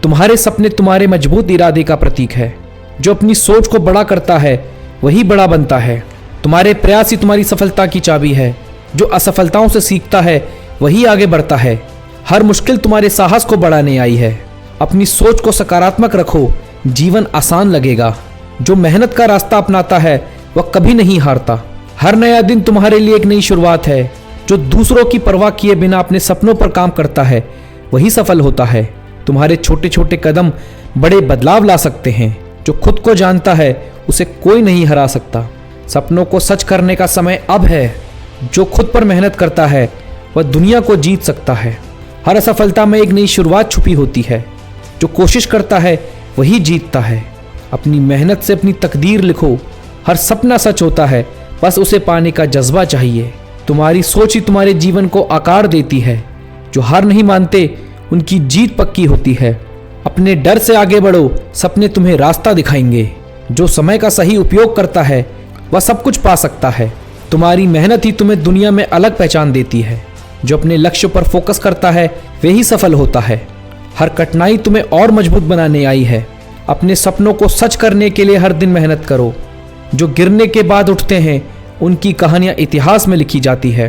Speaker 1: तुम्हारे सपने तुम्हारे मजबूत इरादे का प्रतीक है। जो अपनी सोच को बड़ा करता है वही बड़ा बनता है। तुम्हारे प्रयास ही तुम्हारी सफलता की चाबी है। जो असफलताओं से सीखता है वही आगे बढ़ता है। हर मुश्किल तुम्हारे साहस को बढ़ाने आई है। अपनी सोच को सकारात्मक रखो, जीवन आसान लगेगा। जो मेहनत का रास्ता अपनाता है वह कभी नहीं हारता। हर नया दिन तुम्हारे लिए एक नई शुरुआत है। जो दूसरों की परवाह किए बिना अपने सपनों पर काम करता है वही सफल होता है। तुम्हारे छोटे छोटे कदम बड़े बदलाव ला सकते हैं। जो खुद को जानता है उसे कोई नहीं हरा सकता। सपनों को सच करने का समय अब है। जो खुद पर मेहनत करता है वह दुनिया को जीत सकता है। हर असफलता में एक नई शुरुआत छुपी होती है। जो कोशिश करता है वही जीतता है। अपनी मेहनत से अपनी तकदीर लिखो। हर सपना सच होता है, बस उसे पाने का जज्बा चाहिए। तुम्हारी सोच ही तुम्हारे जीवन को आकार देती है। जो हार नहीं मानते उनकी जीत पक्की होती है। अपने डर से आगे बढ़ो, सपने तुम्हें रास्ता दिखाएंगे। जो समय का सही उपयोग करता है वह सब कुछ पा सकता है। तुम्हारी मेहनत ही तुम्हें दुनिया में अलग पहचान देती है। जो अपने लक्ष्य पर फोकस करता है वही सफल होता है। हर कठिनाई तुम्हें और मजबूत बनाने आई है। अपने सपनों को सच करने के लिए हर दिन मेहनत करो। जो गिरने के बाद उठते हैं उनकी कहानियां इतिहास में लिखी जाती है।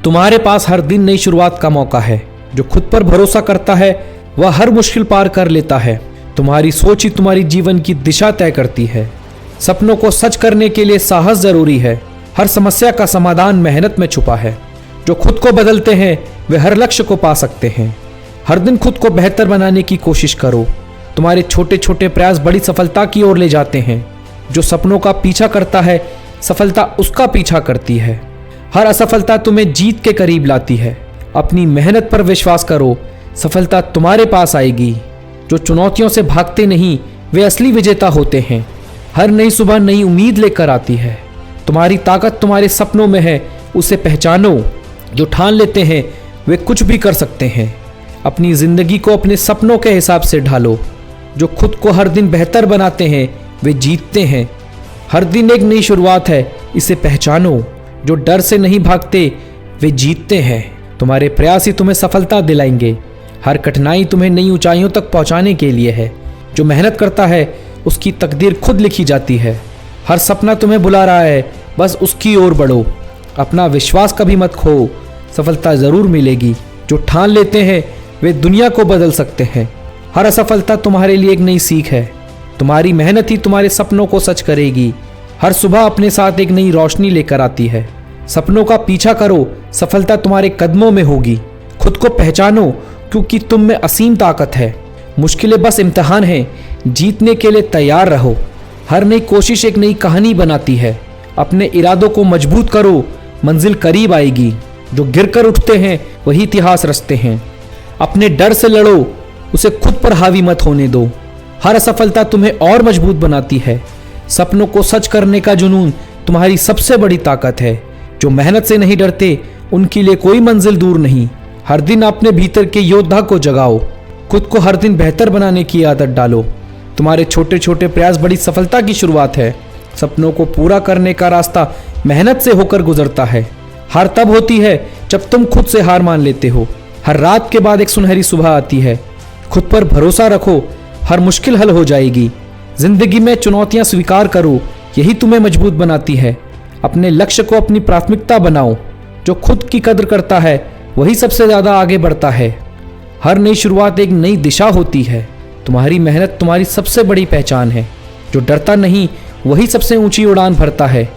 Speaker 1: तुम्हारे पास हर दिन नई शुरुआत का मौका है। जो खुद पर भरोसा करता है वह हर मुश्किल पार कर लेता है। तुम्हारी सोच ही तुम्हारी जीवन की दिशा तय करती है। सपनों को सच करने के लिए साहस जरूरी है। हर समस्या का समाधान मेहनत में छुपा है। जो खुद को बदलते हैं वे हर लक्ष्य को पा सकते हैं। हर दिन खुद को बेहतर बनाने की कोशिश करो। तुम्हारे छोटे छोटे प्रयास बड़ी सफलता की ओर ले जाते हैं। जो सपनों का पीछा करता है सफलता उसका पीछा करती है। हर असफलता तुम्हें जीत के करीब लाती है। अपनी मेहनत पर विश्वास करो, सफलता तुम्हारे पास आएगी। जो चुनौतियों से भागते नहीं वे असली विजेता होते हैं। हर नई सुबह नई उम्मीद लेकर आती है। तुम्हारी ताकत तुम्हारे सपनों में है, उसे पहचानो। जो ठान लेते हैं वे कुछ भी कर सकते हैं। अपनी जिंदगी को अपने सपनों के हिसाब से ढालो। जो खुद को हर दिन बेहतर बनाते हैं वे जीतते हैं। हर दिन एक नई शुरुआत है, इसे पहचानो। जो डर से नहीं भागते वे जीतते हैं। तुम्हारे प्रयास ही तुम्हें सफलता दिलाएंगे। हर कठिनाई तुम्हें नई ऊंचाइयों तक पहुंचाने के लिए है। जो मेहनत करता है उसकी तकदीर खुद लिखी जाती है। हर सपना तुम्हें बुला रहा है, बस उसकी ओर बढ़ो। अपना विश्वास कभी मत खो, सफलता जरूर मिलेगी। जो ठान लेते हैं वे दुनिया को बदल सकते हैं। हर असफलता तुम्हारे लिए एक नई सीख है। तुम्हारी मेहनत ही तुम्हारे सपनों को सच करेगी। हर सुबह अपने साथ एक नई रोशनी लेकर आती है। सपनों का पीछा करो, सफलता तुम्हारे कदमों में होगी। खुद को पहचानो, क्योंकि तुम में असीम ताकत है। मुश्किलें बस इम्तिहान हैं, जीतने के लिए तैयार रहो। हर नई कोशिश एक नई कहानी बनाती है। अपने इरादों को मजबूत करो, मंजिल करीब आएगी। जो गिरकर उठते हैं वही इतिहास रचते हैं। अपने डर से लड़ो, उसे खुद पर हावी मत होने दो। हर असफलता तुम्हें और मजबूत बनाती है। सपनों को सच करने का जुनून तुम्हारी सबसे बड़ी ताकत है। जो मेहनत से नहीं डरते उनके लिए कोई मंजिल दूर नहीं। हर दिन अपने भीतर के योद्धा को जगाओ, खुद को हर दिन बेहतर बनाने की आदत डालो। तुम्हारे छोटे छोटे प्रयास बड़ी सफलता की शुरुआत है। सपनों को पूरा करने का रास्ता मेहनत से होकर गुजरता है। हार तब होती है जब तुम खुद से हार मान लेते हो। हर रात के बाद एक सुनहरी सुबह आती है। खुद पर भरोसा रखो, हर मुश्किल हल हो जाएगी। जिंदगी में चुनौतियां स्वीकार करो, यही तुम्हें मजबूत बनाती है। अपने लक्ष्य को अपनी प्राथमिकता बनाओ। जो खुद की कद्र करता है वही सबसे ज्यादा आगे बढ़ता है। हर नई शुरुआत एक नई दिशा होती है। तुम्हारी मेहनत तुम्हारी सबसे बड़ी पहचान है। जो डरता नहीं वही सबसे ऊंची उड़ान भरता है।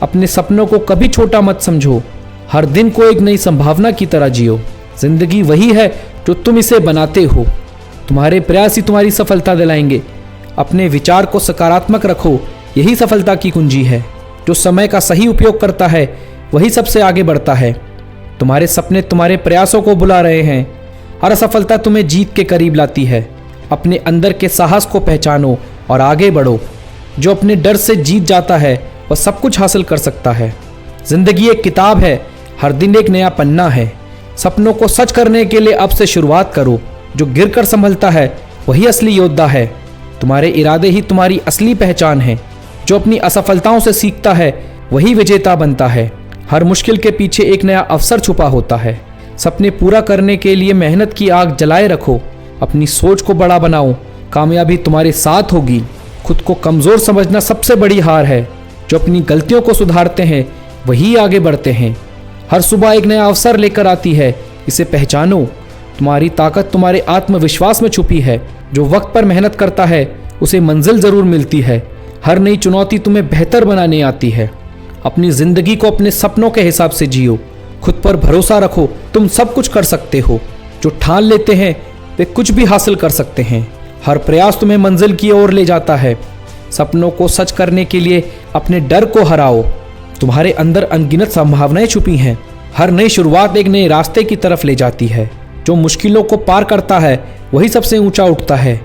Speaker 1: अपने सपनों को कभी छोटा मत समझो। हर दिन को एक नई संभावना की तरह जियो। जिंदगी वही है जो तुम इसे बनाते हो। तुम्हारे प्रयास ही तुम्हारी सफलता दिलाएंगे। अपने विचार को सकारात्मक रखो, यही सफलता की कुंजी है। जो समय का सही उपयोग करता है वही सबसे आगे बढ़ता है। तुम्हारे सपने तुम्हारे प्रयासों को बुला रहे हैं। हर असफलता तुम्हें जीत के करीब लाती है। अपने अंदर के साहस को पहचानो और आगे बढ़ो। जो अपने डर से जीत जाता है वह सब कुछ हासिल कर सकता है। जिंदगी एक किताब है, हर दिन एक नया पन्ना है। सपनों को सच करने के लिए अब से शुरुआत करो। जो गिरकर संभलता है वही असली योद्धा है। तुम्हारे इरादे ही तुम्हारी असली पहचान है। जो अपनी असफलताओं से सीखता है वही विजेता बनता है। हर मुश्किल के पीछे एक नया अवसर छुपा होता है। सपने पूरा करने के लिए मेहनत की आग जलाए रखो। अपनी सोच को बड़ा बनाओ, कामयाबी तुम्हारे साथ होगी। खुद को कमजोर समझना सबसे बड़ी हार है। जो अपनी गलतियों को सुधारते हैं वही आगे बढ़ते हैं। हर सुबह एक नया अवसर लेकर आती है, इसे पहचानो। तुम्हारी ताकत तुम्हारे आत्मविश्वास में छुपी है। जो वक्त पर मेहनत करता है उसे मंजिल जरूर मिलती है। हर नई चुनौती तुम्हें बेहतर बनाने आती है। अपनी जिंदगी को अपने सपनों के हिसाब से जियो। खुद पर भरोसा रखो, तुम सब कुछ कर सकते हो। जो ठान लेते हैं वे कुछ भी हासिल कर सकते हैं। हर प्रयास तुम्हें मंजिल की ओर ले जाता है। सपनों को सच करने के लिए अपने डर को हराओ। तुम्हारे अंदर अनगिनत संभावनाएं छुपी हैं। हर नई शुरुआत एक नए रास्ते की तरफ ले जाती है। जो मुश्किलों को पार करता है वही सबसे ऊंचा उठता है।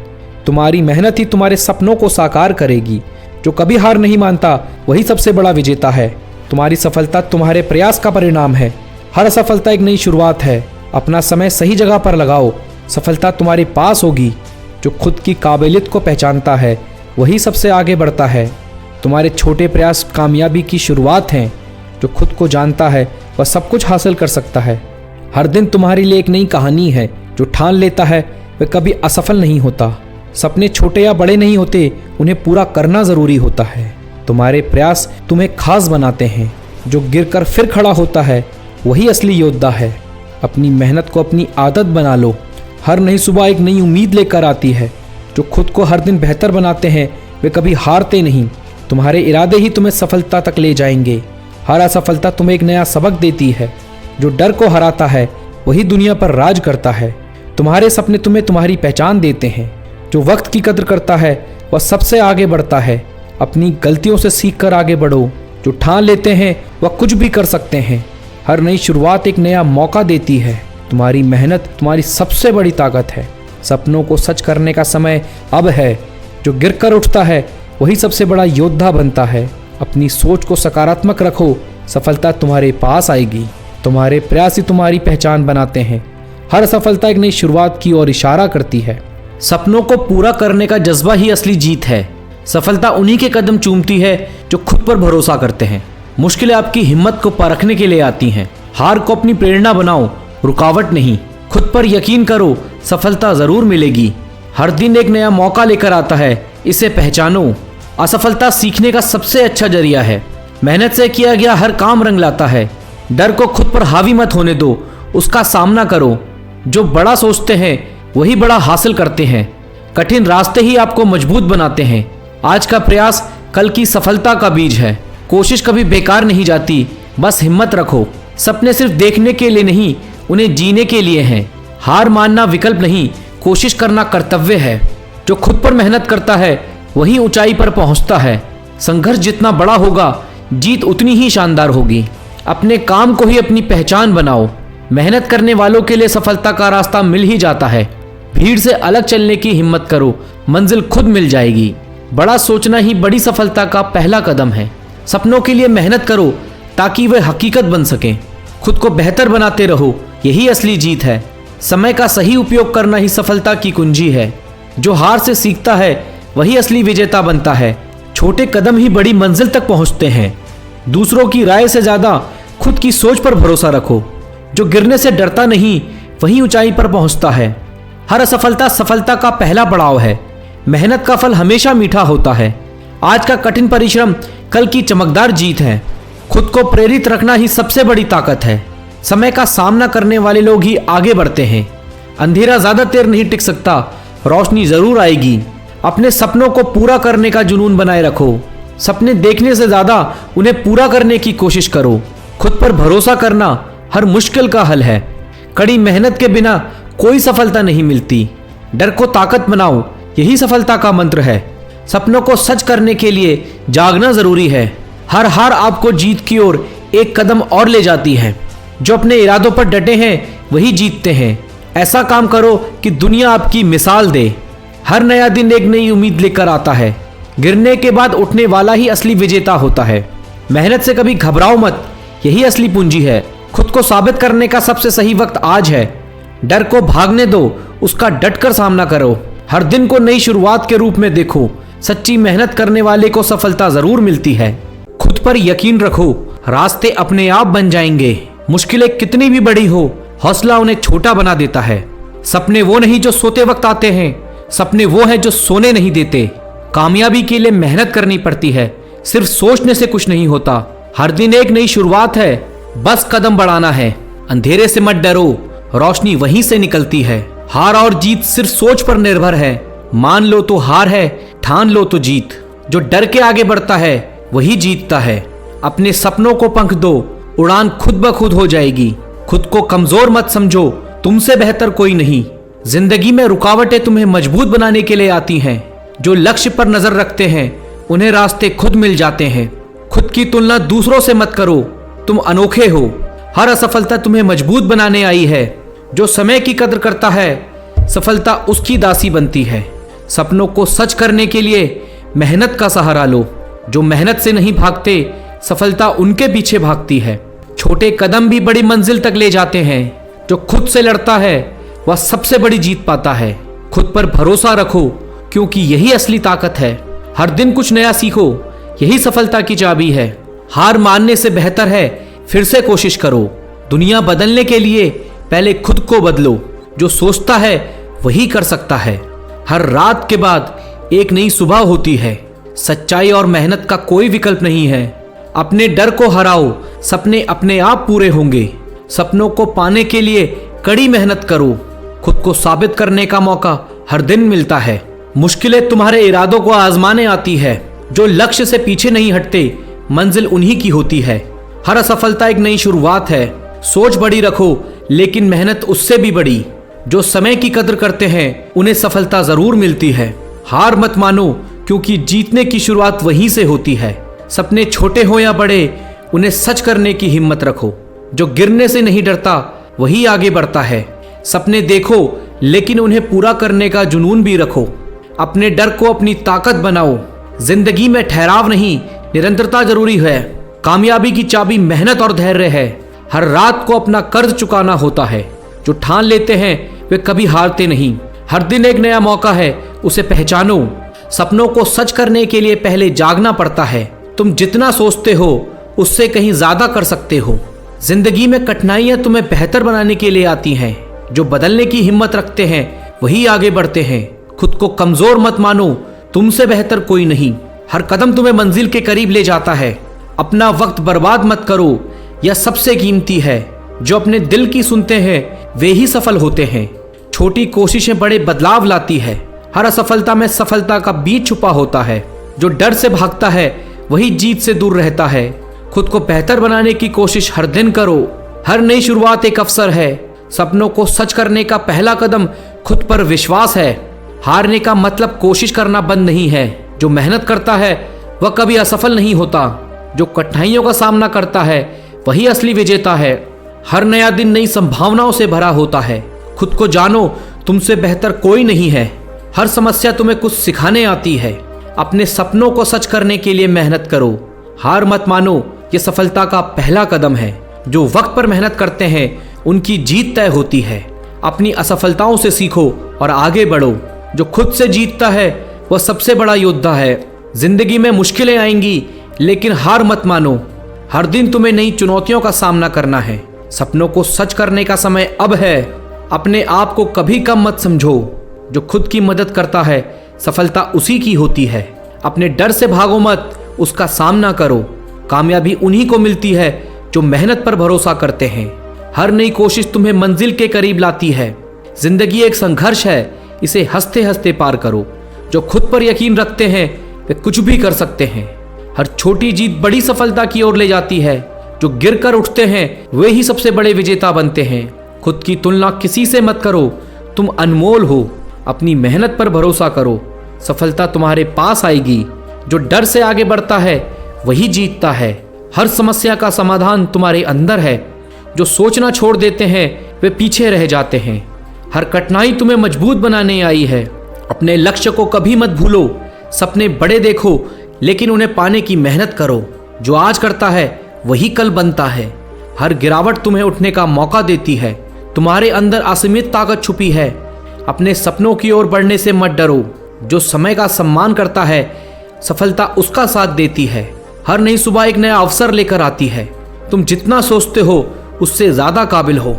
Speaker 1: तुम्हारी मेहनत ही तुम्हारे सपनों को साकार करेगी। जो कभी हार नहीं मानता वही सबसे बड़ा विजेता है। तुम्हारी सफलता तुम्हारे प्रयास का परिणाम है। हर असफलता एक नई शुरुआत है। अपना समय सही जगह पर लगाओ, सफलता तुम्हारे पास होगी। जो खुद की काबिलियत को पहचानता है वही सबसे आगे बढ़ता है। तुम्हारे छोटे प्रयास कामयाबी की शुरुआत हैं। जो खुद को जानता है वह सब कुछ हासिल कर सकता है। हर दिन तुम्हारे लिए एक नई कहानी है। जो ठान लेता है वह कभी असफल नहीं होता। सपने छोटे या बड़े नहीं होते, उन्हें पूरा करना जरूरी होता है। तुम्हारे प्रयास तुम्हें खास बनाते हैं। जो गिरकर फिर खड़ा होता है वही असली योद्धा है। अपनी मेहनत को अपनी आदत बना लो। हर नई सुबह एक नई उम्मीद लेकर आती है। जो खुद को हर दिन बेहतर बनाते हैं वे कभी हारते नहीं। तुम्हारे इरादे ही तुम्हें सफलता तक ले जाएंगे। हर असफलता तुम्हें एक नया सबक देती है। जो डर को हराता है वही दुनिया पर राज करता है। तुम्हारे सपने तुम्हें तुम्हारी पहचान देते हैं। जो वक्त की कद्र करता है वह सबसे आगे बढ़ता है। अपनी गलतियों से सीखकर आगे बढ़ो। जो ठान लेते हैं वह कुछ भी कर सकते हैं। हर नई शुरुआत एक नया मौका देती है। तुम्हारी मेहनत तुम्हारी सबसे बड़ी ताकत है। सपनों को सच करने का समय अब है। जो गिरकर उठता है वही सबसे बड़ा योद्धा बनता है। अपनी सोच को सकारात्मक रखो, सफलता तुम्हारे पास आएगी। तुम्हारे प्रयास ही तुम्हारी पहचान बनाते हैं। हर सफलता एक नई शुरुआत की ओर इशारा करती है। सपनों को पूरा करने का जज्बा ही असली जीत है। सफलता उन्हीं के कदम चूमती है जो खुद पर भरोसा करते हैं। मुश्किलें आपकी हिम्मत को परखने के लिए आती हैं। हार को अपनी प्रेरणा बनाओ, रुकावट नहीं। खुद पर यकीन करो, सफलता जरूर मिलेगी। हर दिन एक नया मौका लेकर आता है, इसे पहचानो। असफलता सीखने का सबसे अच्छा जरिया है। मेहनत से किया गया हर काम रंग लाता है। डर को खुद पर हावी मत होने दो, उसका सामना करो। जो बड़ा सोचते हैं वही बड़ा हासिल करते हैं। कठिन रास्ते ही आपको मजबूत बनाते हैं। आज का प्रयास कल की सफलता का बीज है। कोशिश कभी बेकार नहीं जाती, बस हिम्मत रखो। सपने सिर्फ देखने के लिए नहीं, उन्हें जीने के लिए हैं। हार मानना विकल्प नहीं, कोशिश करना कर्तव्य है। जो खुद पर मेहनत करता है
Speaker 2: वही ऊंचाई पर पहुंचता है। संघर्ष जितना बड़ा होगा, जीत उतनी ही शानदार होगी। अपने काम को ही अपनी पहचान बनाओ। मेहनत करने वालों के लिए सफलता का रास्ता मिल ही जाता है। भीड़ से अलग चलने की हिम्मत करो, मंजिल खुद मिल जाएगी। बड़ा सोचना ही बड़ी सफलता का पहला कदम है। सपनों के लिए मेहनत करो ताकि वे हकीकत बन सकें। खुद को बेहतर बनाते रहो, यही असली जीत है। समय का सही उपयोग करना ही सफलता की कुंजी है। जो हार से सीखता है वही असली विजेता बनता है। छोटे कदम ही बड़ी मंजिल तक पहुंचते हैं। दूसरों की राय से ज्यादा खुद की सोच पर भरोसा रखो। जो गिरने से डरता नहीं वही ऊंचाई पर पहुंचता है। हर असफलता सफलता का पहला पड़ाव है। मेहनत का फल हमेशा मीठा होता है। आज का कठिन परिश्रम कल की चमकदार जीत है। खुद को प्रेरित रखना ही सबसे बड़ी ताकत है। समय का सामना करने वाले लोग ही आगे बढ़ते हैं। अंधेरा ज्यादा देर नहीं टिक सकता, रोशनी जरूर आएगी। अपने सपनों को पूरा करने का जुनून बनाए रखो। सपने देखने से ज्यादा उन्हें पूरा करने की कोशिश करो। खुद पर भरोसा करना हर मुश्किल का हल है। कड़ी मेहनत के बिना कोई सफलता नहीं मिलती। डर को ताकत बनाओ, यही सफलता का मंत्र है। सपनों को सच करने के लिए जागना जरूरी है। हर हार आपको जीत की ओर एक कदम और ले जाती है। जो अपने इरादों पर डटे हैं वही जीतते हैं। ऐसा काम करो कि दुनिया आपकी मिसाल दे। हर नया दिन एक नई उम्मीद लेकर आता है। गिरने के बाद उठने वाला ही असली विजेता होता है। मेहनत से कभी घबराओ मत, यही असली पूंजी है। खुद को साबित करने का सबसे सही वक्त आज है। डर को भागने दो, उसका डटकर सामना करो। हर दिन को नई शुरुआत के रूप में देखो। सच्ची मेहनत करने वाले को सफलता जरूर मिलती है। खुद पर यकीन रखो, रास्ते अपने आप बन जाएंगे। मुश्किलें कितनी भी बड़ी हो, हौसला उन्हें छोटा बना देता है। सपने वो नहीं जो सोते वक्त आते हैं, सपने वो हैं जो सोने नहीं देते। कामयाबी के लिए मेहनत करनी पड़ती है, सिर्फ सोचने से कुछ नहीं होता। हर दिन एक नई शुरुआत है, बस कदम बढ़ाना है। अंधेरे से मत डरो, रोशनी वहीं से निकलती है। हार और जीत सिर्फ सोच पर निर्भर है। मान लो तो हार है, ठान लो तो जीत। जो डर के आगे बढ़ता है वही जीतता है। अपने सपनों को पंख दो, उड़ान खुद ब खुद हो जाएगी। खुद को कमजोर मत समझो, तुमसे बेहतर कोई नहीं। जिंदगी में रुकावटें तुम्हें मजबूत बनाने के लिए आती हैं। जो लक्ष्य पर नजर रखते हैं उन्हें रास्ते खुद मिल जाते हैं। खुद की तुलना दूसरों से मत करो, तुम अनोखे हो। हर असफलता तुम्हें मजबूत बनाने आई है। जो समय की कदर करता है सफलता उसकी दासी बनती है। सपनों को सच करने के लिए मेहनत का सहारा लो। जो मेहनत से नहीं भागते सफलता उनके पीछे भागती है। छोटे कदम भी बड़ी मंजिल तक ले जाते हैं। जो खुद से लड़ता है वह सबसे बड़ी जीत पाता है। खुद पर भरोसा रखो, क्योंकि यही असली ताकत है। हर दिन कुछ नया सीखो, यही सफलता की चाबी है। हार मानने से बेहतर है फिर से कोशिश करो। दुनिया बदलने के लिए पहले खुद को बदलो। जो सोचता है वही कर सकता है। हर रात के बाद एक नई सुबह होती है। सच्चाई और मेहनत का कोई विकल्प नहीं है। अपने डर को हराओ, सपने अपने आप पूरे होंगे। सपनों को पाने के लिए कड़ी मेहनत करो। खुद को साबित करने का मौका हर दिन मिलता है। मुश्किलें तुम्हारे इरादों को आजमाने आती है। जो लक्ष्य से पीछे नहीं हटते मंजिल उन्हीं की होती है। हर असफलता एक नई शुरुआत है। सोच बड़ी रखो, लेकिन मेहनत उससे भी बड़ी। जो समय की कदर करते हैं उन्हें सफलता जरूर मिलती है। हार मत मानो, क्योंकि जीतने की शुरुआत वहीं से होती है। सपने छोटे हो या बड़े, उन्हें सच करने की हिम्मत रखो। जो गिरने से नहीं डरता वही आगे बढ़ता है। सपने देखो, लेकिन उन्हें पूरा करने का जुनून भी रखो। अपने डर को अपनी ताकत बनाओ। जिंदगी में ठहराव नहीं, निरंतरता जरूरी है। कामयाबी की चाबी मेहनत और धैर्य है। हर रात को अपना कर्ज चुकाना होता है। जो ठान लेते हैं वे कभी हारते नहीं। हर दिन एक नया मौका है, उसे पहचानो। सपनों को सच करने के लिए पहले जागना पड़ता है। तुम जितना सोचते हो उससे कहीं ज्यादा कर सकते हो। जिंदगी में कठिनाइयां तुम्हें बेहतर बनाने के लिए आती हैं। जो बदलने की हिम्मत रखते हैं वही आगे बढ़ते हैं। खुद को कमजोर मत मानो, तुमसे बेहतर कोई नहीं। हर कदम तुम्हें मंजिल के करीब ले जाता है। अपना वक्त बर्बाद मत करो, यह सबसे कीमती है। जो अपने दिल की सुनते हैं वे ही सफल होते हैं। छोटी कोशिशें बड़े बदलाव लाती है। हर असफलता में सफलता का बीज छुपा होता है। जो डर से भागता है वही जीत से दूर रहता है। खुद को बेहतर बनाने की कोशिश हर दिन करो। हर नई शुरुआत एक अवसर है। सपनों को सच करने का पहला कदम खुद पर विश्वास है। हारने का मतलब कोशिश करना बंद नहीं है, जो मेहनत करता है वह कभी असफल नहीं होता। जो कठिनाइयों का सामना करता है वही असली विजेता है। हर नया दिन नई संभावनाओं से भरा होता है। खुद को जानो, तुमसे बेहतर कोई नहीं है। हर समस्या तुम्हें कुछ सिखाने आती है। अपने सपनों को सच करने के लिए मेहनत करो। हार मत मानो, ये सफलता का पहला कदम है। जो वक्त पर मेहनत करते हैं उनकी जीत तय होती है। अपनी असफलताओं से सीखो और आगे बढ़ो। जो खुद से जीतता है वह सबसे बड़ा योद्धा है। जिंदगी में मुश्किलें आएंगी, लेकिन हार मत मानो। हर दिन तुम्हें नई चुनौतियों का सामना करना है। सपनों को सच करने का समय अब है। अपने आप को कभी कम मत समझो। जो खुद की मदद करता है सफलता उसी की होती है। अपने डर से भागो मत, उसका सामना करो। कामयाबी उन्हीं को मिलती है जो मेहनत पर भरोसा करते हैं। हर नई कोशिश तुम्हें मंजिल के करीब लाती है। जिंदगी एक संघर्ष है, इसे हंसते हंसते पार करो। जो खुद पर यकीन रखते हैं वे कुछ भी कर सकते हैं। हर छोटी जीत बड़ी सफलता की ओर ले जाती है। जो गिरकर उठते हैं वे ही सबसे बड़े विजेता बनते हैं। खुद की तुलना किसी से मत करो, तुम अनमोल हो। अपनी मेहनत पर भरोसा करो, सफलता तुम्हारे पास आएगी। जो डर से आगे बढ़ता है वही जीतता है। हर समस्या का समाधान तुम्हारे अंदर है। जो सोचना छोड़ देते हैं वे पीछे रह जाते हैं। हर कठिनाई तुम्हें मजबूत बनाने आई है। अपने लक्ष्य को कभी मत भूलो। सपने बड़े देखो, लेकिन उन्हें पाने की मेहनत करो। जो आज करता है वही कल बनता है। हर गिरावट तुम्हें उठने का मौका देती है। तुम्हारे अंदर असीमित ताकत छुपी है। अपने सपनों की ओर बढ़ने से मत डरो। जो समय का सम्मान करता है सफलता उसका साथ देती है। हर नई सुबह एक नया अवसर लेकर आती है। तुम जितना सोचते हो उससे ज्यादा काबिल हो।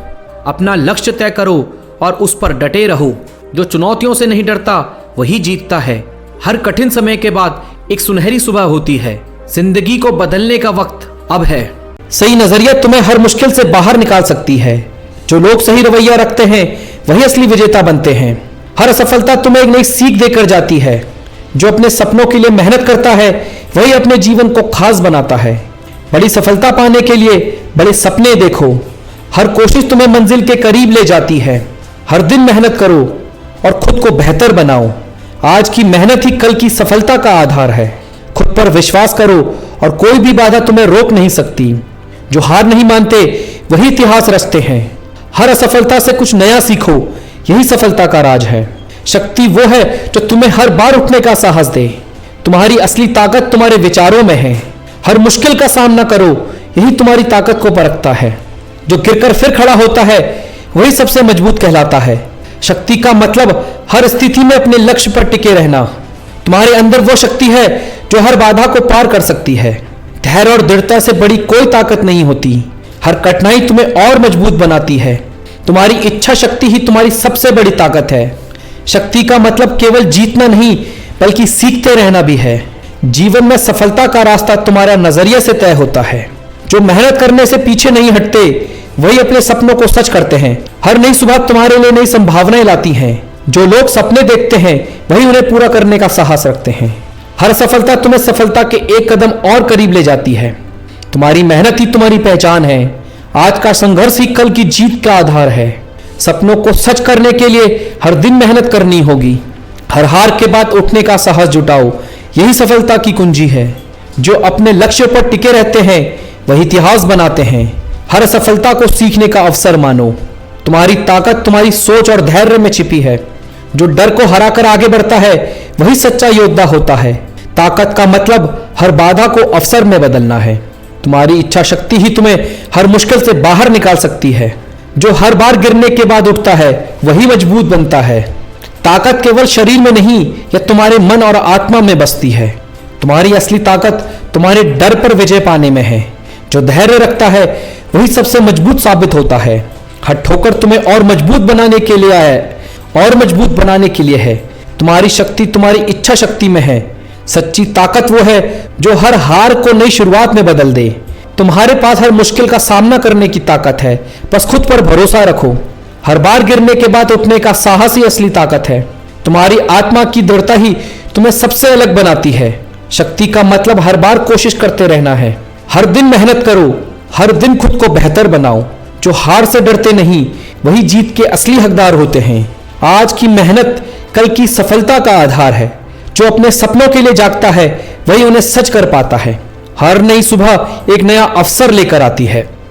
Speaker 2: अपना लक्ष्य तय करो और उस पर डटे रहो। जो चुनौतियों से नहीं डरता वही जीतता है। हर कठिन समय के बाद एक सुनहरी सुबह होती है। जिंदगी को बदलने का वक्त अब है।
Speaker 1: सही नजरिया तुम्हें हर मुश्किल से बाहर निकाल सकती है। जो लोग सही रवैया रखते हैं वही असली विजेता बनते हैं। हर असफलता तुम्हें एक नई सीख देकर जाती है। जो अपने सपनों के लिए मेहनत करता है वही अपने जीवन को खास बनाता है। बड़ी सफलता पाने के लिए बड़े सपने देखो। हर कोशिश तुम्हें मंजिल के करीब ले जाती है। हर दिन मेहनत करो और खुद को बेहतर बनाओ। आज की मेहनत ही कल की सफलता का आधार है। खुद पर विश्वास करो और कोई भी बाधा तुम्हें रोक नहीं सकती। जो हार नहीं मानते वही इतिहास रचते हैं। हर असफलता से कुछ नया सीखो, यही सफलता का राज है। शक्ति वो है जो तुम्हें हर बार उठने का साहस दे। तुम्हारी असली ताकत तुम्हारे विचारों में है। हर मुश्किल का सामना करो, यही तुम्हारी ताकत को परखता है। जो गिरकर फिर खड़ा होता है वही सबसे मजबूत कहलाता है। शक्ति का मतलब हर स्थिति में अपने लक्ष्य पर टिके रहना। तुम्हारे अंदर वो शक्ति है जो हर बाधा को पार कर सकती है। धैर्य और दृढ़ता से बड़ी कोई ताकत नहीं होती। हर कठिनाई तुम्हें और मजबूत बनाती है। तुम्हारी इच्छा शक्ति ही तुम्हारी सबसे बड़ी ताकत है। शक्ति का मतलब केवल जीतना नहीं बल्कि सीखते रहना भी है। जीवन में सफलता का रास्ता तुम्हारा नजरिए से तय होता है। जो मेहनत करने से पीछे नहीं हटते वही अपने सपनों को सच करते हैं। हर नई सुबह तुम्हारे लिए नई संभावनाएं लाती हैं। जो लोग सपने देखते हैं वही उन्हें पूरा करने का साहस रखते हैं। हर सफलता तुम्हें सफलता के एक कदम और करीब ले जाती है। तुम्हारी मेहनत ही तुम्हारी पहचान है। आज का संघर्ष ही कल की जीत का आधार है। सपनों को सच करने के लिए हर दिन मेहनत करनी होगी। हर हार के बाद उठने का साहस जुटाओ, यही सफलता की कुंजी है। जो अपने लक्ष्य पर टिके रहते हैं वही इतिहास बनाते हैं। हर सफलता को सीखने का अवसर मानो। तुम्हारी ताकत तुम्हारी सोच और धैर्य में छिपी है। जो डर को हराकर आगे बढ़ता है वही सच्चा योद्धा होता है। ताकत का मतलब हर बाधा को अवसर में बदलना है। तुम्हारी इच्छा शक्ति ही तुम्हें हर मुश्किल से बाहर निकाल सकती है। जो हर बार गिरने के बाद उठता है वही मजबूत बनता है। ताकत केवल शरीर में नहीं, यह तुम्हारे मन और आत्मा में बसती है। तुम्हारी असली ताकत तुम्हारे डर पर विजय पाने में है। जो धैर्य रखता है वही सबसे मजबूत साबित होता है। हर ठोकर तुम्हें और मजबूत बनाने के लिए है। तुम्हारी शक्ति तुम्हारी इच्छा शक्ति में है। सच्ची ताकत वो है जो हर हार को नई शुरुआत में बदल दे। तुम्हारे पास हर मुश्किल का सामना करने की ताकत है, बस खुद पर भरोसा रखो। हर बार गिरने के बाद उठने का साहस ही असली ताकत है। तुम्हारी आत्मा की दृढ़ता ही तुम्हें सबसे अलग बनाती है। शक्ति का मतलब हर बार कोशिश करते रहना है। हर दिन मेहनत करो, हर दिन खुद को बेहतर बनाओ। जो हार से डरते नहीं वही जीत के असली हकदार होते हैं। आज की मेहनत कल की सफलता का आधार है।
Speaker 2: जो अपने सपनों के लिए जागता है वही उन्हें सच कर पाता है। हर नई सुबह एक नया अवसर लेकर आती है।